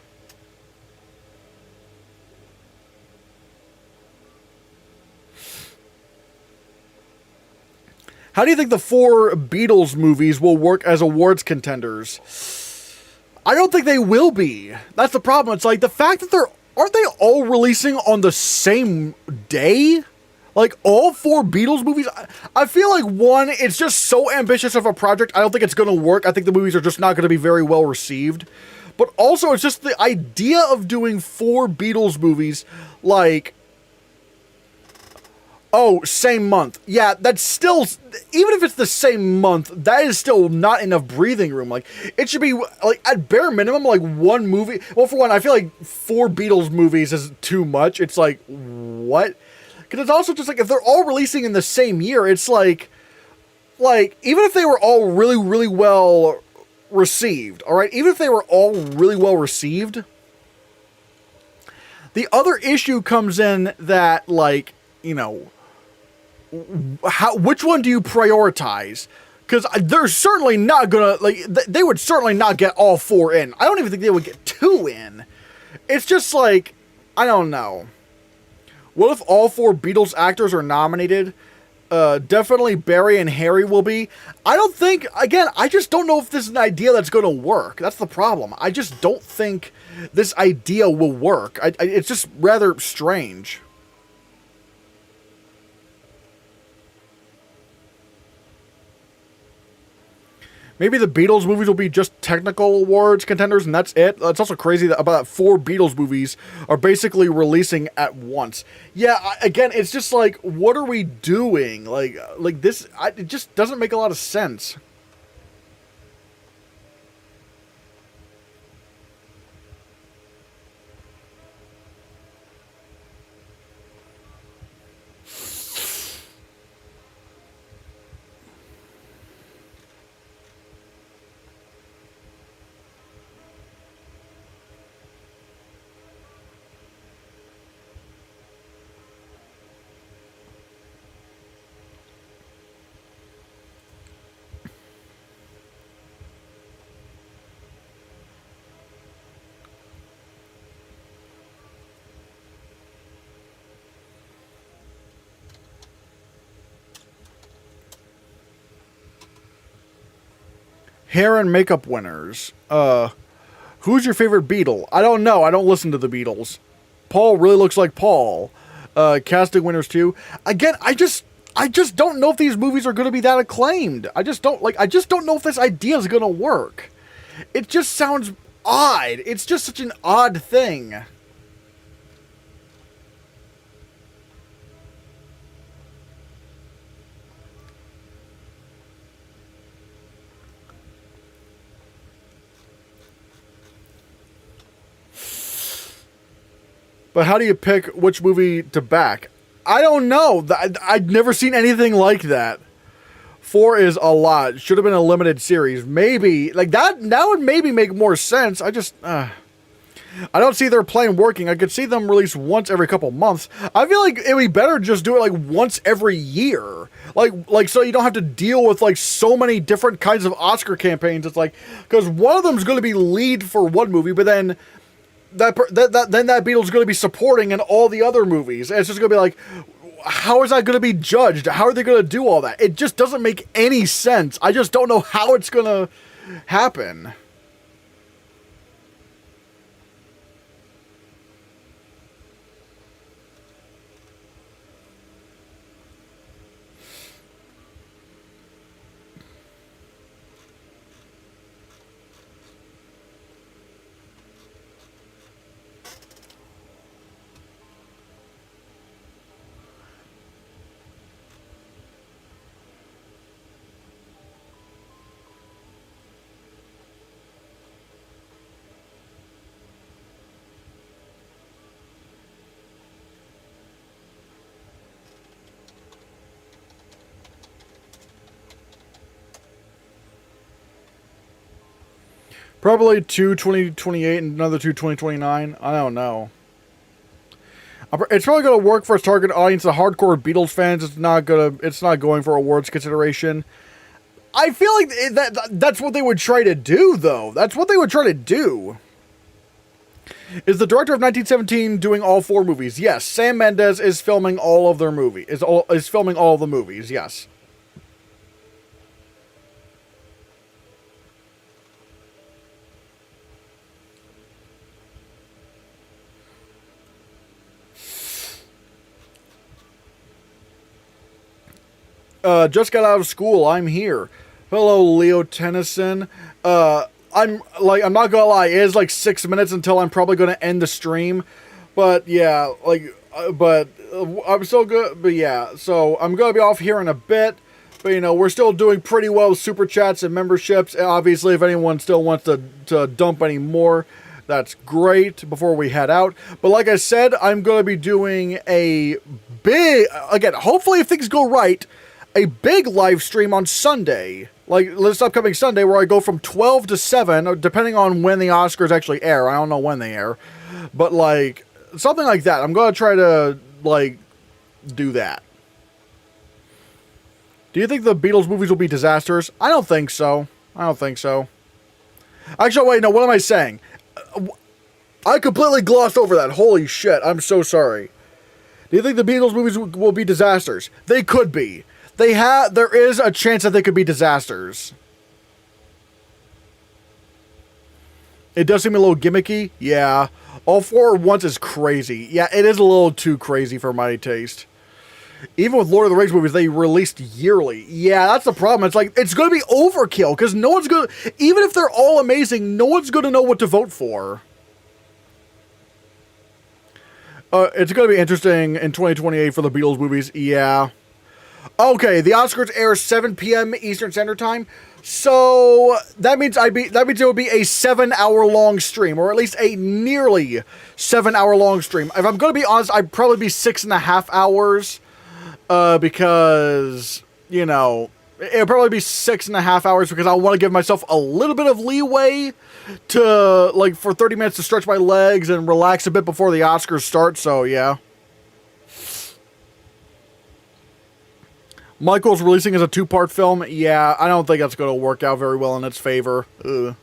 How do you think the 4 Beatles movies will work as awards contenders? I don't think they will be. That's the problem. It's like the fact that aren't they all releasing on the same day? Like, all 4 Beatles movies? I feel like, one, it's just so ambitious of a project, I don't think it's going to work. I think the movies are just not going to be very well received. But also, it's just the idea of doing 4 Beatles movies, like, oh, same month. Yeah, that's still, even if it's the same month, that is still not enough breathing room. Like, it should be, like, at bare minimum, like, 1 movie. Well, for one, I feel like 4 Beatles movies is too much. It's like, what? Because it's also just like, if they're all releasing in the same year, it's like, even if they were all really, really well received, all right? Even if they were all really well received, the other issue comes in that, like, you know, which one do you prioritize? Because they're certainly not gonna, like, they would certainly not get all 4 in. I don't even think they would get 2 in. It's just like, I don't know. What if all 4 Beatles actors are nominated? Definitely Barry and Harry will be. I don't think, again, I just don't know if this is an idea that's going to work. That's the problem. I just don't think this idea will work. It's just rather strange. Maybe the Beatles movies will be just technical awards contenders, and that's it. It's also crazy that about 4 Beatles movies are basically releasing at once. Yeah, again, it's just like, what are we doing? Like this, it just doesn't make a lot of sense. Hair and makeup winners. Who's your favorite Beatle? I don't know. I don't listen to the Beatles. Paul really looks like Paul. Casting winners too. Again, I just don't know if these movies are going to be that acclaimed. I just don't know if this idea is going to work. It just sounds odd. It's just such an odd thing. But how do you pick which movie to back? I don't know. I'd never seen anything like that. 4 is a lot. Should have been a limited series. Maybe. Like, that would maybe make more sense. I don't see their plan working. I could see them release once every couple months. I feel like it'd be better just do it, like, once every year. Like so you don't have to deal with, like, so many different kinds of Oscar campaigns. It's like, because one of them's going to be lead for one movie, but then that Beatle's going to be supporting in all the other movies. And it's just going to be like, how is that going to be judged? How are they going to do all that? It just doesn't make any sense. I just don't know how it's going to happen. Probably 2 2028 and another 2 2029. I don't know. It's probably going to work for its target audience, the hardcore Beatles fans. It's not going for awards consideration. I feel like that's what they would try to do, though. That's what they would try to do. Is the director of 1917 doing all 4 movies? Yes. Sam Mendes is filming all of their movies. Is filming all of the movies. Yes. Just got out of school. I'm here. Hello, Leo Tennyson. I'm not gonna lie. It is like 6 minutes until I'm probably gonna end the stream. But yeah, I'm still good. But yeah, so I'm gonna be off here in a bit. But we're still doing pretty well with super chats and memberships. Obviously, if anyone still wants to dump any more, that's great before we head out. But like I said, I'm gonna be doing a big, again, hopefully if things go right, a big live stream on Sunday, like this upcoming Sunday, where I go from 12 to 7, depending on when the Oscars actually air. I don't know when they air, but like something like that. I'm gonna try to like do that. Do you think the Beatles movies will be disasters? I don't think so. Actually, wait, no, what am I saying? I completely glossed over that. Holy shit, I'm so sorry. Do you think the Beatles movies will be disasters? They could be. There is a chance that they could be disasters. It does seem a little gimmicky. Yeah. All 4 at once is crazy. Yeah, it is a little too crazy for my taste. Even with Lord of the Rings movies, they released yearly. Yeah, that's the problem. It's like, it's going to be overkill, because no one's going to, even if they're all amazing, no one's going to know what to vote for. It's going to be interesting in 2028 for the Beatles movies. Yeah. Okay, the Oscars air 7 p.m. Eastern Standard Time. So that means it would be a 7-hour long stream, or at least a nearly 7-hour long stream. If I'm going to be honest, I'd probably be 6.5 hours, because it'll probably be 6.5 hours, because I want to give myself a little bit of leeway to like for 30 minutes to stretch my legs and relax a bit before the Oscars start. So yeah. Michael's releasing as a 2-part film. Yeah, I don't think that's going to work out very well in its favor. Ugh.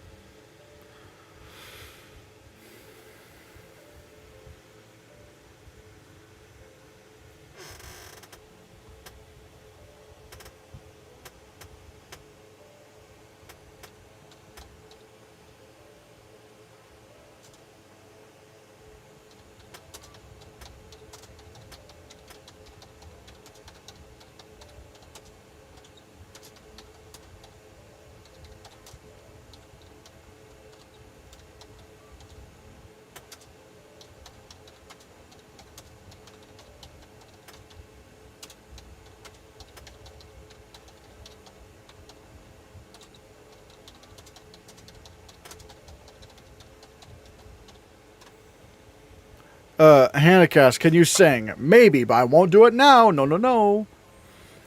Hannahcast, can you sing? Maybe, but I won't do it now. No, no, no.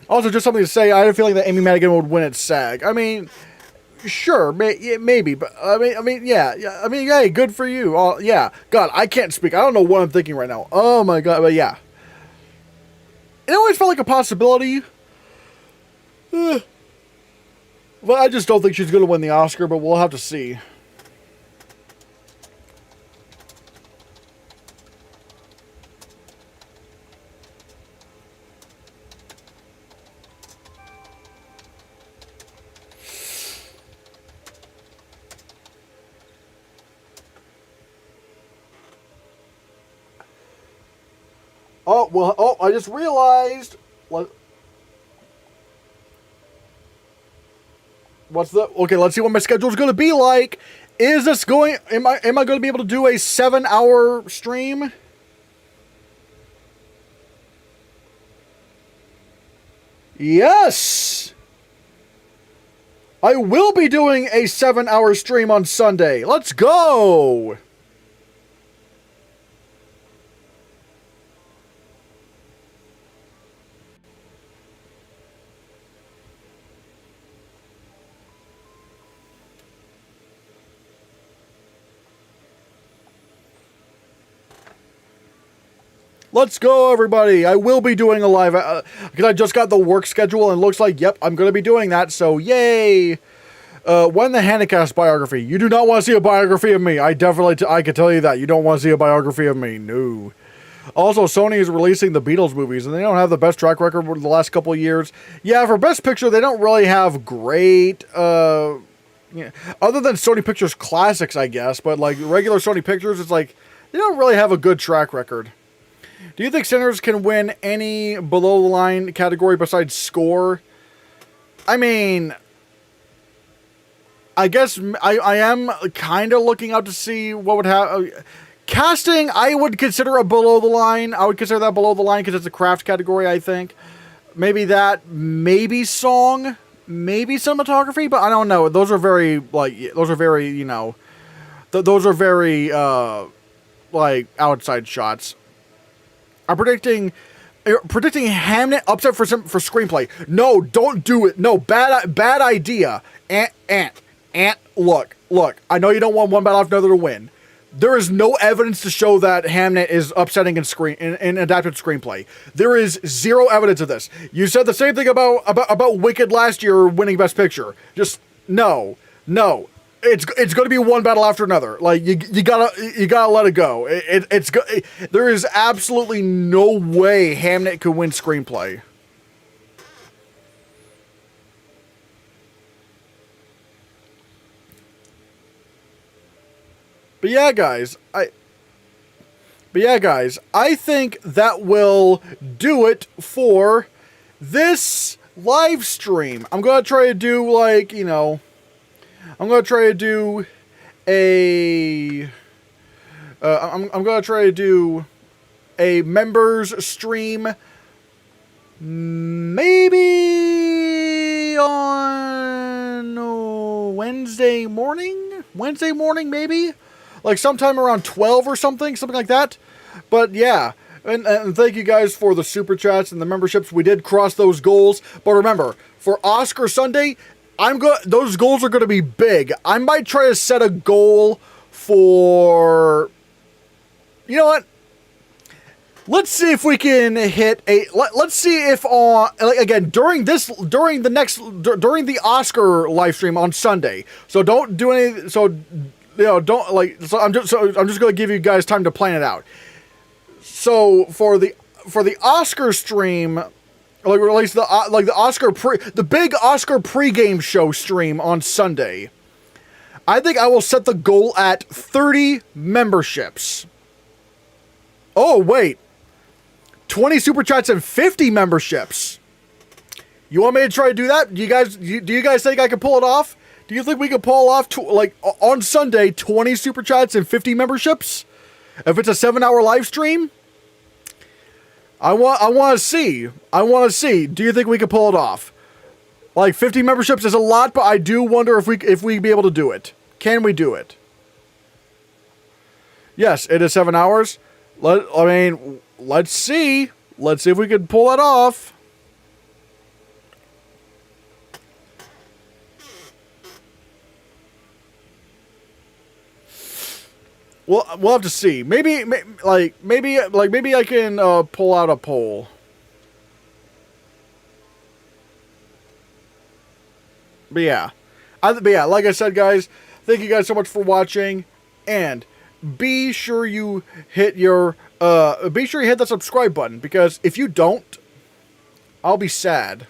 Also, just something to say, I had a feeling that Amy Madigan would win at SAG. I mean, sure, maybe, but yeah, hey, good for you. Yeah, God, I can't speak. I don't know what I'm thinking right now. Oh my God, but yeah. It always felt like a possibility. But I just don't think she's going to win the Oscar, but we'll have to see. Oh, well, oh, I just realized. Okay, let's see what my schedule's going to be like. Is this going, am I going to be able to do a 7-hour stream? Yes! I will be doing a 7-hour stream on Sunday. Let's go! Let's go, everybody. I will be doing a live, because I just got the work schedule and it looks like, yep, I'm going to be doing that, so yay. When the Hannahcast biography. You do not want to see a biography of me. I can tell you that. You don't want to see a biography of me. No. Also, Sony is releasing the Beatles movies, and they don't have the best track record for the last couple of years. Yeah, for Best Picture, they don't really have great, other than Sony Pictures Classics, I guess, but like regular Sony Pictures, it's like, they don't really have a good track record. Do you think Sinners can win any below-the-line category besides score? I mean, I guess I am kind of looking out to see what would happen. Casting, I would consider a below-the-line. I would consider that below-the-line because it's a craft category, I think. Maybe that, maybe song, maybe cinematography, but I don't know. Those are very, outside shots. I'm predicting Hamnet upset for screenplay. No, don't do it. No, bad idea. Ant. Look. I know you don't want one battle after another to win. There is no evidence to show that Hamnet is upsetting in adapted screenplay. There is zero evidence of this. You said the same thing about Wicked last year winning Best Picture. Just no. It's going to be one battle after another. Like you gotta let it go. There is absolutely no way Hamnet could win screenplay. But yeah, guys, I think that will do it for this live stream. I'm gonna try to do I'm gonna try to do a members stream, maybe on Wednesday morning, maybe, like sometime around 12 or something like that. But yeah. And thank you guys for the super chats and the memberships. We did cross those goals, but remember, for Oscar Sunday, those goals are going to be big. I might try to set a goal for, you know what? Let's see if we can hit let's see if during the Oscar live stream on Sunday. So don't do any, I'm just going to give you guys time to plan it out. So for the Oscar stream, release the big Oscar pregame show stream on Sunday. I think I will set the goal at 30 memberships. Oh wait, 20 super chats and 50 memberships. You want me to try to do that? Do you guys think I can pull it off? Do you think we can pull off on Sunday 20 super chats and 50 memberships? If it's a 7-hour live stream? I want to see. Do you think we can pull it off? 50 memberships is a lot, but I do wonder if we'd be able to do it. Can we do it? Yes, it is 7 hours. Let's see. Let's see if we can pull it off. We'll have to see. Maybe I can pull out a poll. But yeah, like I said, guys, thank you guys so much for watching, and be sure you hit that subscribe button, because if you don't, I'll be sad.